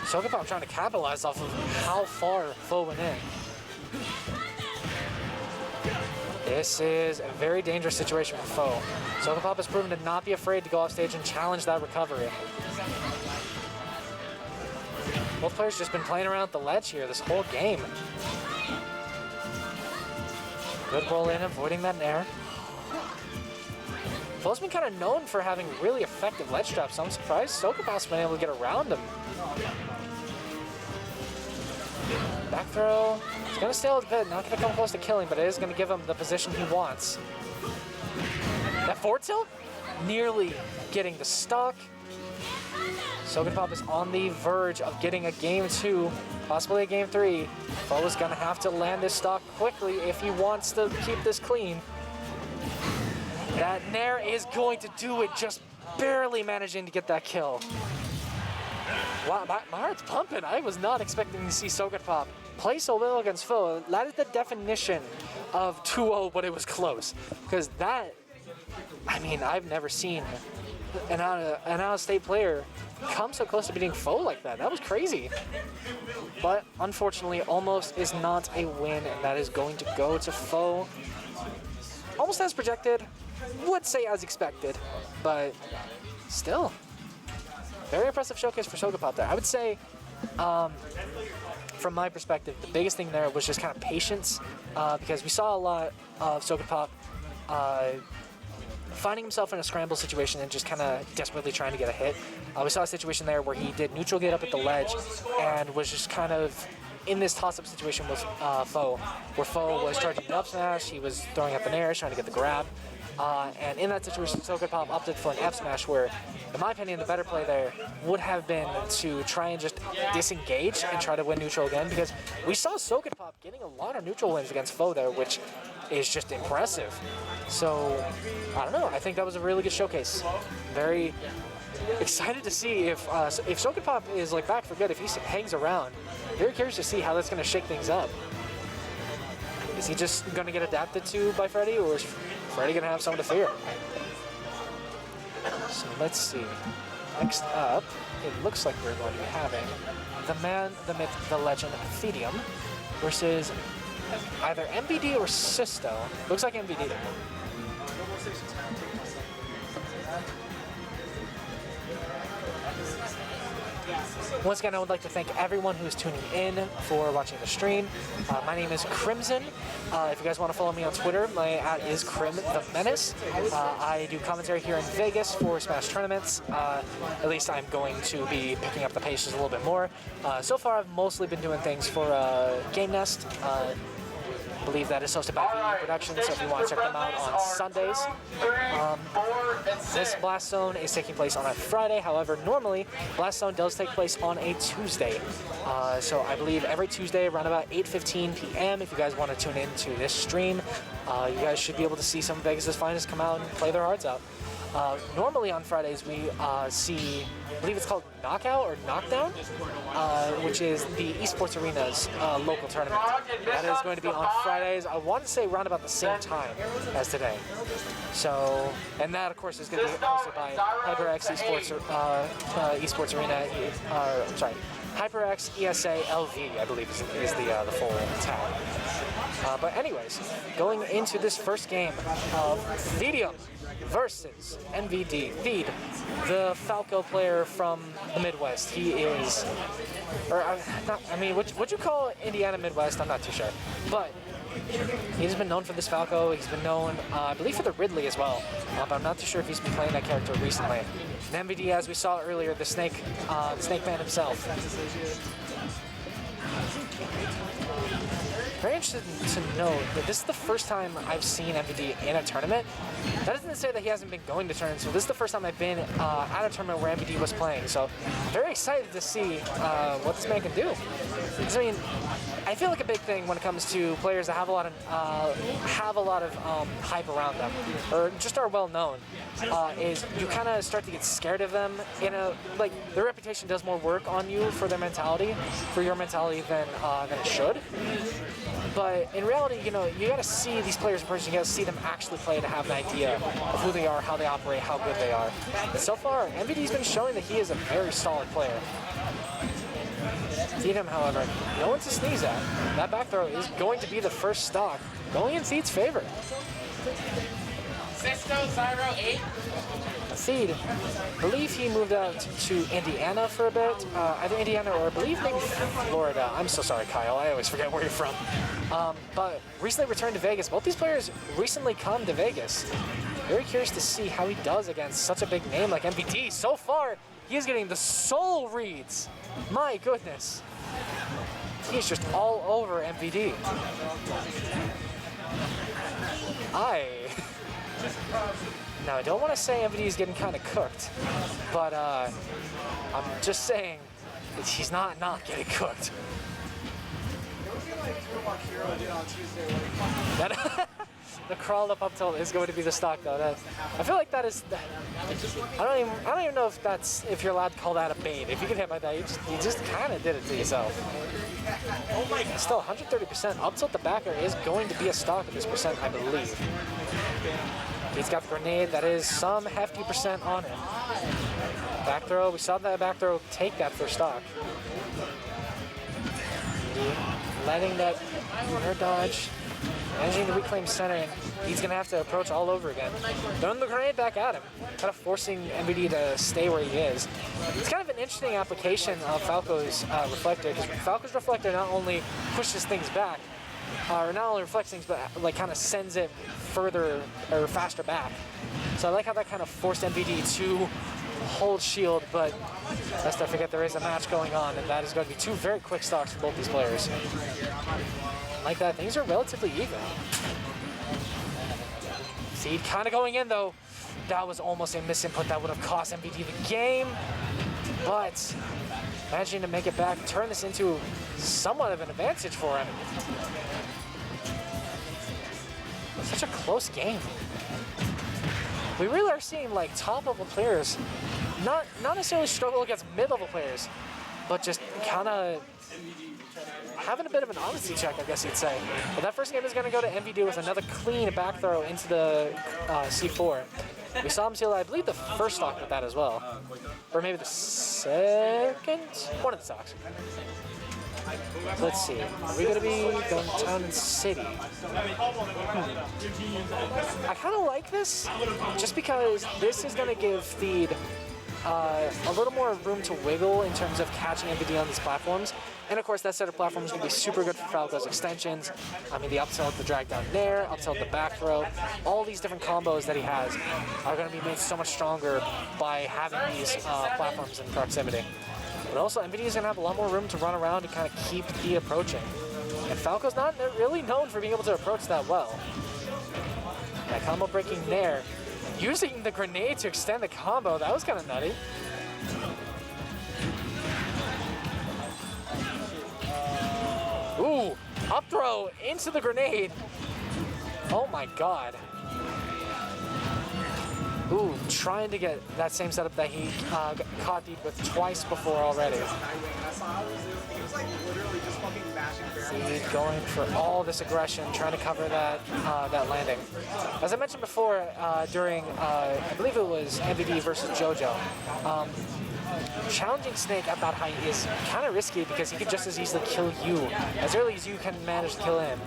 Sogudpop trying to capitalize off of how far Foe went in. This is a very dangerous situation for Foe. Sogudpop has proven to not be afraid to go off stage and challenge that recovery. Both players just been playing around with the ledge here this whole game. Good roll in, avoiding that nair. Foe's been kind of known for having really effective ledge traps, so I'm surprised Sogudpop's been able to get around him. Back throw. It's going to stale a bit, not going to come close to killing, but it is going to give him the position he wants. That forward tilt? Nearly getting the stock. Sogudpop is on the verge of getting a game 2, possibly a game 3. Foe is going to have to land his stock quickly if he wants to keep this clean. That nair is going to do it, just barely managing to get that kill. Wow, my heart's pumping. I was not expecting to see Sogudpop play so well against Foe. That is the definition of 2-0, but it was close. Because that, I mean, I've never seen an out-of-state player come so close to beating Foe like that. That was crazy. But unfortunately, almost is not a win, and that is going to go to Foe. Almost as projected, would say as expected, but still. Very impressive showcase for Sokapop there. I would say, from my perspective, the biggest thing there was just kind of patience, because we saw a lot of Sokapop finding himself in a scramble situation and just kind of desperately trying to get a hit. We saw a situation there where he did neutral get up at the ledge and was just kind of in this toss-up situation with Foe, where Foe was charging an up smash, he was throwing up an air, trying to get the grab. And in that situation, Sokapop opted for an F smash where, in my opinion, the better play there would have been to try and just disengage and try to win neutral again, because we saw Sokapop getting a lot of neutral wins against Foe there, which is just impressive. So, I don't know, I think that was a really good showcase. Very excited to see if Sokapop is like back for good, if he hangs around. Very curious to see how that's going to shake things up. Is he just going to get adapted to by Freddy, or is Freddy going to have someone to fear? So let's see. Next up, it looks like we're going to be having the man, the myth, the legend, Thedium versus either MVD or Sisto. Looks like MVD. Once again, I would like to thank everyone who is tuning in for watching the stream. My name is Crimson. If you guys want to follow me on Twitter, my @ is Crim the Menace. I do commentary here in Vegas for Smash tournaments. At least I'm going to be picking up the paces a little bit more. So far, I've mostly been doing things for Game Nest. I believe that is hosted by VE Productions, so if you want to check them out on Sundays. This Blastzone is taking place on a Friday. However, normally Blastzone does take place on a Tuesday. So I believe every Tuesday around about 8:15 p.m. if you guys want to tune in to this stream, you guys should be able to see some of Vegas' finest come out and play their hearts out. Normally on Fridays we see, I believe it's called Knockout or Knockdown, which is the Esports Arena's local tournament. That is going to be on Fridays, I want to say around about the same time as today. So, and that of course is going to be hosted by HyperX Esports Arena, I'm sorry, HyperX ESA LV, I believe is the full tag. But anyways, going into this first game of Thedium versus MVD. Theed, the Falco player from the Midwest. He is, or not, I mean, would you call Indiana Midwest? I'm not too sure. But he's been known for this Falco. He's been known, I believe, for the Ridley as well. But I'm not too sure if he's been playing that character recently. And MVD, as we saw earlier, the Snake Man himself. Very interested to know that this is the first time I've seen MVD in a tournament. That doesn't say that he hasn't been going to tournaments, so this is the first time I've been at a tournament where MVD was playing. So very excited to see what this man can do. Because, I mean, I feel like a big thing when it comes to players that have a lot of hype around them, or just are well known, is you kind of start to get scared of them. Like their reputation does more work on you for their mentality, than it should. But in reality, you know, you gotta see these players in person. You gotta see them actually play to have an idea of who they are, how they operate, how good they are. And so far, MVD's been showing that he is a very solid player. Thedium, however, no one to sneeze at. That back throw is going to be the first stock, going in Theed's favor. Sisto, Zyro 8. Theed, I believe he moved out to Indiana for a bit. Either Indiana or I believe maybe Florida. I'm so sorry, Kyle. I always forget where you're from. But recently returned to Vegas. Both these players recently come to Vegas. Very curious to see how he does against such a big name like MVD. So far, he is getting the soul reads. My goodness. He's just all over MVD. Now, I don't want to say MVD is getting kind of cooked, but I'm just saying that he's not getting cooked. The crawled up tilt is going to be the stock, though. I feel like that is. I don't even know if you're allowed to call that a bait. If you get hit by that, you just kind of did it to yourself. Still, 130% up tilt the backer is going to be a stock at this percent, I believe. He's got the grenade. That is some hefty % on him. Back throw. We saw that back throw take that first stock. Letting that air dodge. Managing to reclaim center, and he's going to have to approach all over again. Throwing the grenade back at him. Kind of forcing MVD to stay where he is. It's kind of an interesting application of Falco's reflector, because Falco's reflector not only pushes things back, or not only reflects things, but like kind of sends it further or faster back. So I like how that kind of forced MVD to hold shield, but lest I forget there is a match going on, and that is going to be 2 very quick stocks for both these players. Like that, things are relatively even. Seed kind of going in though. That was almost a misinput that would have cost MVD the game, but managing to make it back, turn this into somewhat of an advantage for him. Such a close game. We really are seeing like top-level players not necessarily struggle against mid-level players, but just kind of having a bit of an honesty check, I guess you'd say. But that first game is going to go to MVD with another clean back throw into the C4. We saw him steal, I believe, the first stock with that as well. Or maybe the second? One of the stocks. Let's see. Are we going to be going town and city? I kind of like this, just because this is going to give Feed a little more room to wiggle in terms of catching MVD on these platforms. And of course, that set of platforms is going to be super good for Falco's extensions. I mean, the up tilt, the drag down there, up tilt, the back throw, all these different combos that he has are going to be made so much stronger by having these platforms in proximity. But also, MVD is going to have a lot more room to run around and kind of keep the approaching. And Falco's not really known for being able to approach that well. That combo breaking there. Using the grenade to extend the combo, that was kind of nutty. Ooh, up throw into the grenade. Oh my god. Ooh, trying to get that same setup that he caught Deep with twice before already. Seed going for all this aggression, trying to cover that that landing. As I mentioned before, during I believe it was MVD versus JoJo, challenging Snake at that height is kind of risky because he could just as easily kill you as early as you can manage to kill him.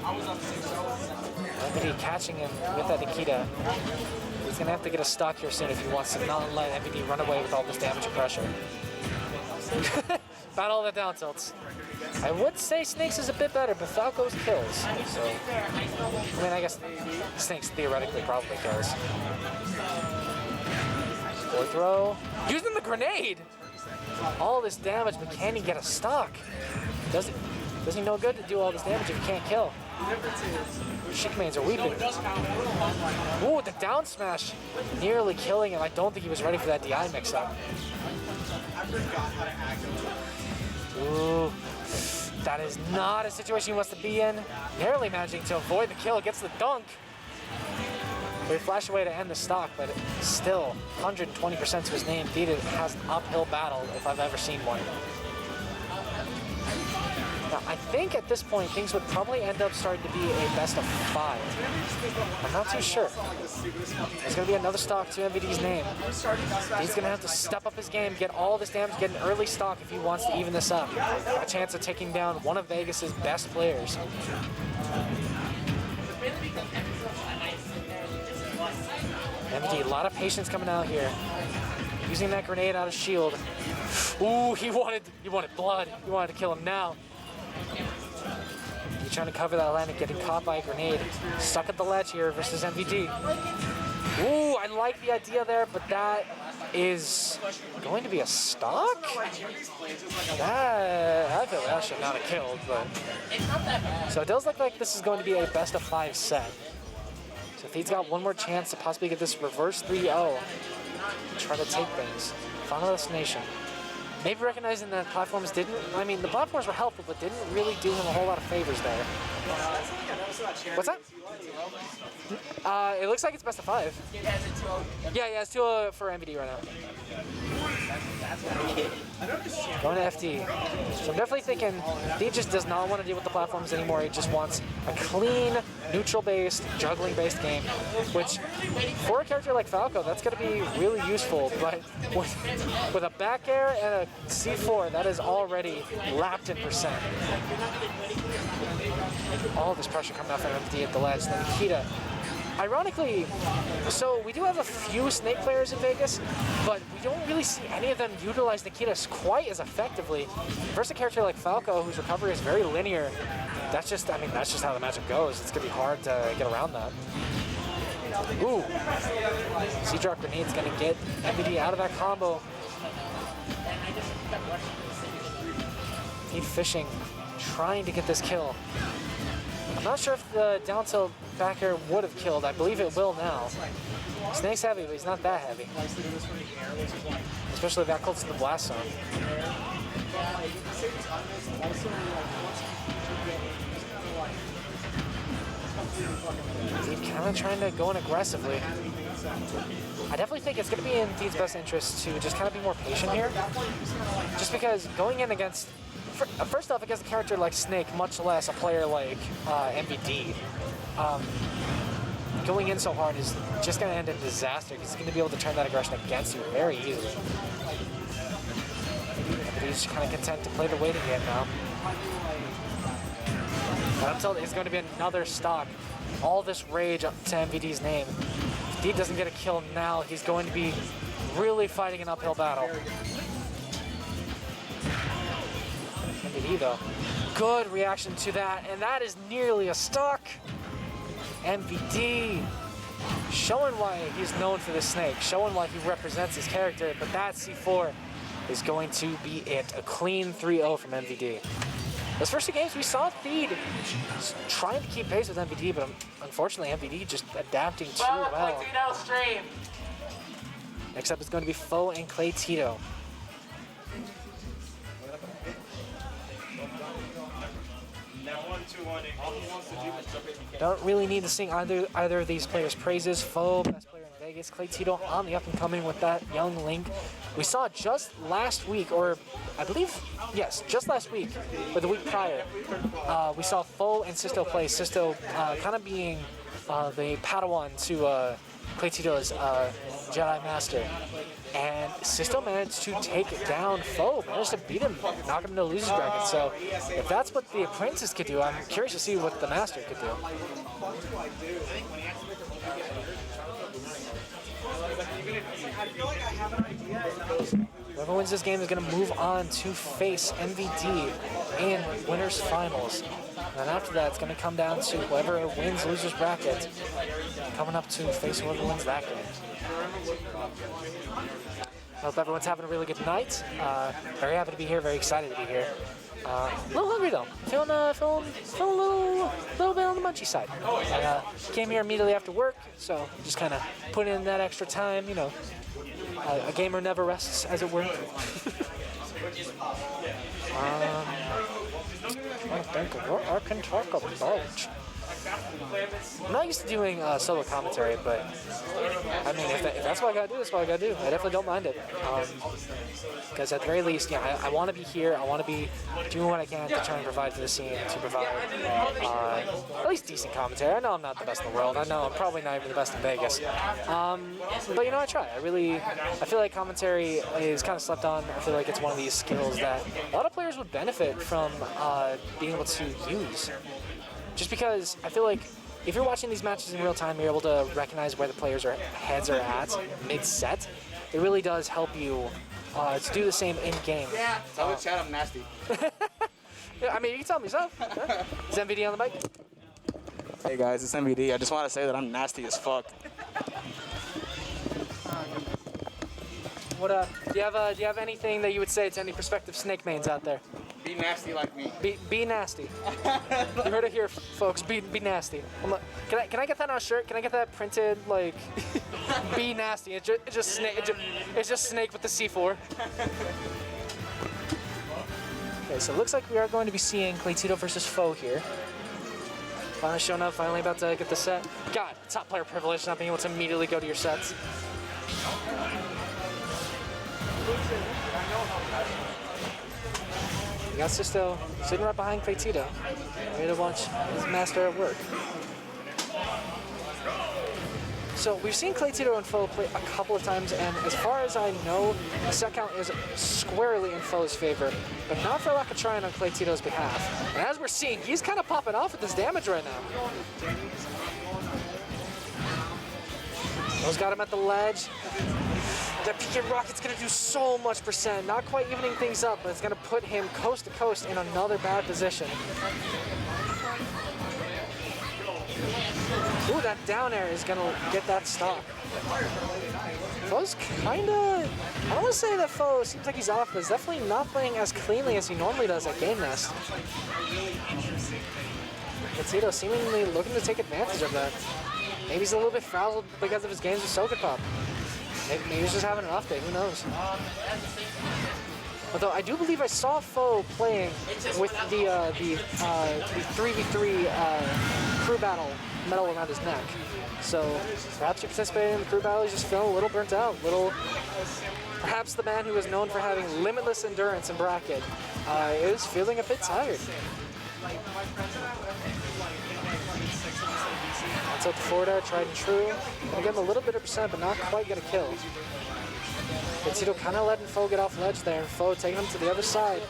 MVD catching him with that Nikita. He's going to have to get a stock here soon if he wants to not let MVD run away with all this damage and pressure. About all the down tilts. I would say Snake's is a bit better, but Falco's kills. So, I mean, I guess Snake's theoretically probably kills. Fourth throw. Using the grenade! All this damage, but can he get a stock? Does he no good to do all this damage if he can't kill? Shikmains are weeping. Ooh, the down smash nearly killing him. I don't think he was ready for that DI mix-up. Ooh, that is not a situation he wants to be in. Narrowly managing to avoid the kill, gets the dunk. They flash away to end the stock, but still 120% to his name. Theta has an uphill battle if I've ever seen one. Now, I think at this point, things would probably end up starting to be a best of 5. I'm not too sure. There's going to be another stock to MVD's name. He's going to have to step up his game, get all this damage, get an early stock if he wants to even this up. A chance of taking down one of Vegas's best players. MVD, a lot of patience coming out here. Using that grenade out of shield. Ooh, he wanted blood. He wanted to kill him now. He's trying to cover that landing, getting caught by a grenade. Stuck at the ledge here versus MVD. Ooh, I like the idea there, but that is going to be a stock? I feel that should not have killed, but... So it does look like this is going to be a best of 5 set. So if he's got one more chance to possibly get this reverse 3-0, try to take things. Final destination. Maybe recognizing that platforms didn't, I mean, the platforms were helpful, but didn't really do him a whole lot of favors there. What's that? It looks like it's best of 5. Yeah, it's 2-0 for MVD right now. Going to FD. So I'm definitely thinking he just does not want to deal with the platforms anymore. He just wants a clean, neutral-based, juggling-based game, which for a character like Falco, that's going to be really useful. But with a back air and a C4, that is already lapped in percent. All this pressure coming off MFD at the ledge. Then Nikita. Ironically, so we do have a few Snake players in Vegas, but we don't really see any of them utilize Nikita quite as effectively. Versus a character like Falco, whose recovery is very linear, that's just how the matchup goes. It's gonna be hard to get around that. Ooh, C-Drop Grenade's gonna get MVD out of that combo. Keep fishing, trying to get this kill. I'm not sure if the down tilt back air would have killed. I believe it will now. Snake's heavy, but he's not that heavy. Especially that close to the Blastzone. Deep kind of trying to go in aggressively. I definitely think it's going to be in Deed's best interest to just kind of be more patient here. Just because going in against, first off, against a character like Snake, much less a player like MVD, going in so hard is just going to end in disaster. He's going to be able to turn that aggression against you very easily. MVD's kind of content to play the waiting game now. But I'm told it's going to be another stock. All this rage up to MVD's name. If Deed doesn't get a kill now, he's going to be really fighting an uphill battle. MVD though, good reaction to that, and that is nearly a stock. MVD showing why he's known for the Snake, showing why he represents his character, but that C4 is going to be it. A clean 3-0 from MVD. Those first two games, we saw Deed trying to keep pace with MVD, but unfortunately, MVD just adapting too well. Next up is going to be Foe and Clay Tito. Don't really need to sing either of these players' praises. Foe, best player in Vegas. Clay Tito on the up and coming with that young Link. We saw just last week, or I believe, yes, just last week, or the week prior, we saw Foe and Sisto play. Sisto kind of being the Padawan to Clay Tito's Jedi Master. And Sisto managed to take down Foe, managed to beat him, knock him into the loser's bracket. So if that's what the Apprentice could do, I'm curious to see what the Master could do. Whoever wins this game is going to move on to face MVD in winners finals. And after that, it's going to come down to whoever wins losers bracket, coming up to face whoever wins that game. I hope everyone's having a really good night. Very happy to be here, very excited to be here. A little hungry though. Feeling a little bit on the munchy side. I came here immediately after work, so just kind of put in that extra time, you know. A gamer never rests, as it were. I think what I can talk about. I'm not used to doing solo commentary, but I mean, if that's what I gotta do, that's what I gotta do. I definitely don't mind it. Because at the very least, yeah, I want to be here. I want to be doing what I can to try and provide for the scene, to provide at least decent commentary. I know I'm not the best in the world. I know I'm probably not even the best in Vegas. But you know, I try. I feel like commentary is kind of slept on. I feel like it's one of these skills that a lot of players would benefit from being able to use. Just because I feel like if you're watching these matches in real time, you're able to recognize where the players' heads are at mid-set. It really does help you to do the same in-game. Yeah, tell the chat I'm nasty. Yeah, I mean, you can tell me yourself. Is MVD on the mic? Hey guys, it's MVD. I just want to say that I'm nasty as fuck. What do you have anything that you would say to any prospective Snake mains out there? Be nasty like me. Be nasty. You heard it here, folks. Be nasty. Can I get that on a shirt? Can I get that printed? Like, be nasty. It's just Snake. It's just Snake with the C4. Okay, so it looks like we are going to be seeing Clay Tito versus Foe here. Finally showing up. Finally about to get the set. God, top player privilege, not being able to immediately go to your sets. We got Sisto sitting right behind Claytito, ready to watch his master at work. So we've seen Claytito and Foe play a couple of times, and as far as I know, the set count is squarely in Foe's favor, but not for lack of trying on Claytito's behalf. And as we're seeing, he's kind of popping off with this damage right now. Foe's got him at the ledge. That PK Rocket's gonna do so much percent, not quite evening things up, but it's gonna put him coast to coast in another bad position. Ooh, that down air is gonna get that stock. Foe's kinda, I don't wanna say that Foe seems like he's off, but he's definitely not playing as cleanly as he normally does at Game Nest. Claytito seemingly looking to take advantage of that. Maybe he's a little bit frazzled because of his games with Socket Pop. Maybe he's just having an off day, who knows? Although I do believe I saw Foe playing with the 3v3 crew battle medal around his neck. So perhaps you're participating in the crew battle, he's just feeling a little burnt out, perhaps the man who is known for having limitless endurance in bracket is feeling a bit tired. That's up the forward air, tried and true. Gonna give him a little bit of percent, but not quite get a kill. Claytito kind of letting Foe get off ledge there, and Foe taking him to the other side.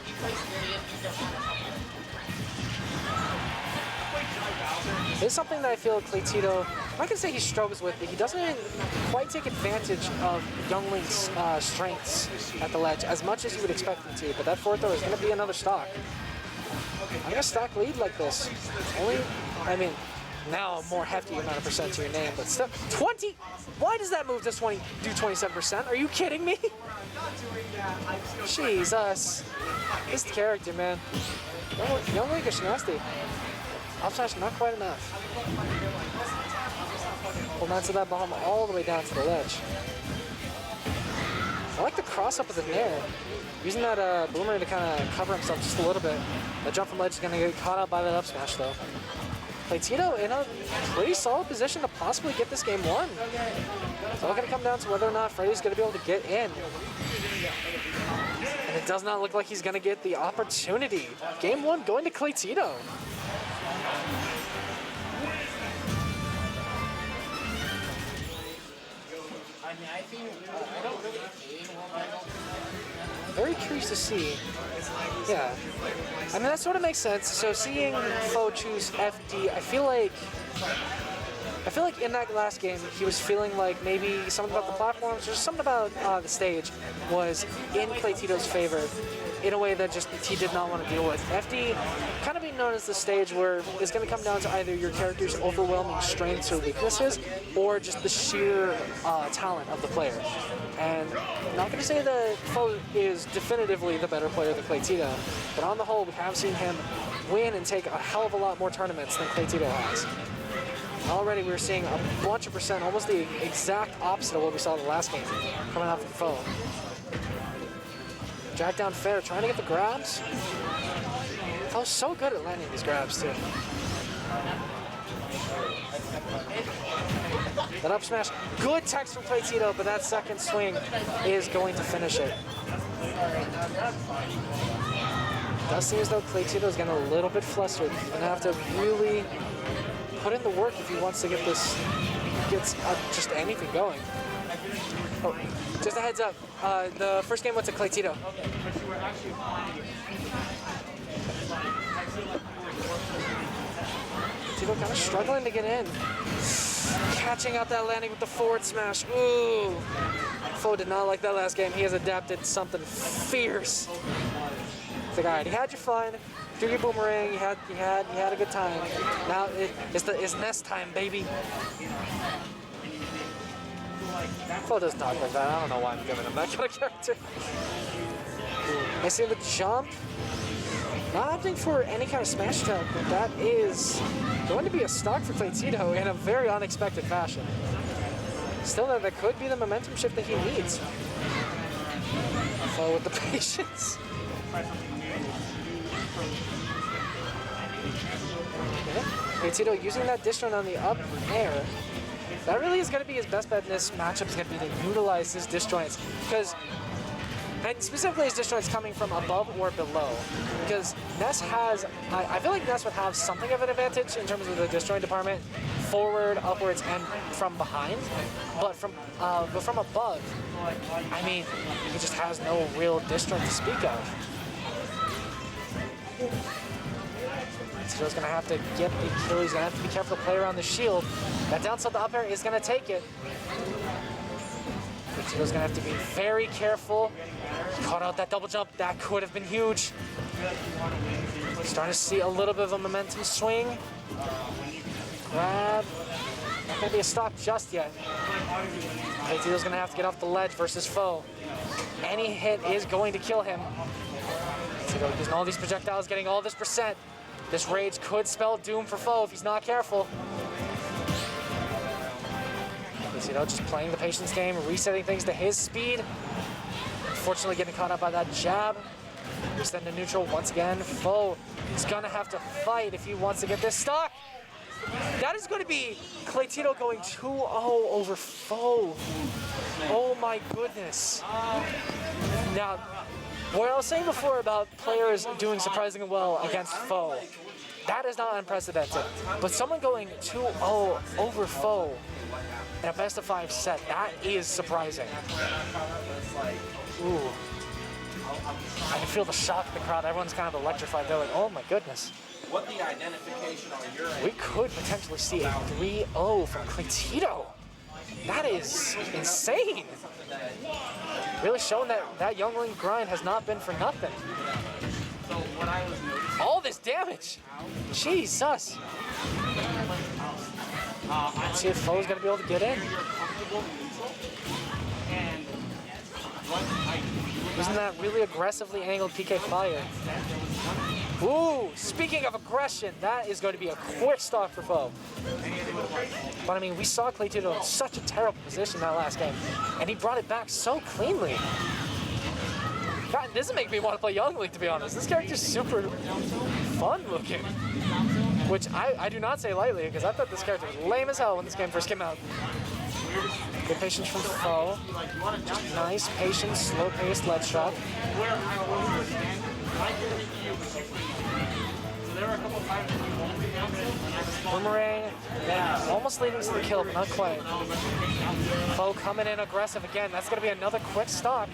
It's something that I feel Claytito, I'm not gonna say he struggles with, but he doesn't quite take advantage of Youngling's strengths at the ledge as much as you would expect him to, but that forward throw is gonna be another stock. I'm gonna stack lead like this. Now a more hefty amount of percent to your name, but still, 20? Why does that move to 27%? Are you kidding me? Jesus. This character, man. Youngling is nasty. Up smash, not quite enough. Hold on to that bomb all the way down to the ledge. I like the cross up with the nair. Using that boomerang to kind of cover himself just a little bit. The jump from ledge is going to get caught out by that up smash, though. Claytito in a pretty solid position to possibly get this game won. It's all going to come down to whether or not Freddy's going to be able to get in. And it does not look like he's going to get the opportunity. Game 1 going to Claytito. Very curious to see. Yeah. I mean, that sort of makes sense. So seeing Foe choose FD, I feel like in that last game, he was feeling like maybe something about the platforms or something about the stage was in Claytito's favor in a way that just he did not want to deal with. FD kind of being known as the stage where it's going to come down to either your character's overwhelming strengths or weaknesses or just the sheer talent of the player. And I'm not going to say that Foe is definitively the better player than Claytito, but on the whole, we have seen him win and take a hell of a lot more tournaments than Claytito has. Already we're seeing a bunch of percent, almost the exact opposite of what we saw in the last game, coming out from Foe. Jack down fair, trying to get the grabs. Foe's so good at landing these grabs, too. That up smash, good text from Claytito, but that second swing is going to finish it. Does seem as though Claytito is getting a little bit flustered. He's gonna have to really put in the work if he wants to get this, gets just anything going. Oh, just a heads up, the first game went to Claytito. Claytito kind of struggling to get in. Catching out that landing with the forward smash. Ooh. Foe did not like that last game. He has adapted something fierce. It's like, all right, he had you fun. Threw your boomerang. You had a good time. Now it's nest time, baby. Foe does talk like that. I don't know why I'm giving him that kind of character. I see the jump. Not opting for any kind of smash attack, but that is going to be a stock for Claytito in a very unexpected fashion. Still, that could be the momentum shift that he needs. Foe with the patience. Okay. Claytito using that disjoint on the up air. That really is going to be his best bet in this matchup, is going to be to utilize his disjoints. Because And specifically his disjoint's coming from above or below. Because Ness has, I feel like Ness would have something of an advantage in terms of the disjoint department, forward, upwards, and from behind. But from above, I mean, he just has no real disjoint to speak of. So he's gonna have to get the kill. He's gonna have to be careful to play around the shield. That down tilt up air is gonna take it. He's gonna have to be very careful. He caught out that double jump. That could have been huge. Starting to see a little bit of a momentum swing. Grab. Not gonna be a stop just yet. Tito's gonna have to get off the ledge versus foe. Any hit is going to kill him. Tito using all these projectiles, getting all this percent. This rage could spell doom for foe if he's not careful. Tito just playing the patience game, resetting things to his speed. Unfortunately getting caught up by that jab. Extend to neutral once again. Foe is gonna have to fight if he wants to get this stock. That is going to be Claytito going 2-0 over foe. Oh my goodness. Now, what I was saying before about players doing surprisingly well against foe, that is not unprecedented. But someone going 2-0 over foe in a best of 5 set, that is surprising. Ooh. I can feel the shock in the crowd. Everyone's kind of electrified. They're like, oh my goodness. What the identification on your end? We could potentially see a 3-0 from Claytito. That is insane. Really showing that that youngling grind has not been for nothing. So what I was noticing, all this damage. Jesus. Let's see if foe's gonna be able to get in. Isn't that really aggressively angled PK fire? Ooh, speaking of aggression, that is going to be a quick stock for foe. But I mean, we saw Claytito in such a terrible position that last game, and he brought it back so cleanly. God, this doesn't make me want to play Young League, to be honest. This character's super fun looking, which I do not say lightly, because I thought this character was lame as hell when this game first came out. Good patience from foe. Just nice, patient, slow-paced ledge shot. Boomerang, almost leading to the kill, but not quite. Foe coming in aggressive again. That's going to be another quick stock.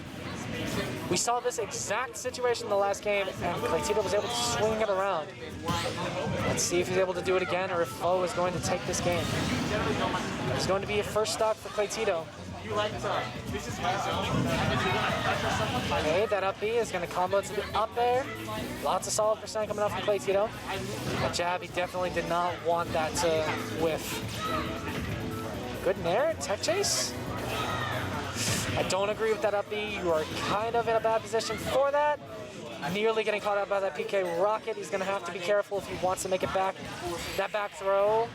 We saw this exact situation in the last game, and Claytito was able to swing it around. Let's see if he's able to do it again, or if foe is going to take this game. It's going to be a first stock for Claytito. Okay, that up B is going to combo to the up air. Lots of solid percent coming up from Claytito. That jab, he definitely did not want that to whiff. Good nair, tech chase. I don't agree with that up B. You are kind of in a bad position for that. Nearly getting caught out by that PK rocket. He's going to have to be careful if he wants to make it back. That back throw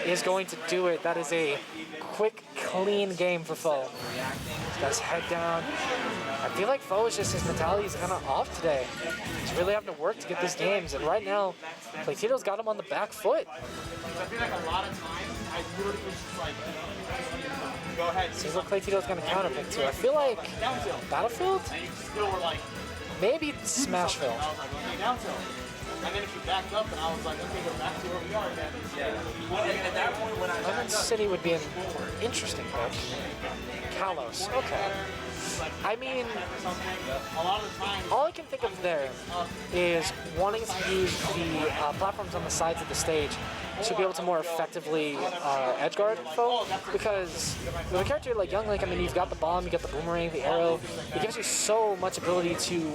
is going to do it. That is a quick, clean game for foe. He's got his head down. I feel like foe is just, his mentality is kind of off today. He's really having to work to get these games. And right now, Claytito's got him on the back foot. I feel like a lot of times, I literally was just like, go ahead. See what Claytito's going to counterpick to. I feel like Battlefield? Maybe Smashville. I was like, okay, down tilt. And then if you backed up, and I was like, okay, go back to where we are again. Yeah. And at that point, when I Lemon City would be an interesting pick. Kalos, okay. I mean, all I can think of there is wanting to use the platforms on the sides of the stage to be able to more effectively edgeguard foe, because with a character like Young Link, I mean, you've got the bomb, you got the boomerang, the arrow. It gives you so much ability to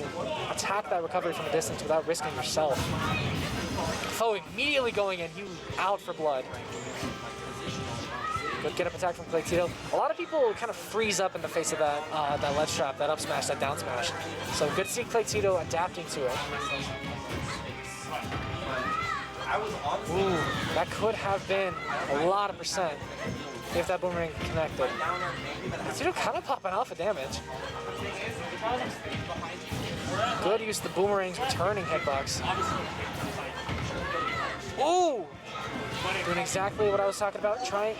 attack that recovery from a distance without risking yourself. Foe immediately going in, you out for blood. Good get up attack from Claytito. A lot of people kind of freeze up in the face of that that ledge trap, that up smash, that down smash. So good to see Claytito adapting to it. Ooh, that could have been a lot of percent if that boomerang connected. Claytito kind of popping off of damage. Good use of the boomerang's returning hitbox. Ooh! Doing exactly what I was talking about. Trying.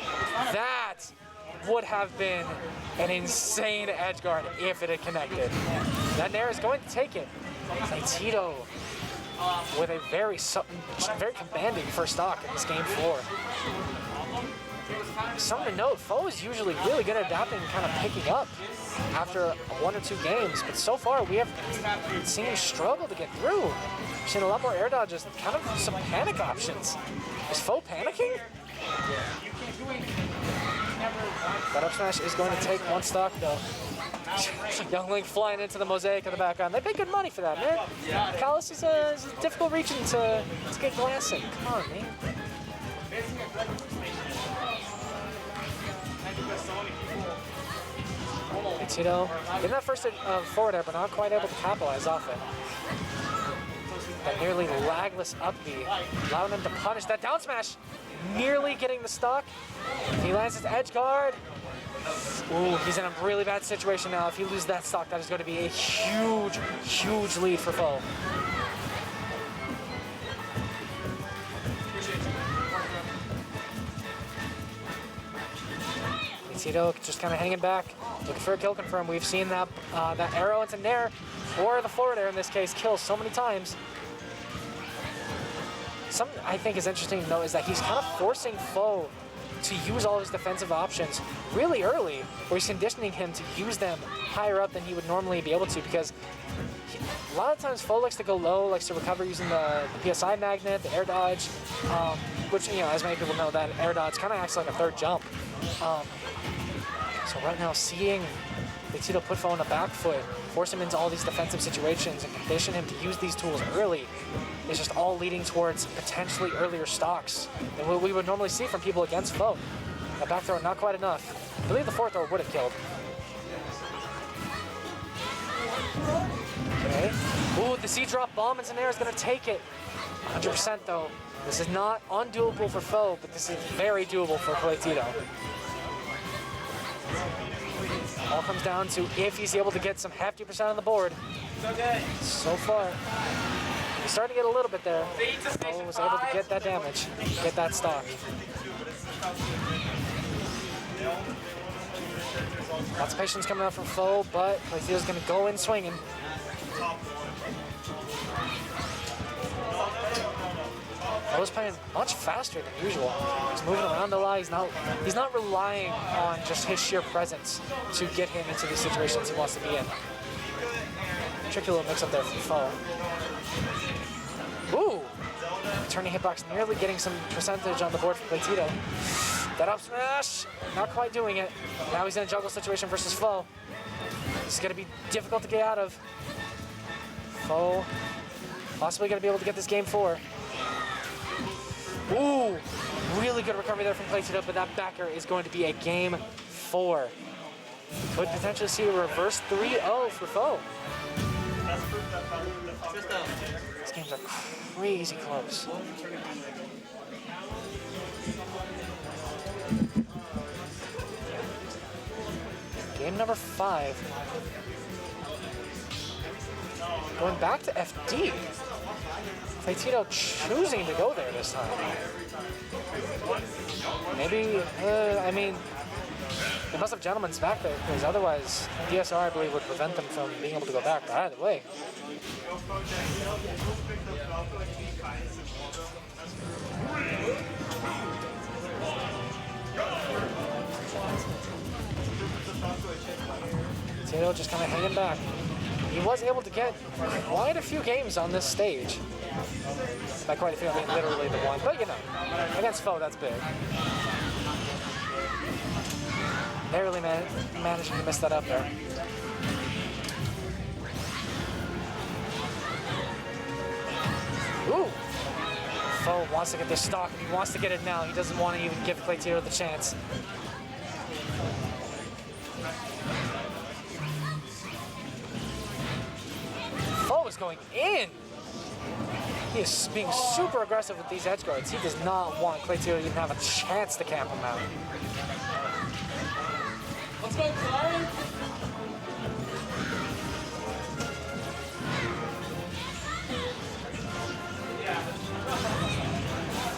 That would have been an insane edge guard if it had connected. That Nair is going to take it. Tito with a very commanding first stock in this game 4. Something to note, Foe is usually really good at adapting and kind of picking up after 1 or 2 games, but so far we have seen him struggle to get through. We've seen a lot more air dodges, kind of some panic options. Is Foe panicking? That up smash is going to take 1 stock though. Young Link flying into the mosaic in the background. They pay good money for that, man. Kalos is a difficult region to get glassing. Come on, man. Tito getting that first forward air, but not quite able to capitalize off it. That nearly lagless up B, allowing him to punish that down smash. Nearly getting the stock. He lands his edge guard. Ooh, he's in a really bad situation now. If he loses that stock, that is going to be a huge, huge lead for Foe. Tito just kind of hanging back, looking for a kill confirm. We've seen that that arrow into Nair, or the forward air in this case, kill so many times. Something I think is interesting though is that he's kind of forcing Foe to use all his defensive options really early, where he's conditioning him to use them higher up than he would normally be able to, because a lot of times Foe likes to go low, likes to recover using the PSI magnet, the air dodge, which, you know, as many people know, that air dodge kind of acts like a third jump. So right now, seeing Tito put Foe on the back foot, force him into all these defensive situations, and condition him to use these tools early, is just all leading towards potentially earlier stocks than what we would normally see from people against Foe. That back throw, not quite enough. I believe the forward throw would have killed. Okay. Ooh, the C-drop bomb into Nair is going to take it. 100% though. This is not undoable for Foe, but this is very doable for Tito. All comes down to if he's able to get some hefty percent on the board. So far, he's starting to get a little bit there. Foe was able to get that damage, get that stock. Lots of patience coming out from Foe, but Tito's going to go in swinging. Foe's playing much faster than usual. He's moving around a lot. He's not relying on just his sheer presence to get him into the situations he wants to be in. Tricky little mix up there from Foe. Ooh! Turning hitbox, nearly getting some percentage on the board for Tito. That up smash, not quite doing it. Now he's in a juggle situation versus Foe. This is going to be difficult to get out of. Foe possibly going to be able to get this game 4. Ooh, really good recovery there from Tito, but that backer is going to be a game 4. Could potentially see a reverse 3-0 for Foe. These games are crazy close. Game number 5. Going back to FD. Tito choosing to go there this time. Maybe, I mean, they must have gentlemen's back there, because otherwise DSR, I believe, would prevent them from being able to go back. But either way. Tito just kind of hanging back. He was able to get quite a few games on this stage. By quite a few, I mean literally the one. But, you know, against Foe, that's big. Narrowly managing to miss that up there. Ooh! Foe wants to get this stock, and he wants to get it now. He doesn't want to even give Tito the chance. Foe is going in! He is being super aggressive with these edge guards. He does not want Tito to even have a chance to camp him out. Let's go, Clay!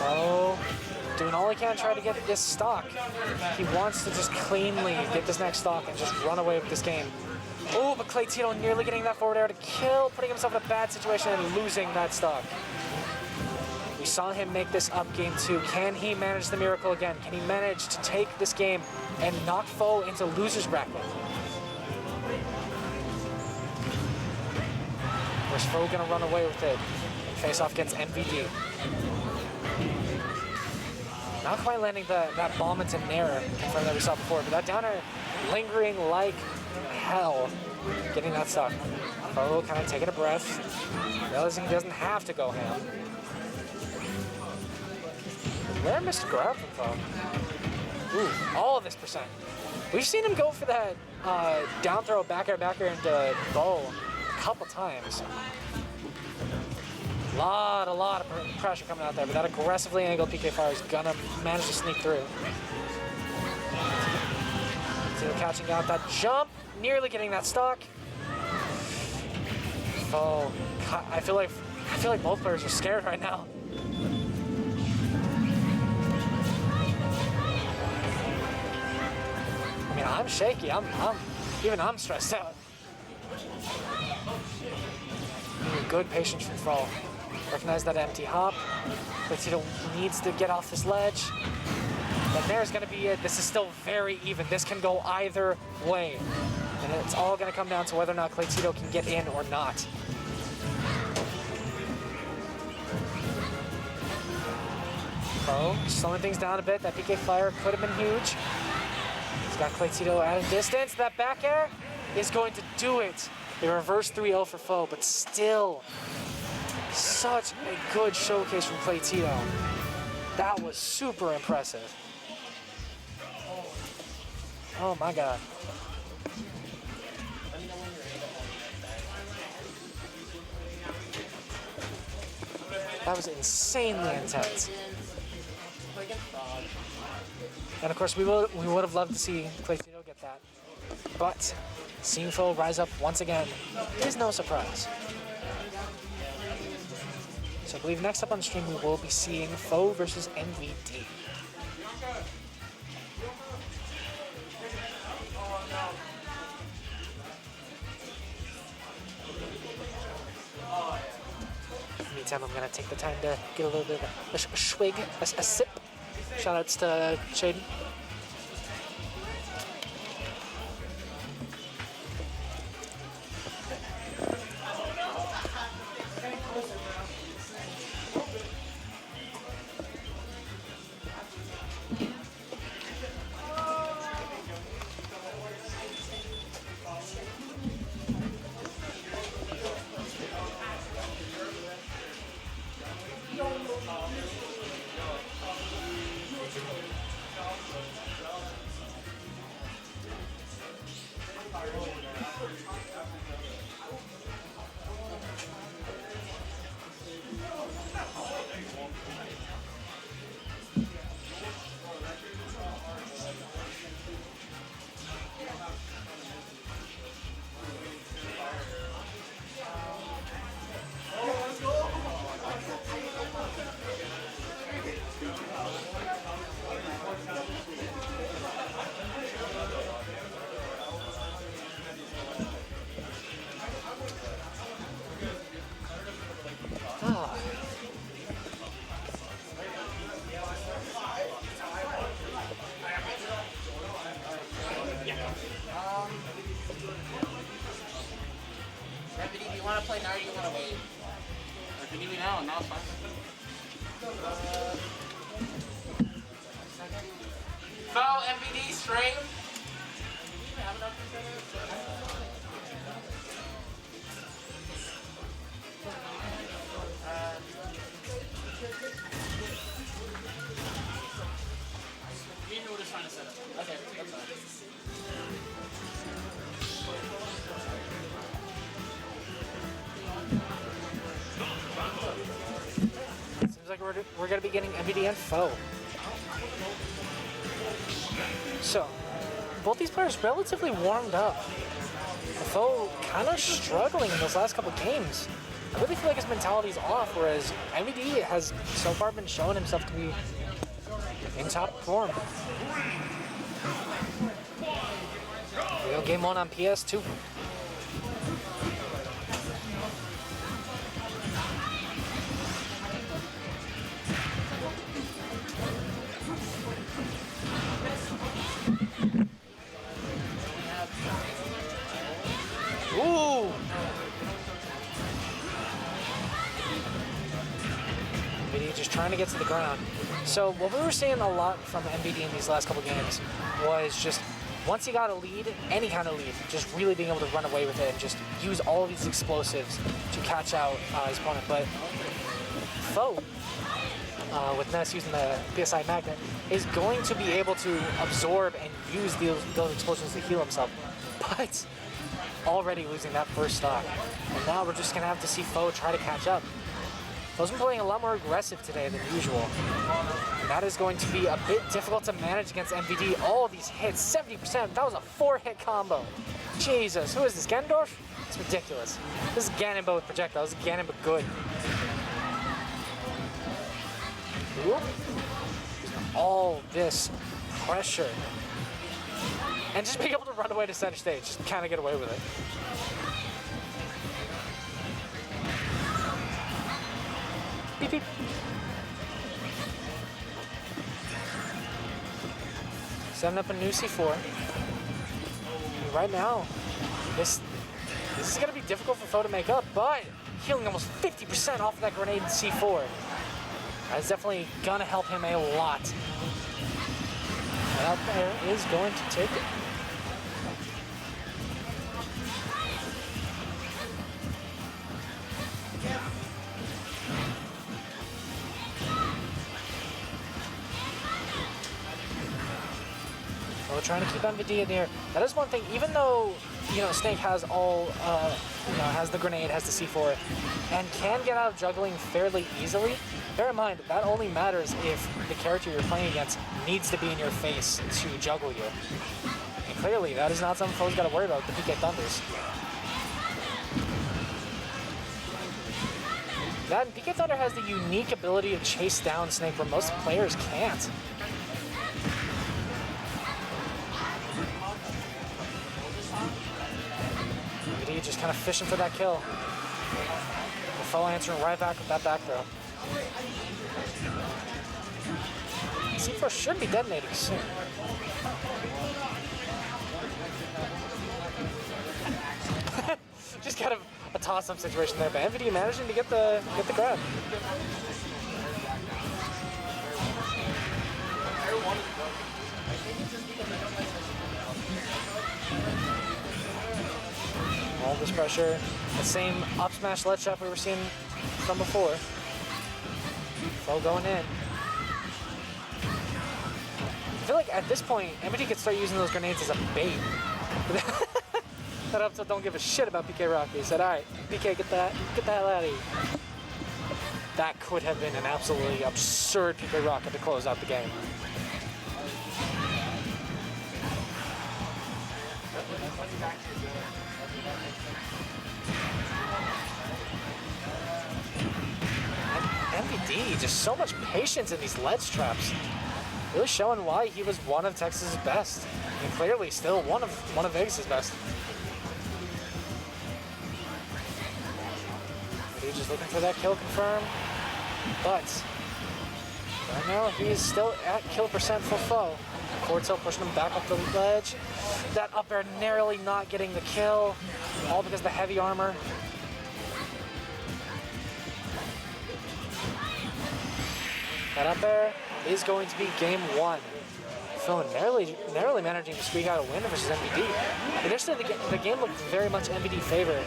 Oh, doing all he can to try to get this stock. He wants to just cleanly get this next stock and just run away with this game. Oh, but Clay Tito nearly getting that forward air to kill, putting himself in a bad situation and losing that stock. We saw him make this up game 2. Can he manage the miracle again? Can he manage to take this game and knock Foe into loser's bracket? Where's Foe gonna run away with it and face off against MVD? Not quite landing that bomb into Nair from that we saw before, but that downer lingering like hell, getting that stock. Foe kind of taking a breath, realizing he doesn't have to go ham. Rare missed grab from Foe. Ooh, all of this percent. We've seen him go for that down throw back air into Foe a couple times. A lot of pressure coming out there, but that aggressively angled PK Fire is gonna manage to sneak through. Tito catching out that jump, nearly getting that stock. Oh, I feel like both players are scared right now. I mean, I'm shaky. I'm stressed out. Good patience from Fall. Recognize that empty hop. Tito needs to get off this ledge. But there's gonna be it. This is still very even. This can go either way. And it's all gonna come down to whether or not Clay Tito can get in or not. Oh, slowing things down a bit. That PK Fire could have been huge. He's got Clay Tito at a distance. That back air is going to do it. A reverse 3-0 for Foe, but still such a good showcase from Clay Tito. That was super impressive. Oh my God. That was insanely intense. And of course, we would have loved to see Clay Tito get that. But seeing Foe rise up once again is no surprise. So I believe next up on stream we will be seeing Foe versus MVD. Meantime, I'm gonna take the time to get a little bit of a swig, a sip. Shoutouts to Shaden. Do you want to play now or do you want to wait? If you need me now, it's fine. Foe MVD stream. Me and you were just trying to set up. Okay, that's fine. Seems like we're going to be getting MVD and Foe. So, both these players relatively warmed up. Foe kind of struggling in those last couple games. I really feel like his mentality's off, whereas MVD has so far been showing himself to be in top form. We go game 1 on PS2. trying to get to the ground. So what we were seeing a lot from MVD in these last couple games was just once he got a lead, any kind of lead, just really being able to run away with it and just use all of these explosives to catch out his opponent. But Foe, with Ness using the PSI Magnet, is going to be able to absorb and use those explosions to heal himself. But already losing that first stock. And now we're just going to have to see Foe try to catch up. Foe's been playing a lot more aggressive today than usual. And that is going to be a bit difficult to manage against MVD. All of these hits, 70%. That was a 4-hit combo. Jesus, who is this, Ganondorf? It's ridiculous. This is Ganon with projectiles. This is Ganon good. Ooh. All this pressure. And just being able to run away to center stage, just kind of get away with it. Beep, beep. Setting up a new C4. And right now, this is going to be difficult for Foe to make up, but healing almost 50% off of that grenade in C4. That's definitely going to help him a lot. And out there is going to take it. We're trying to keep MVD in here. That is one thing, even though, you know, Snake has all, has the grenade, has the C4, and can get out of juggling fairly easily, bear in mind, that only matters if the character you're playing against needs to be in your face to juggle you. And clearly, that is not something Foe's got to worry about with the PK Thunders. That and PK Thunder has the unique ability to chase down Snake where most players can't. Just kind of fishing for that kill. The Foe answering right back with that back throw. C4 should be detonating soon. Just kind of a toss-up situation there, but MVD managing to get the grab. All this pressure, the same up smash ledge trap we were seeing from before. Foe going in. I feel like at this point, MVD could start using those grenades as a bait. That up tilt don't give a shit about PK Rocky. He said, all right, PK, get the hell out of here. That could have been an absolutely absurd PK Rocket to close out the game. MVD, just so much patience in these ledge traps. Really showing why he was one of Texas's best. And clearly still one of Vegas's best. MVD just looking for that kill confirm. But right now he's still at kill percent for Foe. Forward tilt pushing him back up the ledge. That up air narrowly not getting the kill. All because of the heavy armor. That up air is going to be game one. Phil narrowly managing to squeak out a win versus MVD. Initially, the game looked very much MVD favored,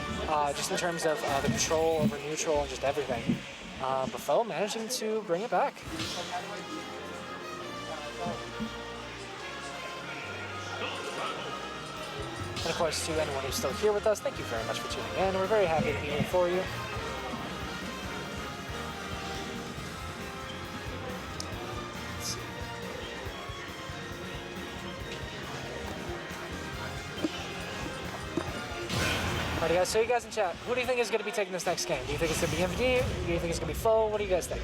just in terms of the control over neutral and just everything. But Phil managing to bring it back. And of course, to anyone who's still here with us, thank you very much for tuning in. We're very happy to be here for you. Alright guys, so you guys in chat, who do you think is going to be taking this next game? Do you think it's going to be MVD? Do you think it's going to be Foe? What do you guys think?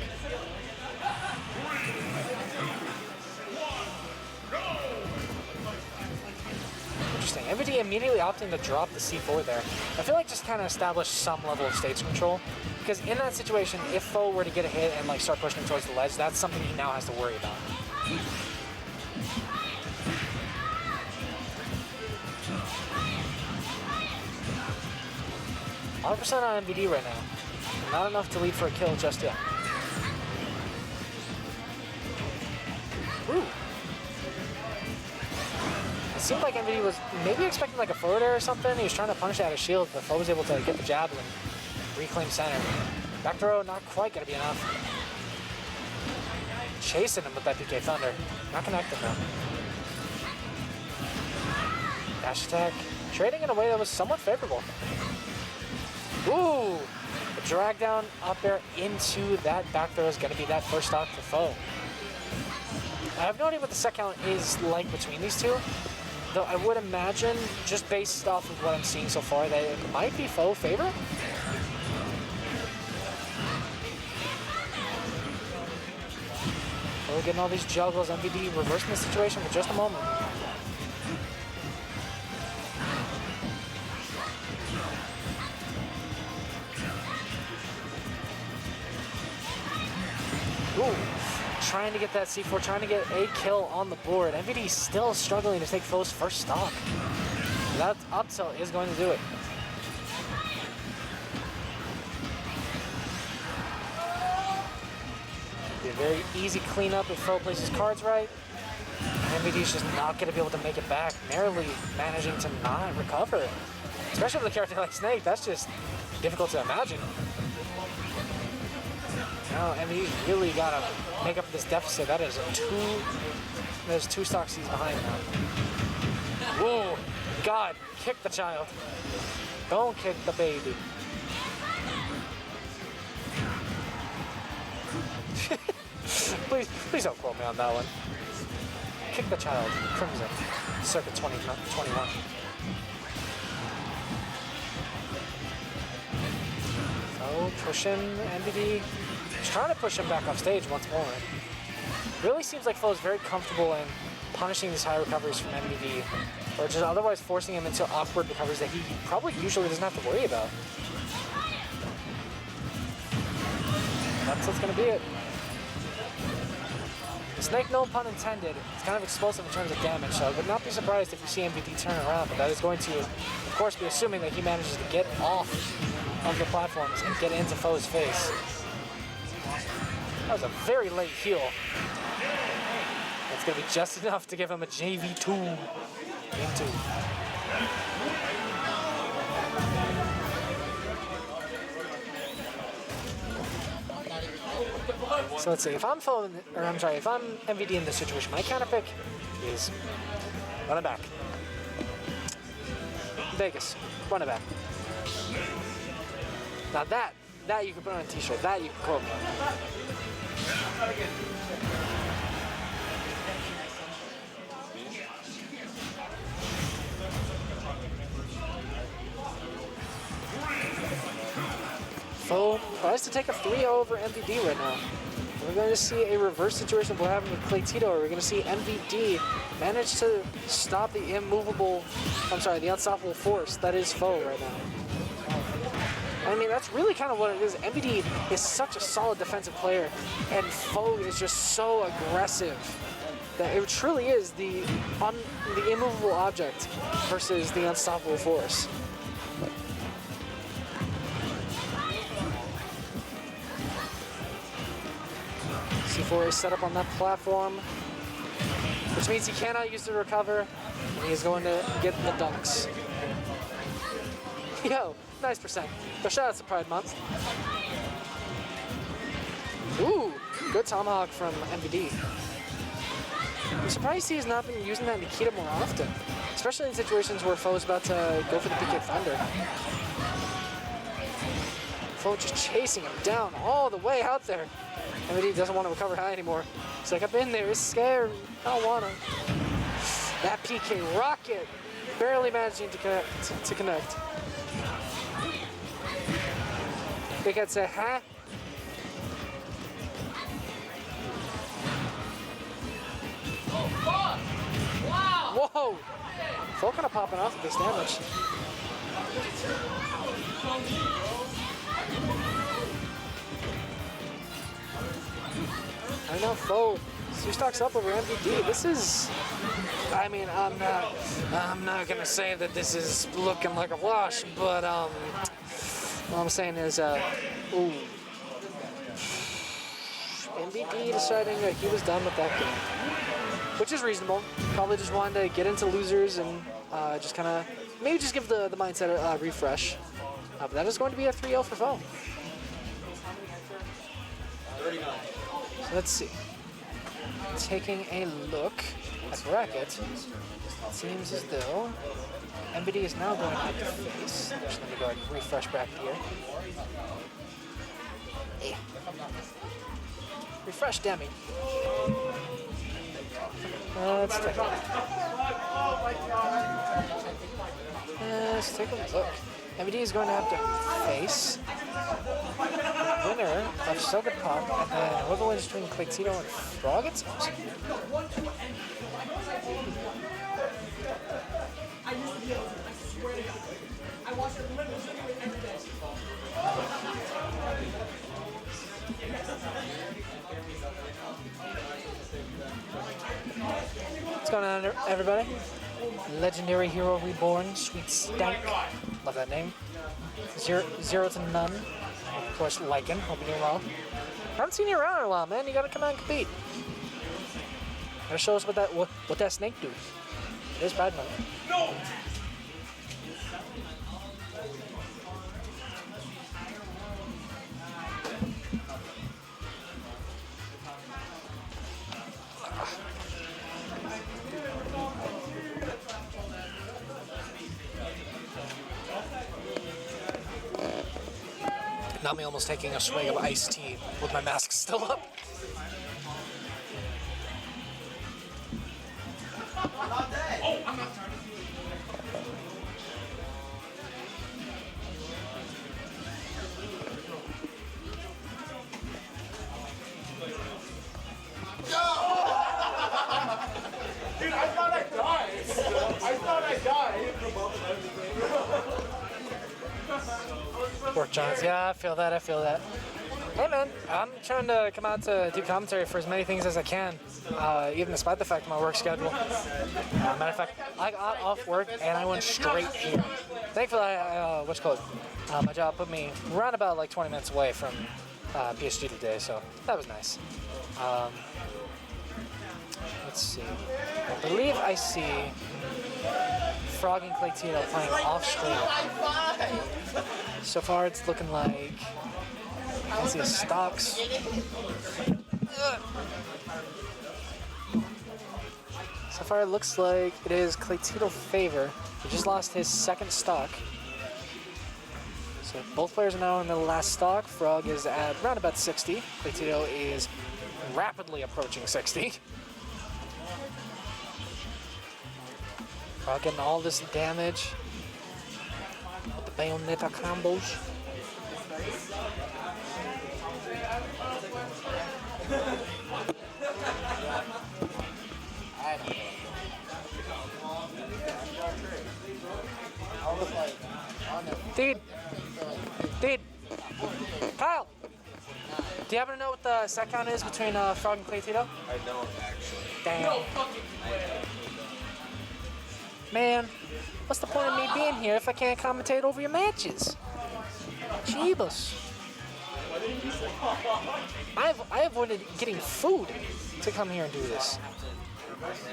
Interesting. MVD immediately opting to drop the C4 there. I feel like just kind of established some level of stage control. Because in that situation, if Foe were to get a hit and like start pushing him towards the ledge, that's something he now has to worry about. 100% on MVD right now. Not enough to lead for a kill just yet. Ooh. It seemed like MVD was maybe expecting like a forward air or something. He was trying to punish out his shield, but Fo was able to get the jab and reclaim center. Back throw, not quite gonna be enough. Chasing him with that PK Thunder. Not connecting though. Dash attack. Trading in a way that was somewhat favorable. Ooh! The drag down up there into that back throw is gonna be that first stock for Fo. I have no idea what the set count is like between these two. Though I would imagine, just based off of what I'm seeing so far, that it might be Fo favorite. Fo getting all these juggles, MVD reversing the situation for just a moment. Ooh. Trying to get that C4, trying to get a kill on the board. MVD still struggling to take Fo's first stock. That up tilt is going to do it. Be a very easy cleanup if Fo plays his cards right. MVD's just not going to be able to make it back, narrowly managing to not recover. Especially with a character like Snake, that's just difficult to imagine. Now MVD's really got to make up for this deficit. There's two stocks he's behind now. Whoa, God, kick the child. Don't kick the baby. Please don't quote me on that one. Kick the child, Crimson, circa 2021. So pushing MVD. Trying to push him back off stage once more. Really seems like Fo is very comfortable in punishing these high recoveries from MVD, or just otherwise forcing him into awkward recoveries that he probably usually doesn't have to worry about. That's what's going to be it. The Snake, no pun intended, it's kind of explosive in terms of damage, so I would not be surprised if you see MVD turn around, but that is going to, of course, be assuming that he manages to get off of the platforms and get into Fo's face. That was a very late heal. That's going to be just enough to give him a JV2. Game 2. So let's see, if I'm MVD in this situation, my counter pick is run it back. Vegas, run it back. Now that you can put on a t-shirt, that you can quote me on. Fo tries to take a 3-0 over MVD right now. We're going to see a reverse situation of what happened with Claytito. We're going to see MVD manage to stop the the unstoppable force that is Fo right now. I mean, that's really kind of what it is. MVD is such a solid defensive player, and Fo is just so aggressive that it truly is the immovable object versus the unstoppable force. C4 is set up on that platform, which means he cannot use the recover, and he is going to get the dunks. Yo, nice percent. So shout out to Pride Month. Ooh, good tomahawk from MVD. I'm surprised he has not been using that Nikita more often, especially in situations where Fo is about to go for the PK Thunder. Fo just chasing him down all the way out there. MVD doesn't want to recover high anymore. He's like, I've been there, it's scary, I don't want to. That PK rocket, barely managing to connect. Big Head said, huh? Oh, fuck! Wow! Whoa! Fo kind of popping off with this damage. I know Fo 2 stocks up over MVD. This is, I mean, I'm not gonna say that this is looking like a wash, but what I'm saying is, ooh, MVD deciding that he was done with that game. which is reasonable. Probably just wanted to get into losers and just kind of maybe just give the mindset a refresh. But that is going to be a 3-0 for Foe. So let's see. Taking a look at bracket, it seems as though MBD is now going to have to face. Just let me go ahead and refresh bracket here. Yeah. Refresh Demi. Let's take a look. Let's take a look. MBD is going to have to face winner of So Good Pop and then whoever wins between Claytito and Frog, it seems. What's going on, everybody? Legendary Hero Reborn, Sweet Stank. Love that name. Zero to None. Of course, Lycan. Hope you're doing well. I haven't seen you around in a while, man. You gotta come out and compete. Gotta show us what that snake do. It is bad, man. No! Now me almost taking a swig of iced tea with my mask still up. Oh, I'm not trying to. Dude, I thought I died. I thought I died. Pork Johns, yeah, I feel that, Hey man, I'm trying to come out to do commentary for as many things as I can, even despite the fact of my work schedule. Matter of fact, I got off work and I went straight here. Thankfully, my job put me around about like 20 minutes away from PSG today, so that was nice. Let's see. I believe I see Frog and Claytito playing off screen. So far, it's looking like I see stocks. So far, it looks like it is Claytito favor. He just lost his second stock. So both players are now in the last stock. Frog is at around about 60. Claytito is rapidly approaching 60. Frog getting all this damage with the Bayonetta combos. Dude, Kyle, do you happen to know what the set count is between Frog and Claytito? I don't actually. Damn. No Man, what's the point of me being here if I can't commentate over your matches? Jeebus. I avoided getting food to come here and do this.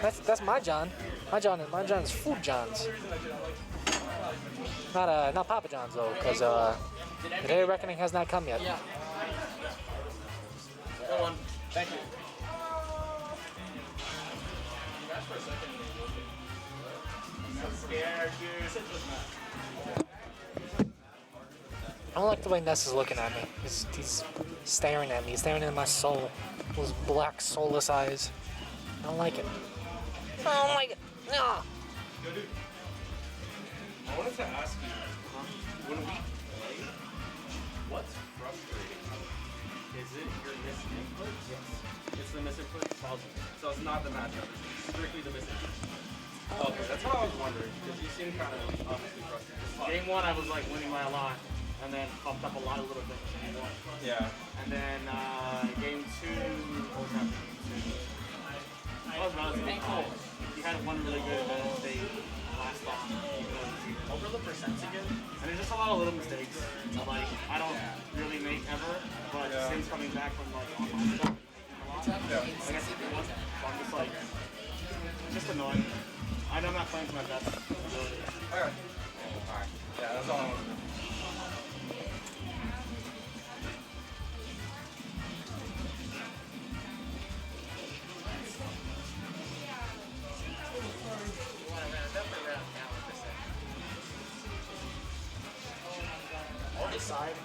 That's my John. My John is Food John's. Not Papa John's though, because the day of reckoning has not come yet. Yeah. Go on. Thank you. I don't like the way Ness is looking at me. He's staring at me. He's staring into my soul. Those black, soulless eyes. I don't like it. I don't like it. No. I wanted to ask you, when we play, what's frustrating? Is it your misinput? Yes. It's the misinput? So it's not the matchup, it's strictly the misinput. Okay, that's what I was wondering, because you seem kind of obviously frustrated. Game 1, I was like winning by a lot, and then fucked up a lot of little things in game 1. Yeah. And then game 2, what was happening? That was relatively close. He had one really good state last time. Over the percents again? And there's just a lot of little mistakes. Like, I don't really make ever, but since coming back from like online stuff, a lot. Like I said, I'm just like, Just annoying. I know I'm not playing to my best ability. Alright. Yeah, that's all I want to do. Or decide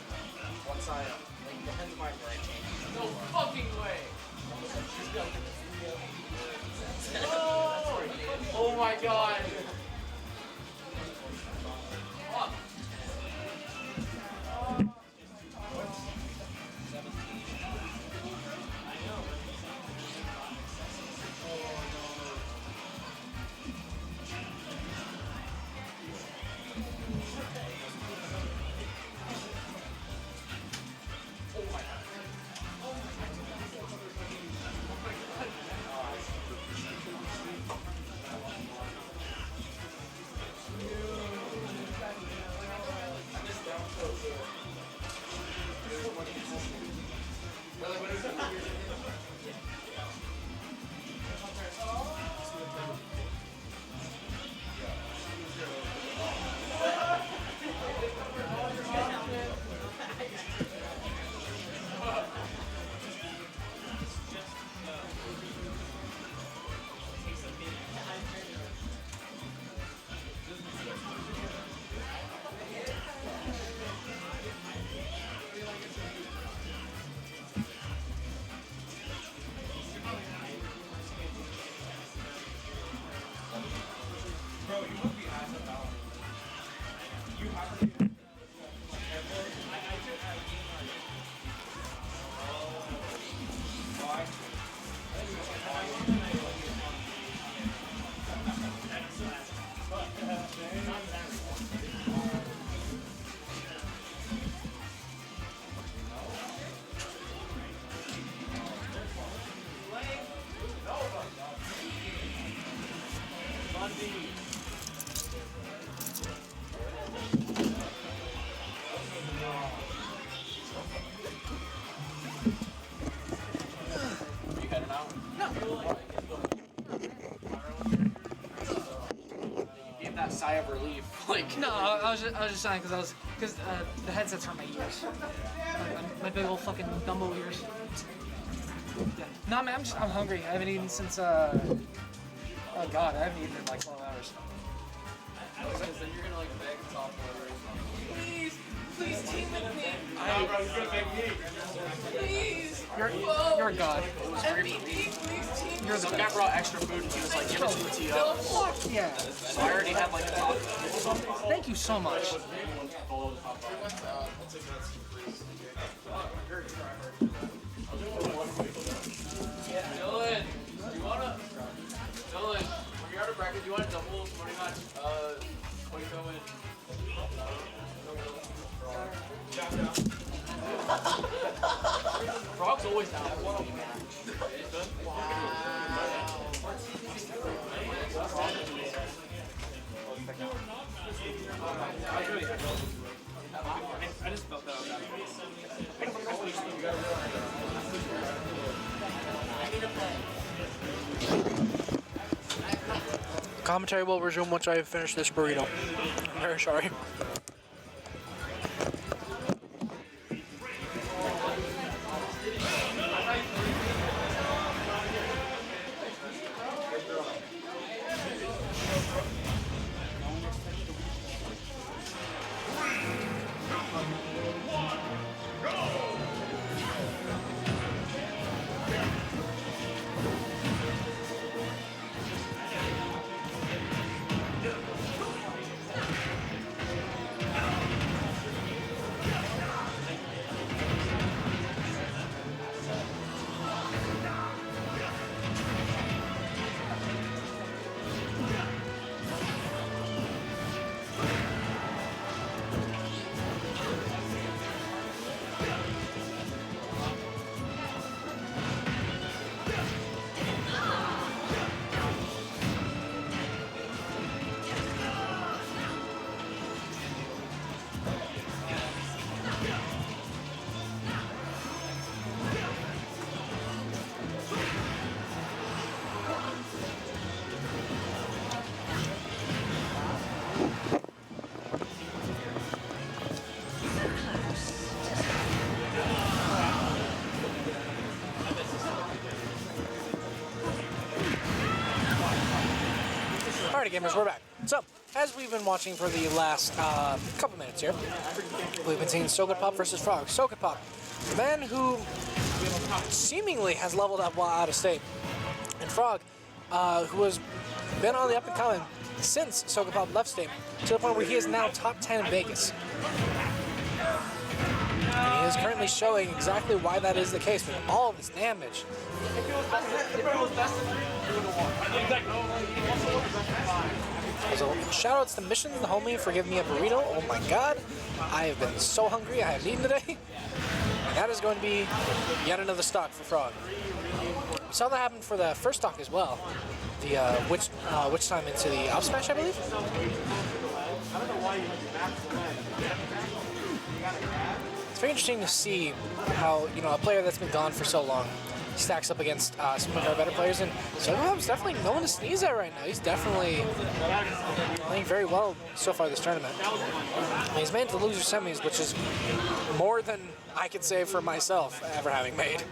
what side, like, depends on my right change. No fucking way! Oh my god! Fuck. Sigh of relief. Like No, I was just saying because the headsets hurt my ears, my big old fucking Dumbo ears. Yeah. No, man, I'm hungry. I haven't eaten since oh god, I haven't eaten in like 12 hours. because then you're gonna like beg and talk Please, please team with me. Nah, bro, he's gonna make me. Please. You're a god. MVP, please team You're the Some guy best. brought extra food and he was like, give it to the TO. Fuck yeah. So I already had like a taco. Thank you so much. Dylan, when you're out of bracket, do you want to double money match, Koiko and... Frog's always down. I just felt that I Commentary will resume once I finish this burrito. I'm very sorry. Alright gamers, we're back. So, as we've been watching for the last couple minutes here, we've been seeing Socket Pop versus Frog. Socket Pop, the man who seemingly has leveled up while out of state. And Frog, who has been on the up and coming since Socket Pop left state, to the point where he is now top 10 in Vegas. And he is currently showing exactly why that is the case with all of his damage. So, shout outs to Missions, the homie, for giving me a burrito. Oh my god, I have been so hungry, I haven't eaten today. And that is going to be yet another stock for Frog. We saw that happen for the first stock as well. The which time into the up smash, I believe. It's very interesting to see how, you know, a player that's been gone for so long stacks up against some of our better players, and Sogatop's definitely no one to sneeze at right now. He's definitely playing very well so far this tournament. And he's made it to the loser semis, which is more than I could say for myself ever having made.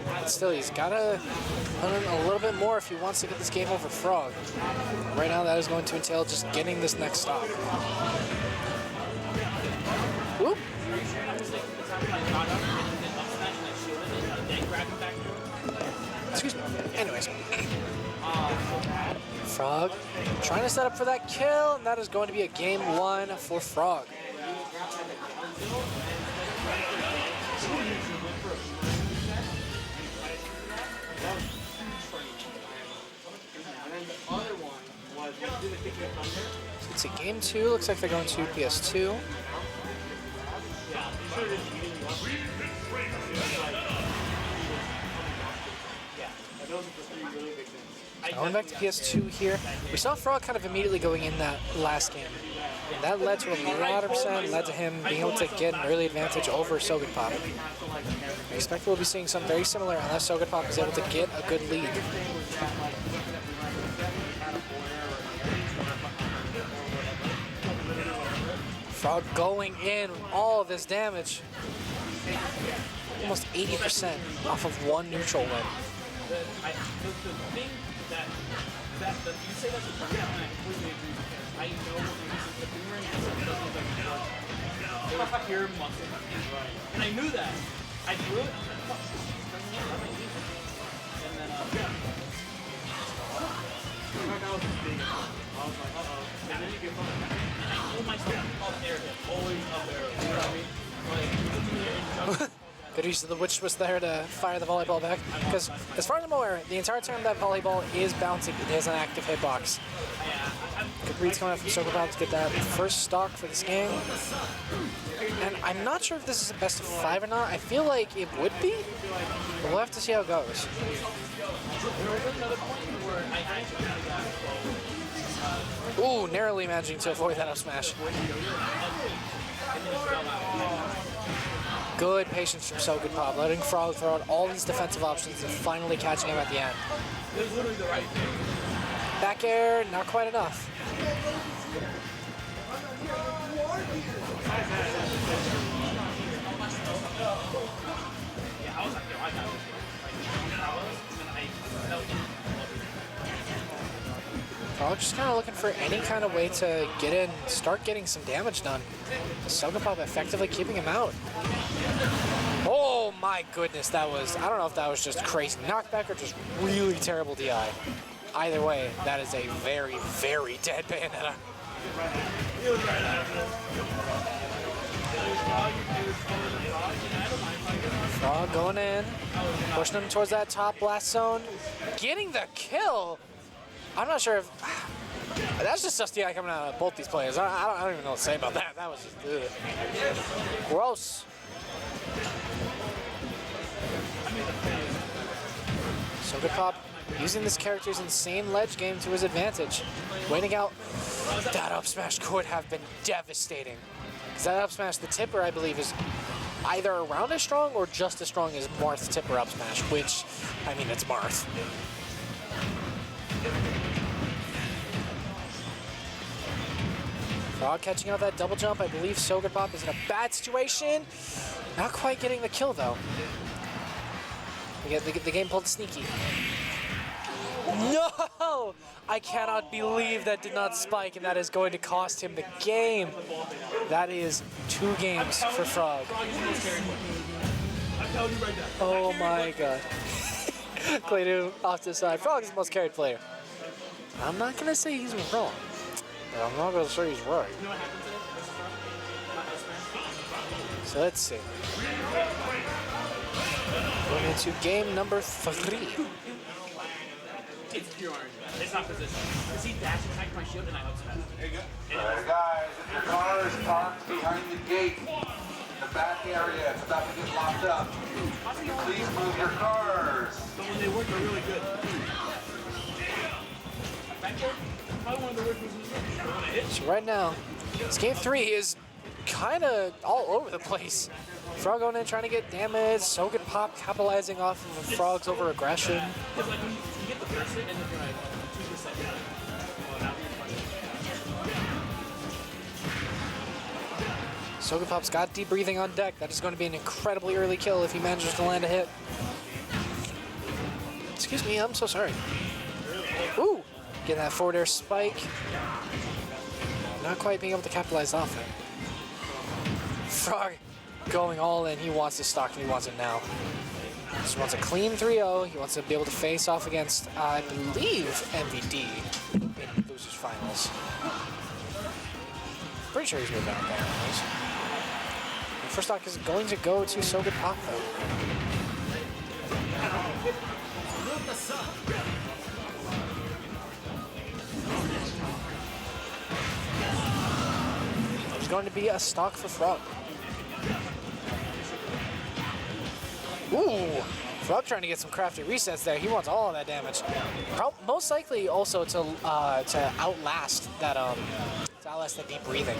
But still, he's got to put in a little bit more if he wants to get this game over Frog. Right now, that is going to entail just getting this next stop. Whoop. Excuse me. Anyways. Frog trying to set up for that kill, and that is going to be a game 1 for Frog. So it's a game 2. Looks like they're going to PS2. Going back to PS2 here, we saw Frog kind of immediately going in that last game. And that led to a lot of percent, led to him being able to get an early advantage over Socket Pop. I expect we'll be seeing something very similar unless Socket Pop is able to get a good lead. Frog going in with all of this damage. Almost 80% off of one neutral win. The thing that you say that's a problem, and I completely agree because I know the boomerang it was pure muscle. And I knew that. I drew it, I was like, fuck, and then, I was big. I was like, uh-oh. And then you get fucking, and I hold myself up there, always up there. You know what I mean? Like, Good use of the witch was there to fire the volleyball back. Because as far as I'm aware, the entire time that volleyball is bouncing, it is an active hitbox. Good reads coming out from Socket Pop to get that first stock for this game. And I'm not sure if this is a best of 5 or not. I feel like it would be. But we'll have to see how it goes. Ooh, narrowly managing to avoid that up smash. Good patience from Socket Pop, letting Frog throw out all these defensive options and finally catching him at the end. Back air, not quite enough. Frog just kind of looking for any kind of way to get in, start getting some damage done. Socket Pop effectively keeping him out. Oh my goodness, that was, I don't know if that was just crazy knockback or just really terrible DI. Either way, that is a very, very dead Bayonetta. Frog going in, pushing him towards that top Blastzone, getting the kill. I'm not sure if, that's just sus DI coming out of both these players. I don't even know what to say about that. That was just, ugh. Gross. Socket Pop using this character's insane ledge game to his advantage. Waiting out. That up smash could have been devastating. Because that up smash, the tipper, I believe, is either around as strong or just as strong as Marth's tipper up smash, which, I mean, it's Marth. Frog catching out that double jump. I believe Socket Pop is in a bad situation. Not quite getting the kill, though. The game pulled sneaky. No! I cannot believe that did not spike, and that is going to cost him the game. That is 2 games for Frog. Oh my god. Clayton off to the side. Frog is the most carried player. I'm not going to say he's wrong, but I'm not going to say he's right. So let's see. Going into game number 3. It's pure orange. It's not position. Because he dashed attacked my shield and I outsmashed. There you go. Alright guys, if your car is parked behind the gate, the back area, it's about to get locked up. Please move your cars. But when they work, they're really good. Back there, probably one of the worst moves. So right now, this game 3 is kind of all over the place. Frog going in trying to get damage, Sogan Pop capitalizing off of Frog's over-aggression. Because like when you get the first hit and then you're like 2%. Well, now you're Sogan Pop's got deep breathing on deck. That is going to be an incredibly early kill if he manages to land a hit. Excuse me, I'm so sorry. Ooh, getting that forward air spike. Not quite being able to capitalize off it. Frog going all in. He wants this stock and he wants it now. Just wants a clean 3-0. He wants to be able to face off against, I believe, MVD in Losers Finals. Pretty sure he's moved out there. Anyways. The first stock is going to go to Sogan Pop, though. There's going to be a stock for Frog. Ooh, Frog trying to get some crafty resets there. He wants all of that damage. Most likely also to outlast that deep breathing.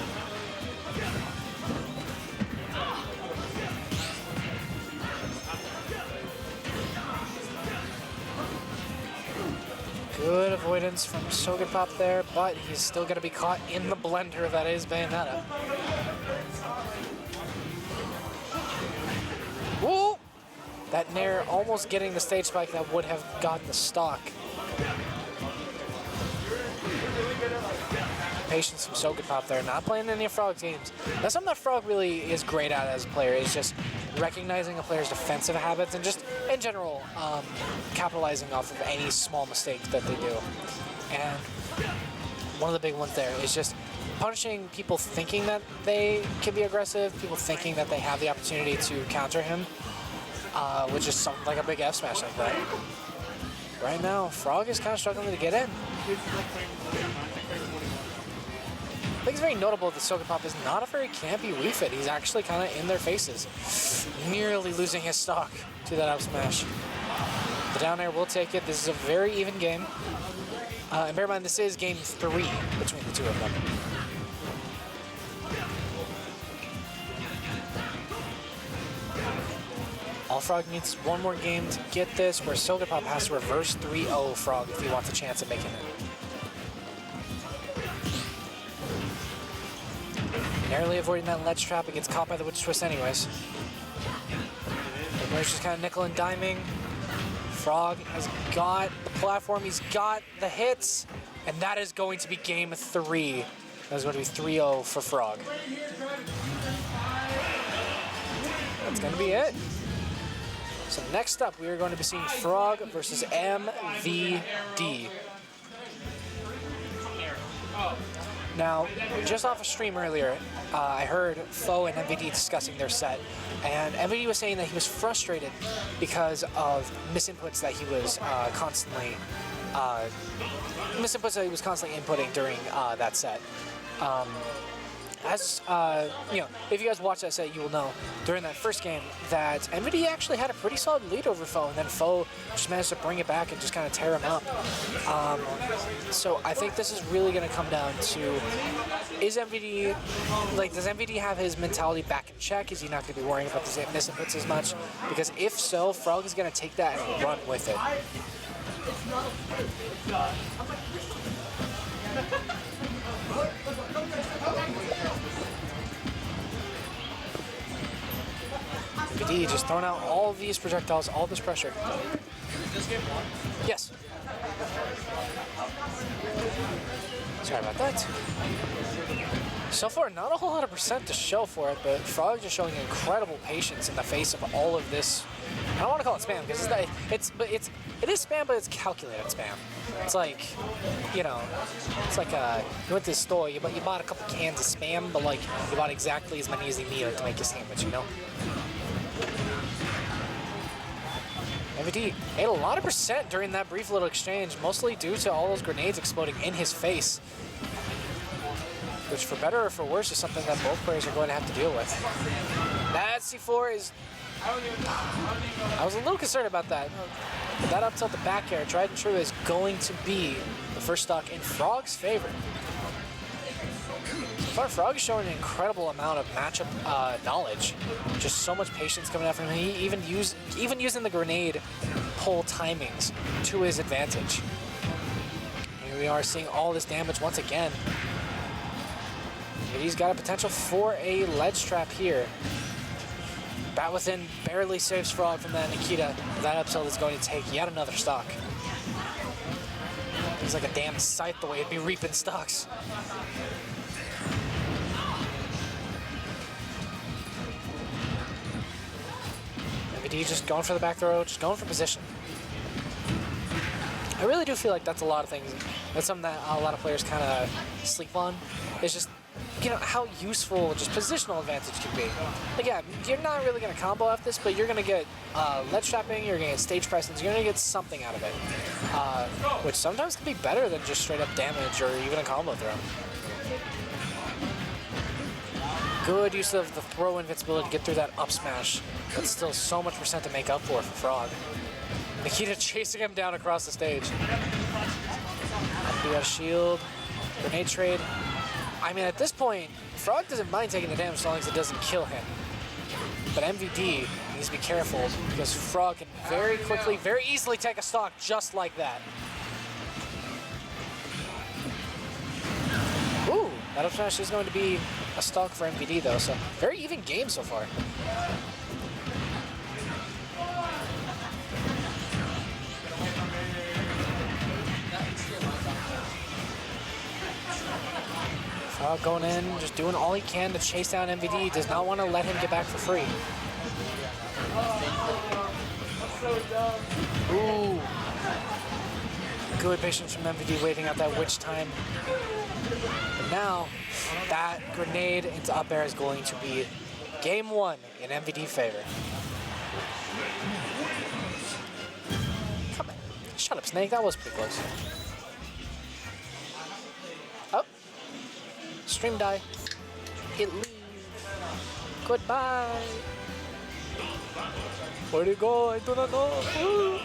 Good avoidance from Sogan Pop there, but he's still going to be caught in the blender that is Bayonetta. Woo! That Nair almost getting the stage spike that would have gotten the stock. Patience from Sogan Pop there, not playing any of Frog's games. That's something that Frog really is great at as a player, is just recognizing a player's defensive habits and just, in general, capitalizing off of any small mistake that they do. And one of the big ones there is just punishing people thinking that they can be aggressive, people thinking that they have the opportunity to counter him, which is something like a big F smash like that. Right now, Frog is kind of struggling to get in. I think it's very notable that Sogan Pop is not a very campy refit. He's actually kind of in their faces, nearly losing his stock to that up smash. The down air will take it. This is a very even game. And bear in mind, this is game 3 between the two of them. All Frog needs one more game to get this, where Sogan Pop has to reverse 3-0 Frog if he wants a chance at making it. Narrowly avoiding that ledge trap, it gets caught by the witch twist anyways. There's just kind of nickel and diming. Frog has got the platform, he's got the hits, and that is going to be game 3. That is going to be 3-0 for Frog. That's going to be it. So next up, we are going to be seeing Frog versus MVD. Now, just off a stream earlier, I heard Foe and MVD discussing their set, and MVD was saying that he was frustrated because of misinputs that he was constantly inputting during that set. As you know, if you guys watch that set, you will know during that first game that MVD actually had a pretty solid lead over Foe, and then Foe just managed to bring it back and just kind of tear him up. So I think this is really going to come down to, is MVD, like, does MVD have his mentality back in check? Is he not going to be worrying about the misinputs as much? Because if so, Frog is going to take that and run with it. MVD just throwing out all of these projectiles, all this pressure. this game one? Yes. Sorry about that. So far, not a whole lot of percent to show for it, but Frog just showing incredible patience in the face of all of this. I don't want to call it spam because it is spam, but it's calculated spam. It's like, you know, it's like you went to the store, you bought a couple cans of spam, but like you bought exactly as many as you needed to make your sandwich, you know. MVD ate a lot of percent during that brief little exchange, mostly due to all those grenades exploding in his face. Which, for better or for worse, is something that both players are going to have to deal with. That C4 is... I was a little concerned about that. That up tilt the back air, tried and true, is going to be the first stock in Frog's favor. So far, Frog is showing an incredible amount of matchup knowledge. Just so much patience coming out from him. He even using the grenade pull timings to his advantage. Here we are seeing all this damage once again. He's got a potential for a ledge trap here. Bat within barely saves Frog from that Nikita. That up tilt is going to take yet another stock. He's like a damn scythe the way it'd be reaping stocks. MVD just going for the back throw, just going for position. I really do feel like that's a lot of things. That's something that a lot of players kind of sleep on. It's just, you know, how useful just positional advantage can be. Like, yeah, you're not really going to combo off this, but you're going to get ledge trapping, you're going to get stage presence, you're going to get something out of it. Which sometimes can be better than just straight up damage or even a combo throw. Good use of the throw invincibility to get through that up smash, but still so much percent to make up for Frog. Nikita chasing him down across the stage. We got a shield, grenade trade. I mean, at this point, Frog doesn't mind taking the damage as long as it doesn't kill him. But MVD needs to be careful because Frog can very quickly, very easily take a stock just like that. Ooh, that up smash is going to be a stock for MVD though, so very even game so far. Frog going in, just doing all he can to chase down MVD. Does not want to let him get back for free. Ooh. Good patience from MVD waiting out that witch time. But now, that grenade into up air is going to be game one in MVD favor. Come on. Shut up, Snake. That was pretty close. Oh. Stream die. It leaves. Goodbye. Where'd it go? I do not know. Oh.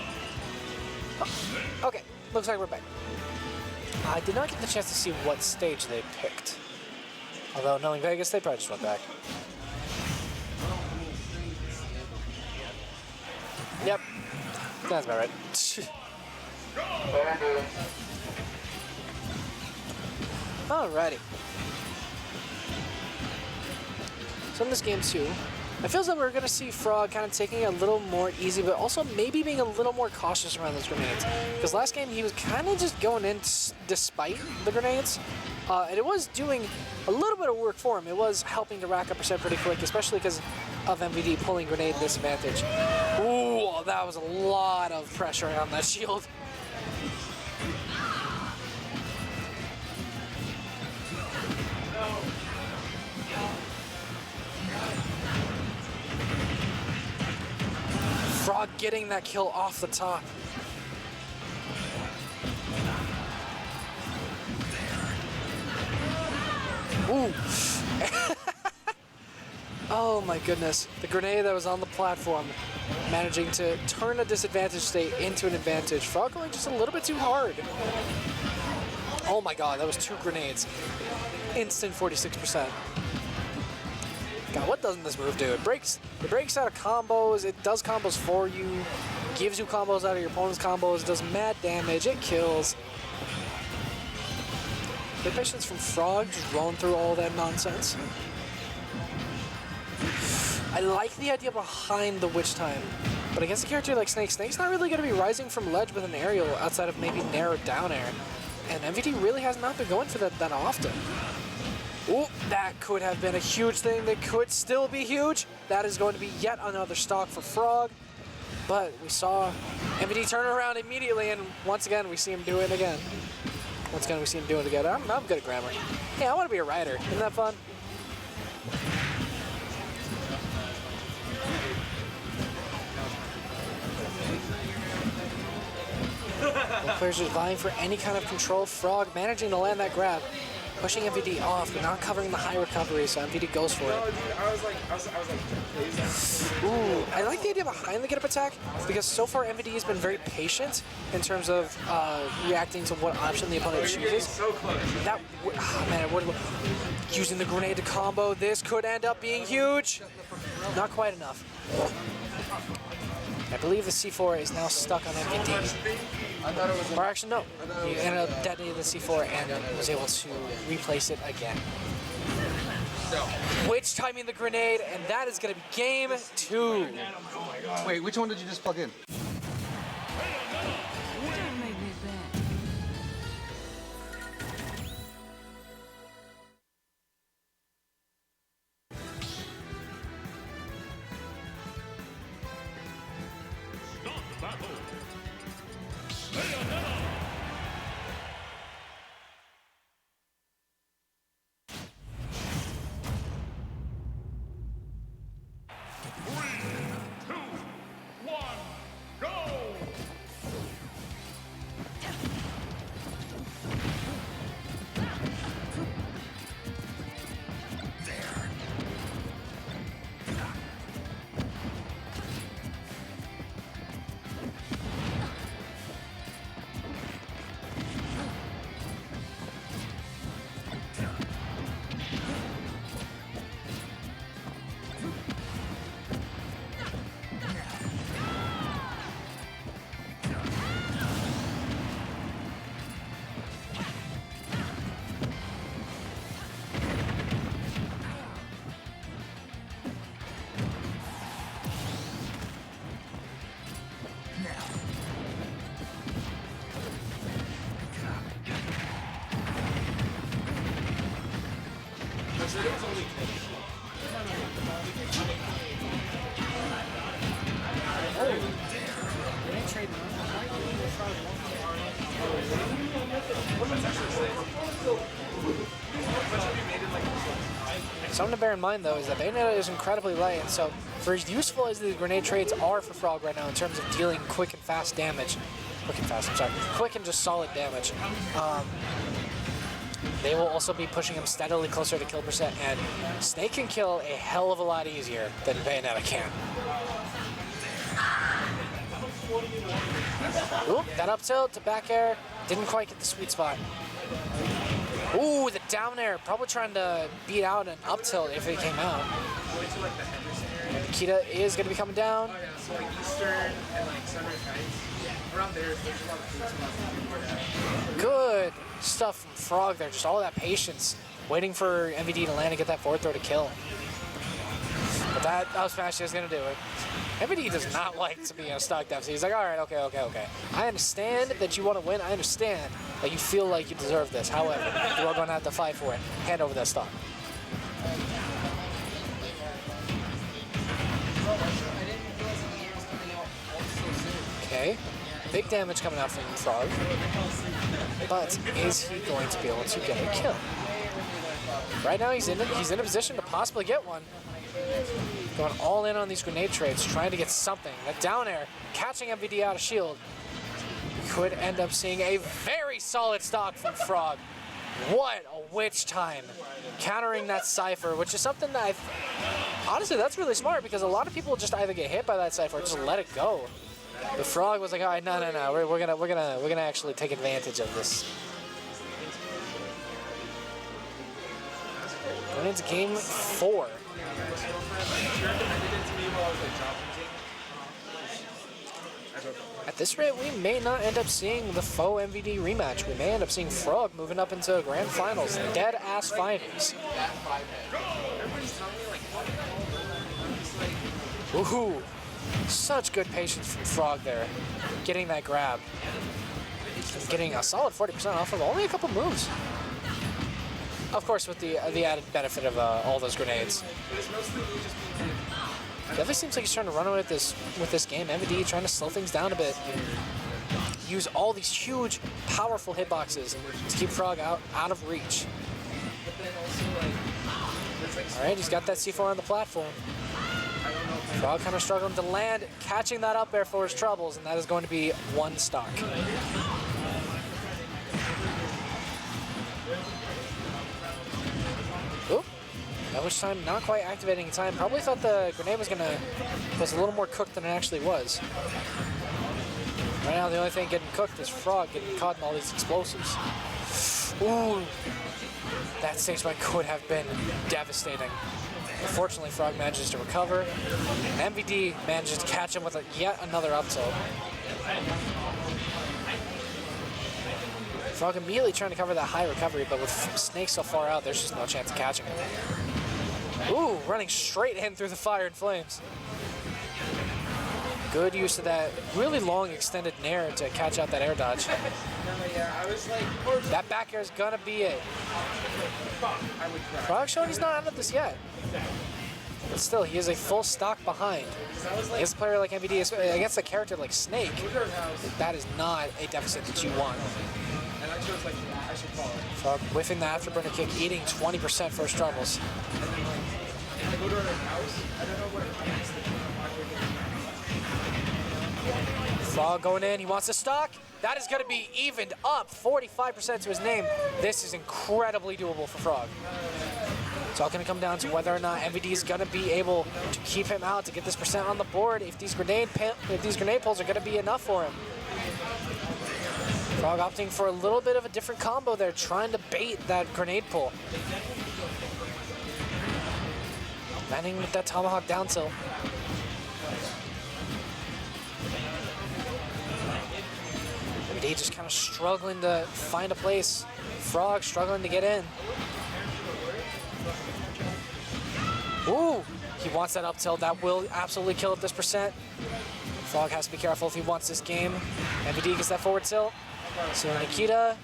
Okay, looks like we're back. I did not get the chance to see what stage they picked. Although, knowing Vegas, they probably just went back. Yep, that's about right. Alrighty. So in this game too, I feel as though we're going to see Frog kind of taking it a little more easy, but also maybe being a little more cautious around those grenades. Because last game he was kind of just going in despite the grenades, and it was doing a little bit of work for him. It was helping to rack up percent pretty quick, especially because of MVD pulling grenade disadvantage. Ooh, that was a lot of pressure on that shield. Frog getting that kill off the top. Ooh. Oh my goodness. The grenade that was on the platform managing to turn a disadvantage state into an advantage. Frog going just a little bit too hard. Oh my god, that was 2 grenades. Instant 46%. God, what doesn't this move do? It breaks out of combos, it does combos for you, gives you combos out of your opponent's combos, does mad damage, it kills. Good patience from Frog, just rolling through all that nonsense. I like the idea behind the witch time. But against a character like Snake, Snake's not really going to be rising from ledge with an aerial outside of maybe narrowed down air. And MVD really has not been going for that often. Ooh, that could have been a huge thing. That could still be huge. That is going to be yet another stock for Frog. But we saw MVD turn around immediately, and once again, we see him do it again. Once again, we see him do it again. I'm good at grammar. Hey, I want to be a writer. Isn't that fun? Both players are vying for any kind of control. Frog managing to land that grab. Pushing MVD off, but not covering the high recovery, so MVD goes for it. No, dude, I was like, please. Ooh, I like the idea behind the get-up attack, because so far MVD has been very patient in terms of reacting to what option the opponent chooses. So close. That, man, using the grenade to combo, this could end up being huge. Not quite enough. I believe the C4 is now stuck on MVD. Or actually, no. He ended up detonating the C4 and was able to replace it again. Witch timing the grenade, and that is going to be game 2. Wait, which one did you just plug in? Something to bear in mind, though, is that Bayonetta is incredibly light, and so for as useful as the grenade trades are for Frog right now in terms of dealing quick and fast damage, quick and just solid damage, they will also be pushing him steadily closer to kill percent, and Snake can kill a hell of a lot easier than Bayonetta can. Ooh, that up tilt to back air, didn't quite get the sweet spot. Ooh, the down air, probably trying to beat out an up tilt if it came out. Nikita is going to be coming down. Oh yeah, so like Eastern and like Sunrise Heights, around there, there's a lot of food. Good stuff from Frog there, just all that patience, waiting for MVD to land and get that forward throw to kill. But that up smash is going to do it. MVD does not like to be in a stock deficit. He's like, all right, okay. I understand that you want to win. I understand that you feel like you deserve this. However, you are going to have to fight for it. Hand over that stock. Okay, big damage coming out from Frog. But is he going to be able to get a kill? Right now, he's in a position to possibly get one. Going all in on these grenade trades, trying to get something. That down air, catching MVD out of shield. Could end up seeing a very solid stock from Frog. What a witch time. Countering that Cypher, which is something that honestly, that's really smart because a lot of people just either get hit by that Cypher or just let it go. The Frog was like, all right, no, we're gonna actually take advantage of this. Going into game 4. At this rate, we may not end up seeing the faux MVD rematch. We may end up seeing Frog moving up into grand finals, dead-ass finals. Woohoo! Such good patience from Frog there, getting that grab. Getting a solid 40% off of only a couple moves. Of course, with the added benefit of all those grenades. Definitely seems like he's trying to run away with this game. MVD trying to slow things down a bit. Use all these huge, powerful hitboxes to keep Frog out of reach. All right, he's got that C4 on the platform. Frog kind of struggling to land, catching that up air for his troubles, and that is going to be one stock. Oop. At which time, not quite activating in time. Probably thought the grenade was a little more cooked than it actually was. Right now, the only thing getting cooked is Frog getting caught in all these explosives. Ooh. That stage spike could have been devastating. Unfortunately, Frog manages to recover, and MVD manages to catch him with yet another up tilt. Frog immediately trying to cover that high recovery, but with Snake so far out, there's just no chance of catching him. Ooh, running straight in through the fire and flames. Good use of that really long extended nair to catch out that air dodge. That back air is gonna be it. Frog showing he's not out of this yet. But still, he is a full stock behind. Against a player like MVD, against a character like Snake, that is not a deficit that you want. Frog whiffing the afterburner kick, eating 20% for his troubles. Frog going in, he wants to stock. That is going to be evened up, 45% to his name. This is incredibly doable for Frog. It's all going to come down to whether or not MVD is going to be able to keep him out to get this percent on the board. If these grenade pulls are going to be enough for him. Frog opting for a little bit of a different combo there, trying to bait that grenade pull. Landing with that tomahawk down tilt. MVD just kind of struggling to find a place. Frog struggling to get in. Ooh, he wants that up tilt. That will absolutely kill at this percent. Frog has to be careful if he wants this game. MVD gets that forward tilt. So Nikita.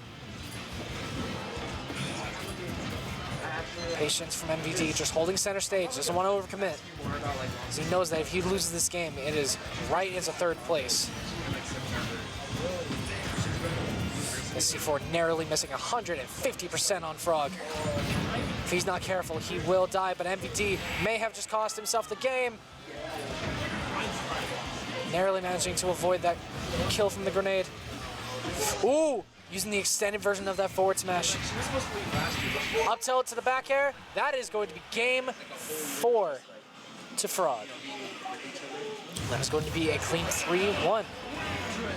Patience from MVD, just holding center stage. Doesn't want to overcommit. Because he knows that if he loses this game, it is right into third place. C4 narrowly missing 150% on Frog. If he's not careful, he will die, but MVD may have just cost himself the game. Narrowly managing to avoid that kill from the grenade. Ooh, using the extended version of that forward smash. Up tilt to the back air. That is going to be game 4 to Frog. That is going to be a clean 3-1.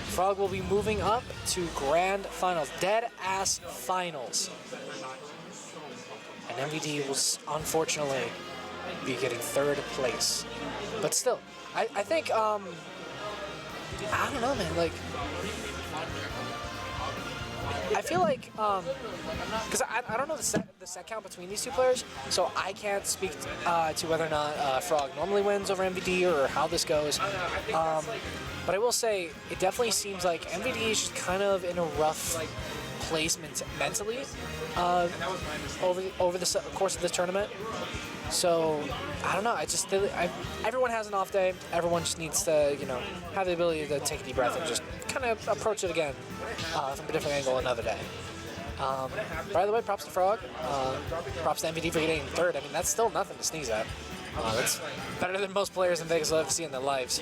Frog will be moving up to grand finals, dead ass finals. And MVD will unfortunately be getting third place. But still, I think, I don't know, man, like, I feel like, because I don't know the set count between these two players, so I can't speak to whether or not Frog normally wins over MVD or how this goes. But I will say, it definitely seems like MVD is just kind of in a rough place mentally over the course of this tournament. So, I don't know, everyone has an off day. Everyone just needs to, you know, have the ability to take a deep breath and just kind of approach it again from a different angle another day. By the way, props to Frog. Props to MVD for getting third. I mean, that's still nothing to sneeze at. That's better than most players in Vegas will ever see in their lives.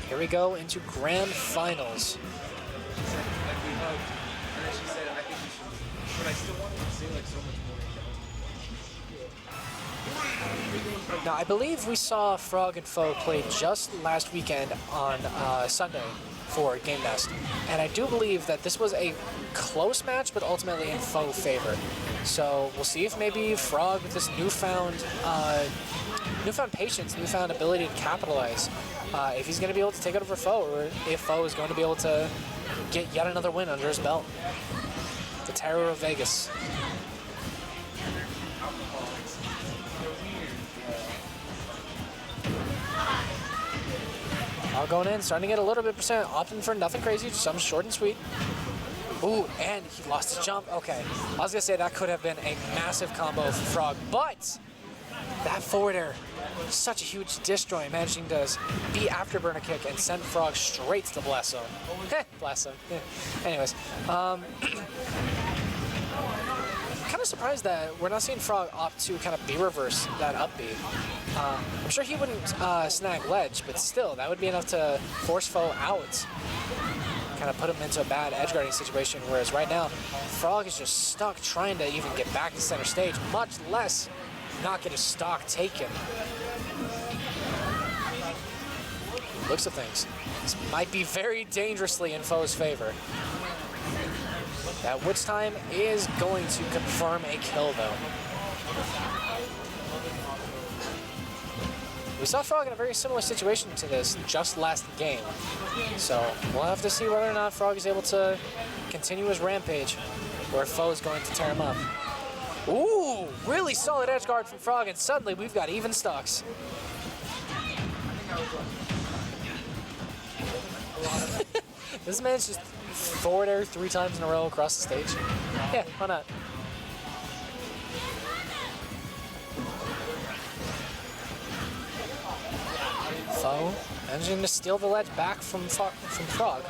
Here we go into grand finals. Now, I believe we saw Frog and Foe play just last weekend on Sunday for Game Nest. And I do believe that this was a close match, but ultimately in Foe favor. So we'll see if maybe Frog, with this newfound patience, newfound ability to capitalize, if he's going to be able to take it over Foe, or if Foe is going to be able to get yet another win under his belt. The terror of Vegas. Frog going in, starting to get a little bit percent, opting for nothing crazy, just something short and sweet. Ooh, and he lost his jump. Okay, I was gonna say that could have been a massive combo for Frog, but that forward air, such a huge destroy, managing to beat afterburner kick and send Frog straight to the Blastzone. Blastzone. Anyways, kind of surprised that we're not seeing Frog opt to kind of B-reverse that up B. I'm sure he wouldn't snag ledge, but still, that would be enough to force foe out. Kind of put him into a bad edge guarding situation, whereas right now, Frog is just stuck trying to even get back to center stage, much less not get his stock taken. Looks of things. This might be very dangerously in foe's favor. That Witch Time is going to confirm a kill, though. We saw Frog in a very similar situation to this just last game. So we'll have to see whether or not Frog is able to continue his rampage, or if foe is going to tear him up. Ooh, really solid edge guard from Frog, and suddenly we've got even stocks. This man's just forward air 3 times in a row across the stage. Yeah, why not? Foe managing to steal the ledge back from Frog.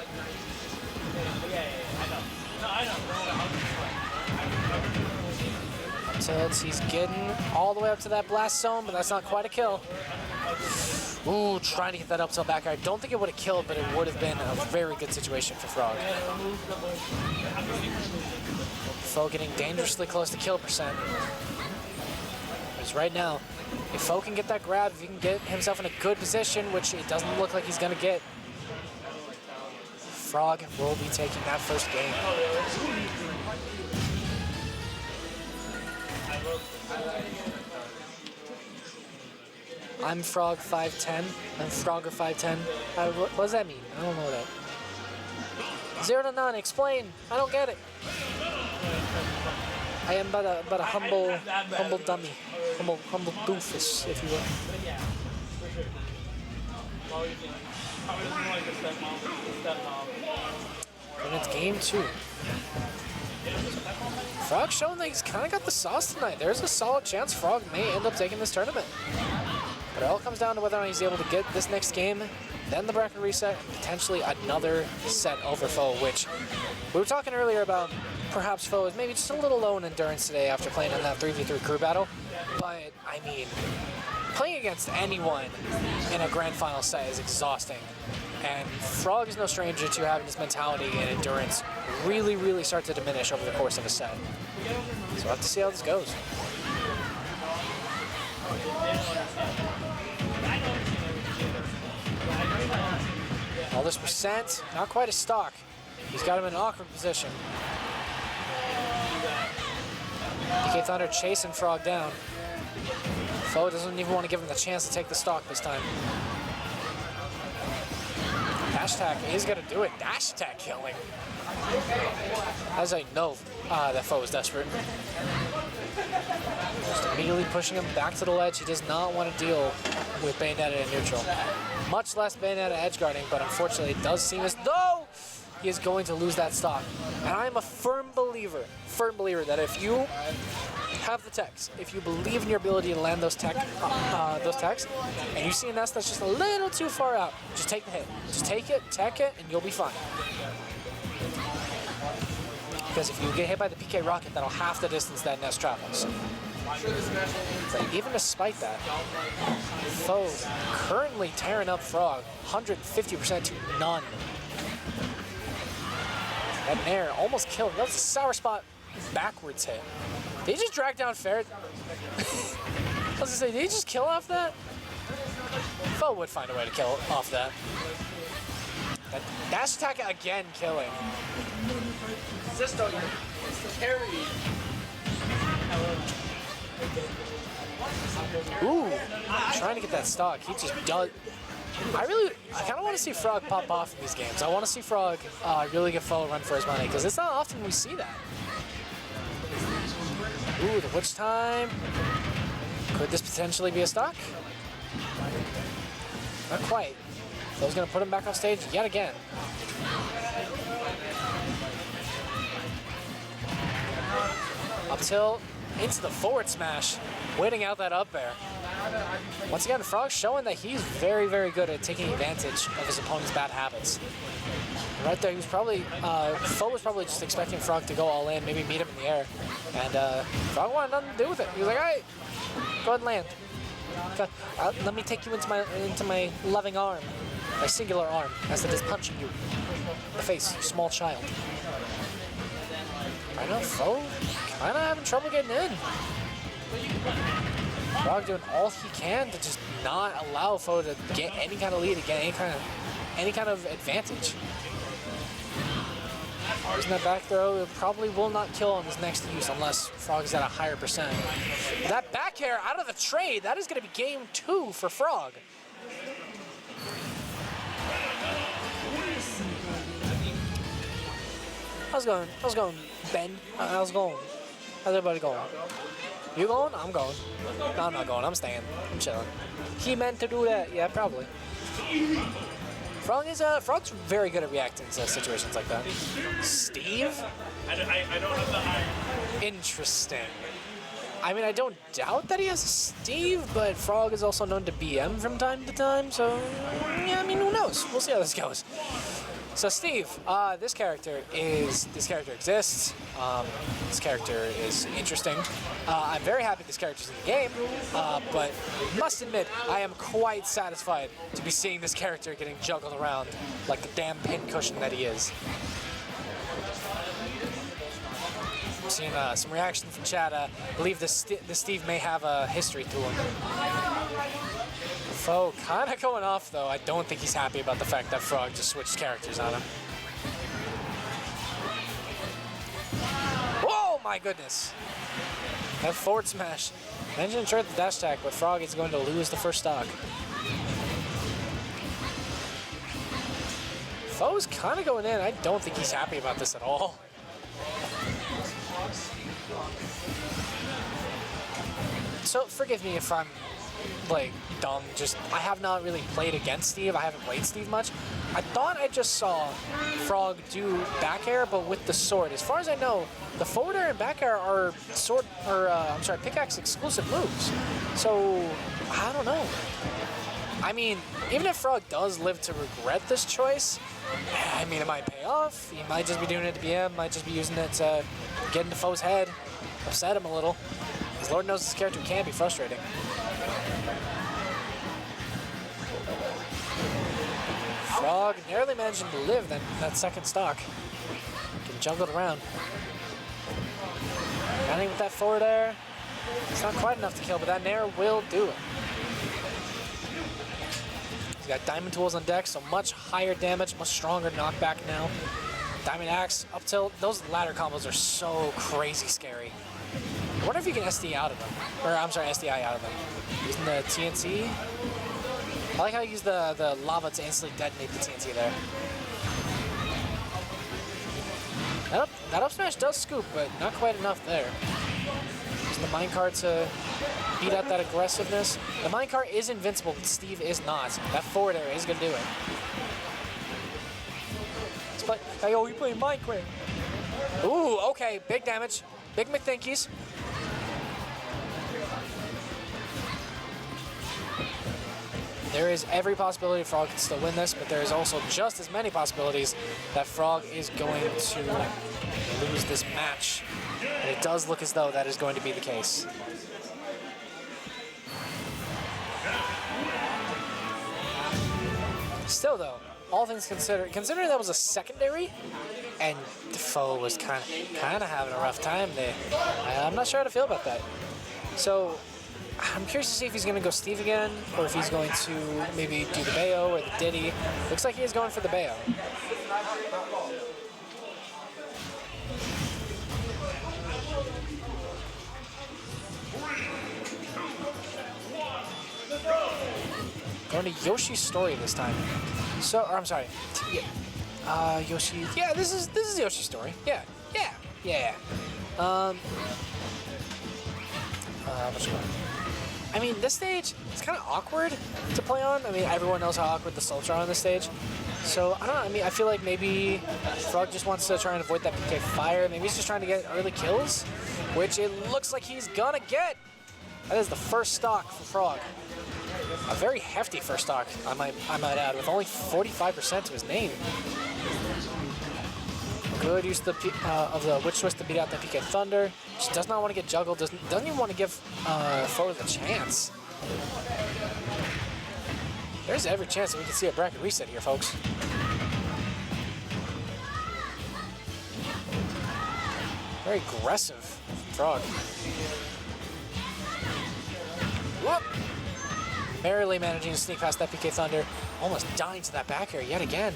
Tilts, he's getting all the way up to that Blastzone, but that's not quite a kill. Ooh, trying to get that up tilt back. I don't think it would have killed, but it would have been a very good situation for Frog. Foe getting dangerously close to kill percent. Because right now, if Foe can get that grab, if he can get himself in a good position, which it doesn't look like he's going to get, Frog will be taking that first game. I'm Frog 5'10". I'm Frogger 5'10". What does that mean? I don't know that. 0 to none. Explain. I don't get it. I am but a humble dummy, humble doofus, if you will. And it's game 2. Frog showing that he's kind of got the sauce tonight. There's a solid chance Frog may end up taking this tournament. But it all comes down to whether or not he's able to get this next game, then the bracket reset, and potentially another set over Foe, which we were talking earlier about. Perhaps Foe is maybe just a little low in endurance today after playing in that 3v3 crew battle. But, I mean, playing against anyone in a grand final set is exhausting. And Frog is no stranger to having this mentality and endurance really start to diminish over the course of a set. So we'll have to see how this goes. All this percent, not quite a stock. He's got him in an awkward position. DK Thunder chasing Frog down. Foe doesn't even want to give him the chance to take the stock this time. Dash attack is going to do it. Dash attack killing. As I know that Foe is desperate. Just immediately pushing him back to the ledge. He does not want to deal with Bayonetta in neutral. Much less Bayonetta edge guarding, but unfortunately it does seem as though he is going to lose that stock. And I'm a firm believer that if you have the techs, if you believe in your ability to land those techs, and you see an S that's just a little too far out, just take the hit. Just take it, tech it, and you'll be fine. Because if you get hit by the PK rocket, that'll half the distance that Ness travels. But even despite that, Foe currently tearing up Frog 150% to none. That Nair almost killed him. That was a sour spot backwards hit. Did he just drag down Ferret? I was gonna say, did he just kill off that? Foe would find a way to kill off that. That dash attack again killing. Sisto, carry. Ooh, trying to get that stock. He just does. I kind of want to see Frog pop off in these games. I want to see Frog really give Foe a run for his money, because it's not often we see that. Ooh, the Witch Time. Could this potentially be a stock? Not quite. Fo's gonna put him back off stage yet again. Up tilt into the forward smash, waiting out that up air. Once again, Frog showing that he's very, very good at taking advantage of his opponent's bad habits. Right there, he was probably, Fo was probably just expecting Frog to go all in, maybe meet him in the air. And Frog wanted nothing to do with it. He was like, all right, go ahead and land. Okay, let me take you into my loving arm, my singular arm, as it is punching you in the face, you small child. I know, Fo kind of having trouble getting in. Frog doing all he can to just not allow Fo to get any kind of lead, to get any kind of advantage. Using that back throw, it probably will not kill on his next use unless Frog is at a higher percent. That back air out of the trade, that is going to be game 2 for Frog. How's it going? How's it going, Ben? How's it going? How's everybody going? You going? I'm going. No, I'm not going. I'm staying. I'm chilling. He meant to do that. Yeah, probably. Frog's very good at reacting to situations like that. Steve? I don't have the eye. Interesting. I mean, I don't doubt that he has a Steve, but Frog is also known to BM from time to time, so yeah, I mean, who knows? We'll see how this goes. So Steve, this character exists. This character is interesting. I'm very happy this character's in the game, but must admit, I am quite satisfied to be seeing this character getting juggled around like the damn pincushion that he is. I'm seeing some reaction from chat. I believe the Steve may have a history to him. Fo kind of going off, though. I don't think he's happy about the fact that Frog just switched characters on him. Whoa, my goodness. That forward smash. Engine ensured the dash attack, but Frog is going to lose the first stock. Fo's kind of going in. I don't think he's happy about this at all. So forgive me if I'm like dumb, I have not really played against Steve. I haven't played Steve much. I thought I just saw Frog do back air, but with the sword. As far as I know, the forward air and back air are pickaxe exclusive moves. So I don't know. I mean, even if Frog does live to regret this choice, I mean, it might pay off. He might just be doing it to BM, might just be using it to get into Fo's head, upset him a little. Because Lord knows this character can be frustrating. Frog narrowly managing to live that second stock. Getting juggled around. Running with that forward air. It's not quite enough to kill, but that nair will do it. He's got Diamond Tools on deck, so much higher damage, much stronger knockback now. Diamond Axe, up tilt. Those ladder combos are so crazy scary. I wonder if you can SDI out of them. SDI out of them. Using the TNT. I like how you use the lava to instantly detonate the TNT there. That up smash does scoop, but not quite enough there. Using the minecart to beat out that aggressiveness. The minecart is invincible, but Steve is not. That forward air is going to do it. Hey, yo, you playing Minecraft. Ooh, okay, big damage. Big McThinkies. There is every possibility Frog can still win this, but there is also just as many possibilities that Frog is going to lose this match. And it does look as though that is going to be the case. Still though, all things considered, considering that was a secondary, and Fo was kind of having a rough time there. I'm not sure how to feel about that. So I'm curious to see if he's going to go Steve again, or if he's going to maybe do the Bayo or the Diddy. Looks like he is going for the Bayo. Going to Yoshi's story this time. So, or I'm sorry. Yeah. Yoshi. Yeah, this is Yoshi's story. Yeah. What's going on? I mean, this stage, it's kind of awkward to play on. I mean, everyone knows how awkward the slopes are on this stage. So, I don't know. I mean, I feel like maybe Frog just wants to try and avoid that PK fire. Maybe he's just trying to get early kills, which it looks like he's gonna get. That is the first stock for Frog. A very hefty first stock, I might add, with only 45% to his name. Good use of the Witch Twist to beat out the PK Thunder. Just does not want to get juggled, doesn't even want to give Foe the chance. There's every chance that we can see a bracket reset here, folks. Very aggressive Frog. Whoop! Barely managing to sneak past that PK Thunder. Almost dying to that back air yet again.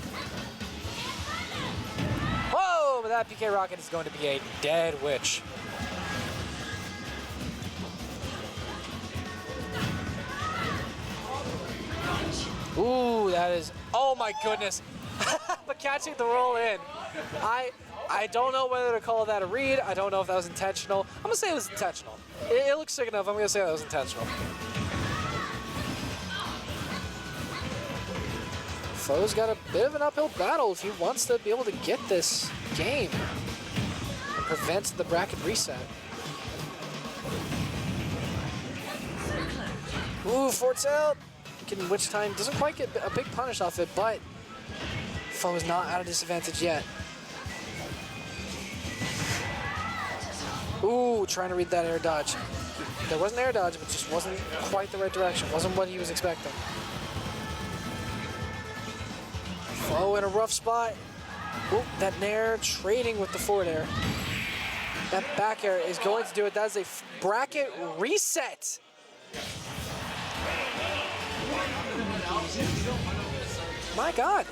Whoa! But that PK Rocket is going to be a dead Witch. Ooh, that is, oh my goodness. But catching the roll in. I don't know whether to call that a read. I don't know if that was intentional. I'm gonna say it was intentional. It looks sick enough, I'm gonna say that was intentional. Foe's got a bit of an uphill battle if he wants to be able to get this game and prevent the bracket reset. Ooh, Fort's out. Getting Witch Time, doesn't quite get a big punish off it, but Foe is not at a disadvantage yet. Ooh, trying to read that air dodge. There was an air dodge, but just wasn't quite the right direction. Wasn't what he was expecting. Foe in a rough spot. Ooh, that nair trading with the forward air. That back air is going to do it. That is a bracket reset. My God.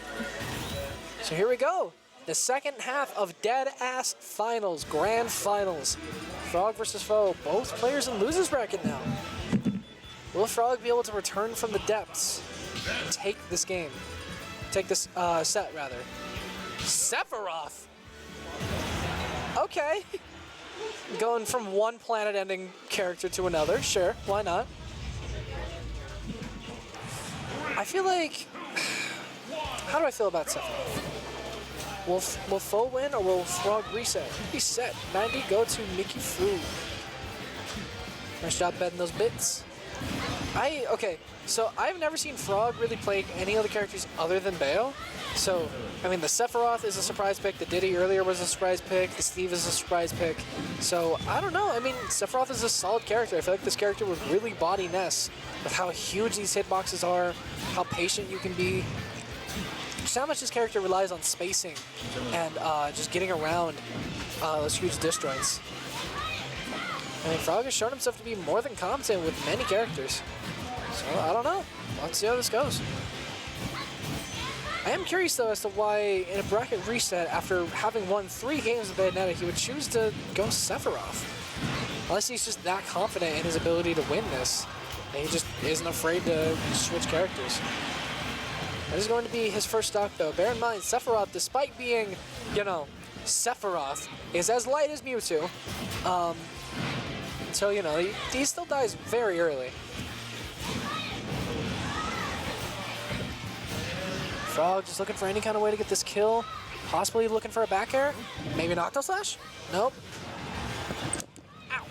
So here we go. The second half of Dead Ass Finals, Grand Finals. Frog versus Foe, both players in losers bracket now. Will Frog be able to return from the depths and take this game? Take this set, rather. Sephiroth! Okay. Going from one planet-ending character to another, sure, why not? I feel like... How do I feel about Sephiroth? Will Foe win or will Frog reset? Reset. 90 go to Mickey Fu. Nice job betting those bits. Okay, so I've never seen Frog really play any other characters other than Bayo. So, I mean, the Sephiroth is a surprise pick, the Diddy earlier was a surprise pick, the Steve is a surprise pick. So, I don't know, I mean, Sephiroth is a solid character. I feel like this character would really body Ness with how huge these hitboxes are, how patient you can be. Just how much this character relies on spacing and just getting around those huge disjoints. I mean, Frog has shown himself to be more than competent with many characters. So, I don't know. Let's see how this goes. I am curious, though, as to why in a bracket reset, after having won 3 games of Bayonetta, he would choose to go Sephiroth. Unless he's just that confident in his ability to win this, and he just isn't afraid to switch characters. That is going to be his first stock, though. Bear in mind, Sephiroth, despite being, you know, Sephiroth, is as light as Mewtwo. So, you know, he still dies very early. Frog just looking for any kind of way to get this kill. Possibly looking for a back air. Maybe an Octo Slash? Nope. Ow.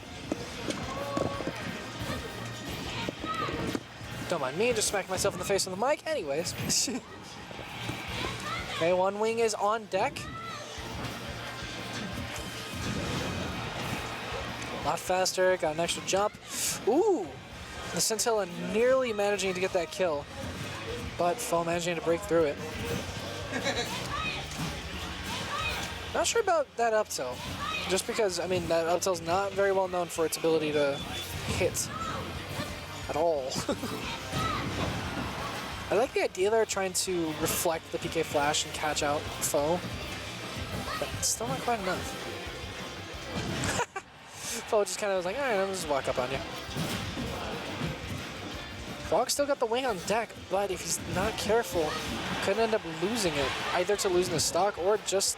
Don't mind me, just smacking myself in the face with the mic. Anyways. Okay, one wing is on deck. A lot faster, got an extra jump. Ooh! The Scintilla nearly managing to get that kill, but Foe managing to break through it. Not sure about that up tilt, just because, I mean, that up tilt's not very well known for its ability to hit at all. I like the idea they're trying to reflect the PK Flash and catch out Foe, but it's still not quite enough. Foe just kind of was like, alright, I'll just walk up on you. Frog still got the wing on deck, but if he's not careful, could end up losing it. Either to losing the stock or just...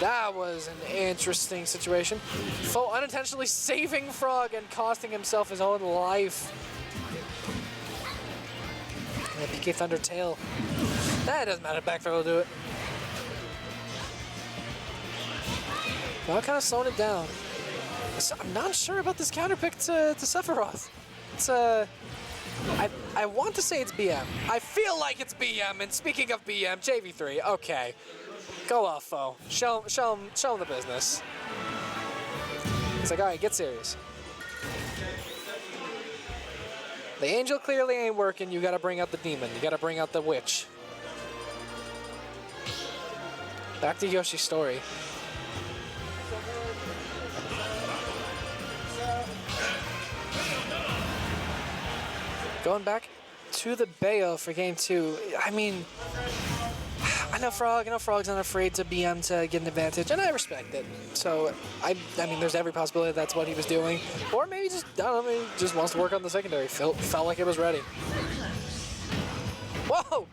That was an interesting situation. Foe unintentionally saving Frog and costing himself his own life. Yeah, PK Thunder tail. That doesn't matter. Back throw will do it. Well, kind of slowing it down. So I'm not sure about this counter pick to Sephiroth. It's I want to say it's BM. I feel like it's BM. And speaking of BM, JV3. Okay, go off, foe. Show him the business. It's like, all right, get serious. The angel clearly ain't working. You got to bring out the demon. You got to bring out the witch. Back to Yoshi's story. Going back to the Bayo for game 2. I mean, I know Frog's not afraid to BM to get an advantage, and I respect it. So, I mean, there's every possibility that's what he was doing. Or maybe just, I don't know, maybe just wants to work on the secondary. Felt like it was ready. Whoa!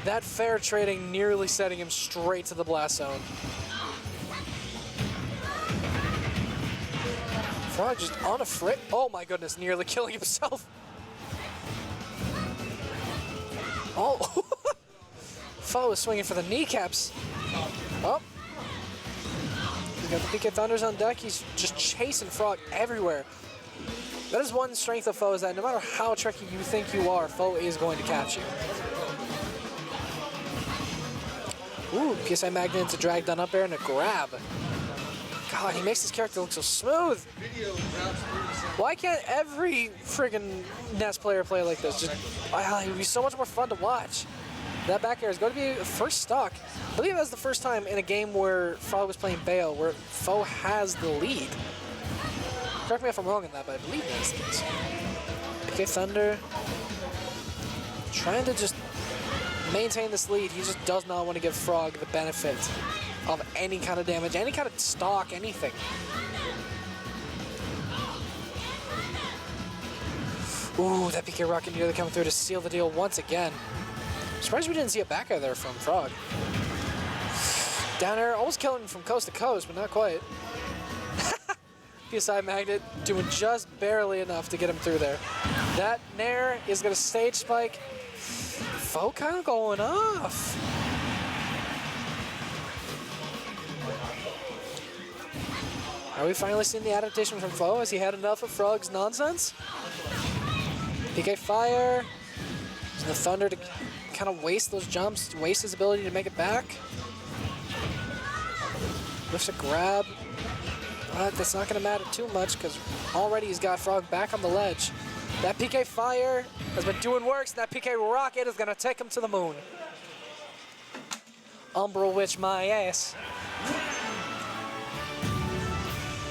That fair trading nearly setting him straight to the Blastzone. Frog just unafraid. Oh my goodness, nearly killing himself. Oh, Foe is swinging for the kneecaps. Oh, he's got the PK Thunders on deck. He's just chasing Frog everywhere. That is one strength of Foe, is that no matter how tricky you think you are, Foe is going to catch you. Ooh, PSI Magnet into drag down up air and a grab. God, he makes his character look so smooth. Why can't every friggin' NES player play like this? Just, it would be so much more fun to watch. That back air is going to be first stock. I believe that's the first time in a game where Frog was playing Bayo where Foe has the lead. Correct me if I'm wrong on that, but I believe that's the case. PK Thunder trying to just maintain this lead. He just does not want to give Frog the benefit of any kind of damage, any kind of stock, anything. Ooh, that PK Rocket nearly coming through to seal the deal once again. Surprised we didn't see a back air there from Frog. Down air, almost killing him from coast to coast, but not quite. PSI Magnet doing just barely enough to get him through there. That Nair is going to stage spike. Foe kind of going off. Are we finally seeing the adaptation from Foe? Has he had enough of Frog's nonsense? PK Fire. Using the Thunder to kind of waste those jumps, waste his ability to make it back. Lifts a grab. But that's not going to matter too much because already he's got Frog back on the ledge. That PK Fire has been doing works. That PK Rocket is going to take him to the moon. Umbral Witch my ass.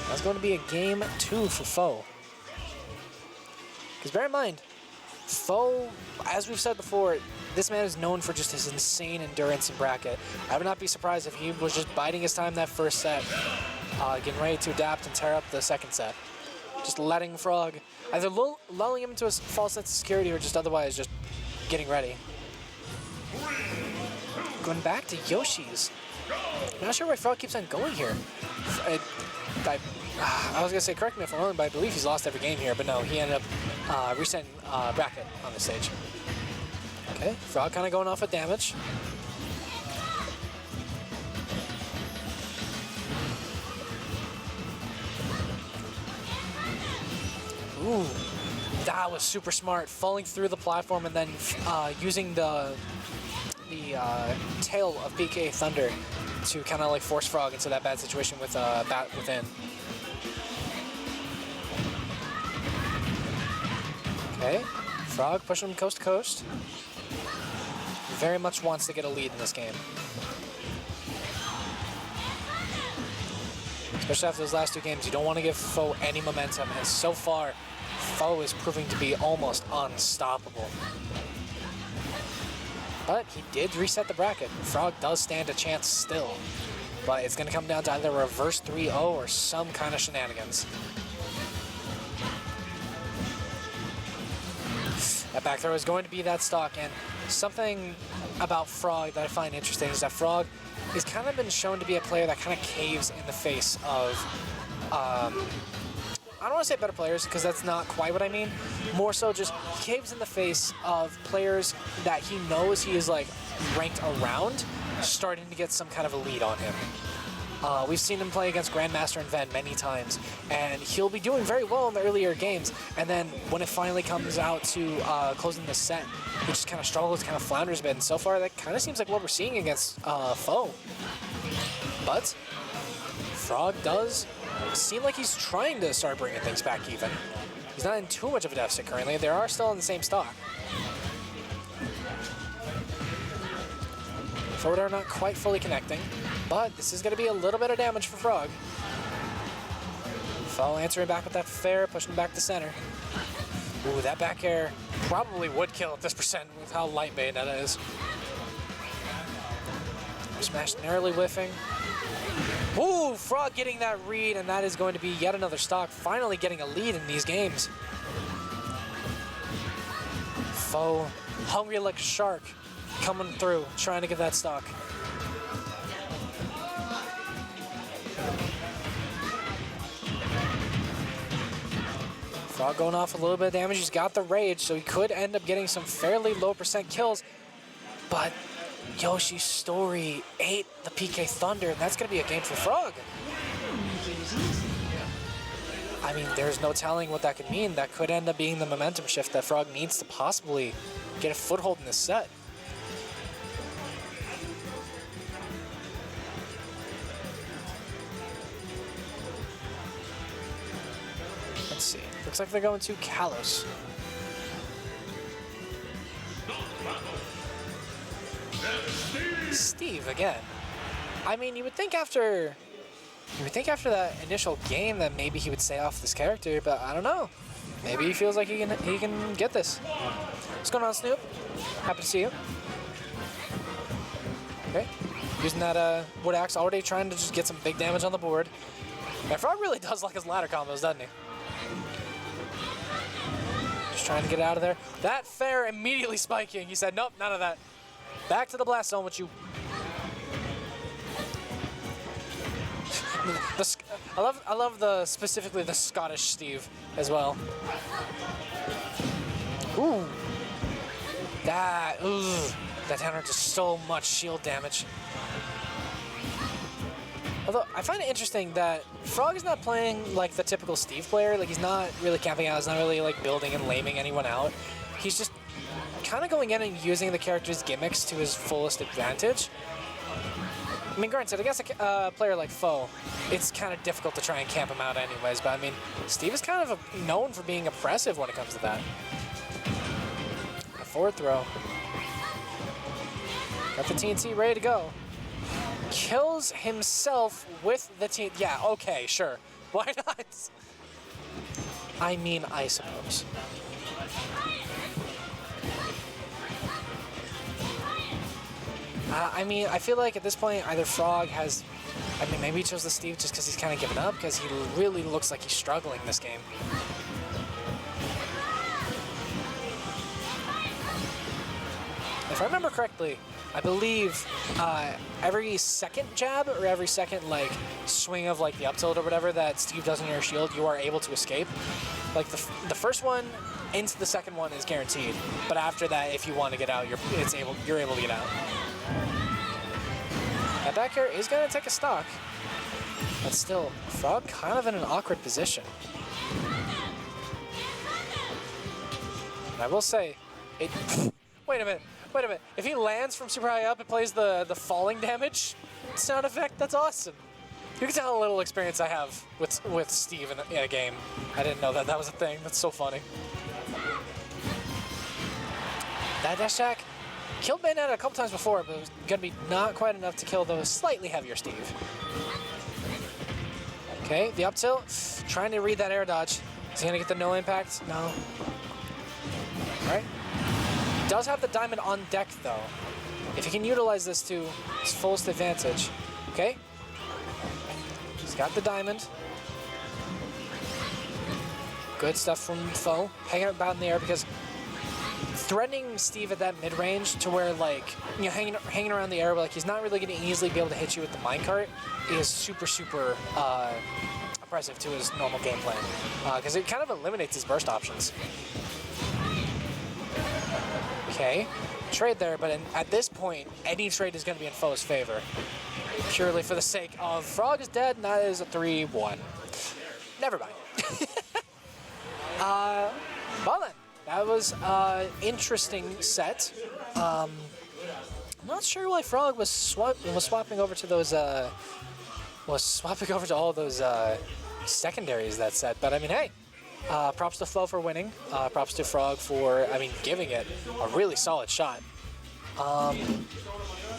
That's going to be a game 2 for Foe. Because bear in mind, Foe, as we've said before, this man is known for just his insane endurance in bracket. I would not be surprised if he was just biding his time that first set, getting ready to adapt and tear up the second set. Just letting Frog, either lulling him into a false sense of security or just otherwise just getting ready. Going back to Yoshi's. I'm not sure why Frog keeps on going here. I was going to say, correct me if I'm wrong, but I believe he's lost every game here. But no, he ended up resetting bracket on this stage. Okay, Frog kind of going off with damage. Ooh, that was super smart. Falling through the platform and then using the tail of PK Thunder to kind of like force Frog into that bad situation with Bat Within. Okay, Frog pushing him coast to coast. Very much wants to get a lead in this game. Especially after those last two games, you don't want to give Foe any momentum, and so far, Foe is proving to be almost unstoppable. But he did reset the bracket. Frog does stand a chance still, but it's going to come down to either a reverse 3-0 or some kind of shenanigans. That back throw is going to be that stock, and something about Frog that I find interesting is that Frog has kind of been shown to be a player that kind of caves in the face of I don't want to say better players, because that's not quite what I mean. More so just caves in the face of players that he knows he is like ranked around, starting to get some kind of a lead on him. We've seen him play against Grandmaster and Ven many times, and he'll be doing very well in the earlier games, and then when it finally comes out to closing the set, he just kind of struggles, kind of flounders a bit, and so far that kind of seems like what we're seeing against Foe. But Frog does seem like he's trying to start bringing things back even. He's not in too much of a deficit currently. They are still in the same stock. Forward are not quite fully connecting, but this is going to be a little bit of damage for Frog. Foe answering back with that fair, pushing him back to center. Ooh, that back air probably would kill at this percent with how light Bayonetta is. Smash narrowly whiffing. Ooh, Frog getting that read, and that is going to be yet another stock, finally getting a lead in these games. Foe, hungry like a shark, coming through, trying to get that stock. Frog going off a little bit of damage. He's got the rage, so he could end up getting some fairly low percent kills. But Yoshi's Story ate the PK Thunder, and that's going to be a game for Frog. I mean, there's no telling what that could mean. That could end up being the momentum shift that Frog needs to possibly get a foothold in this set. Let's see. Looks like they're going to Kalos. Steve again. I mean, you would think after that initial game that maybe he would stay off this character, but I don't know. Maybe he feels like he can get this. What's going on, Snoop? Happy to see you. Okay, using that wood axe, already trying to just get some big damage on the board. And Frog really does like his ladder combos, doesn't he? Just trying to get out of there. That fair immediately spiking. He said, nope, none of that. Back to the Blastzone with you. I love specifically the Scottish Steve as well. Ooh. That hammer does so much shield damage. Although I find it interesting that Frog is not playing like the typical Steve player. Like, he's not really camping out. He's not really like building and laming anyone out. He's just kind of going in and using the character's gimmicks to his fullest advantage. I mean, granted, I guess a player like Foe, it's kind of difficult to try and camp him out anyways, but I mean, Steve is kind of known for being oppressive when it comes to that. A forward throw. Got the TNT ready to go. Kills himself with the TNT. Yeah, okay, sure. Why not? I mean, I suppose. I mean, I feel like at this point, either Frog has... I mean, maybe he chose the Steve just because he's kind of given up, because he really looks like he's struggling this game. If I remember correctly, I believe every second jab or every second, like, swing of, like, the up tilt or whatever that Steve does in your shield, you are able to escape. Like, the first one into the second one is guaranteed, but after that, if you want to get out, you're able to get out. That back air is going to take a stock, but still, Frog kind of in an awkward position. And I will say, wait a minute. If he lands from super high up and plays the falling damage sound effect, that's awesome. You can tell how little experience I have with Steve in a game. I didn't know that was a thing. That's so funny. That dash attack killed Bayonetta a couple times before, but it was going to be not quite enough to kill the slightly heavier Steve. Okay, the up tilt, trying to read that air dodge. Is he going to get the no impact? No. All right. Does have the diamond on deck, though. If he can utilize this to his fullest advantage. Okay. He's got the diamond. Good stuff from Foe. Hanging about in the air because threatening Steve at that mid-range to where, like, you know, hanging around the air, but, like, he's not really going to easily be able to hit you with the minecart is super, super oppressive to his normal game plan, because it kind of eliminates his burst options. Okay, trade there, but at this point, any trade is going to be in foe's favor, purely for the sake of Frog is dead, and that is a 3-1. Never mind. Well then, that was an interesting set. I'm not sure why Frog was swapping over to those all those secondaries that set, but I mean, hey, props to Flo for winning. Props to Frog for, I mean, giving it a really solid shot.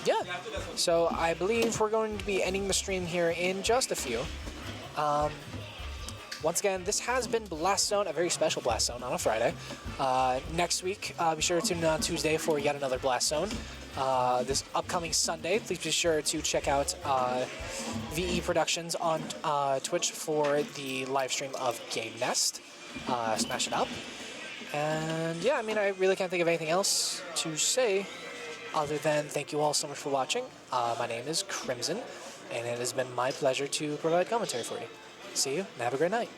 Yeah, so I believe we're going to be ending the stream here in just a few. Once again, this has been Blastzone, a very special Blastzone on a Friday. Next week, be sure to tune in on Tuesday for yet another Blastzone. This upcoming Sunday, please be sure to check out VE Productions on Twitch for the live stream of Game Nest. Smash it up. And yeah, I mean, I really can't think of anything else to say other than thank you all so much for watching. My name is Crimson, and it has been my pleasure to provide commentary for you. See you, and have a great night.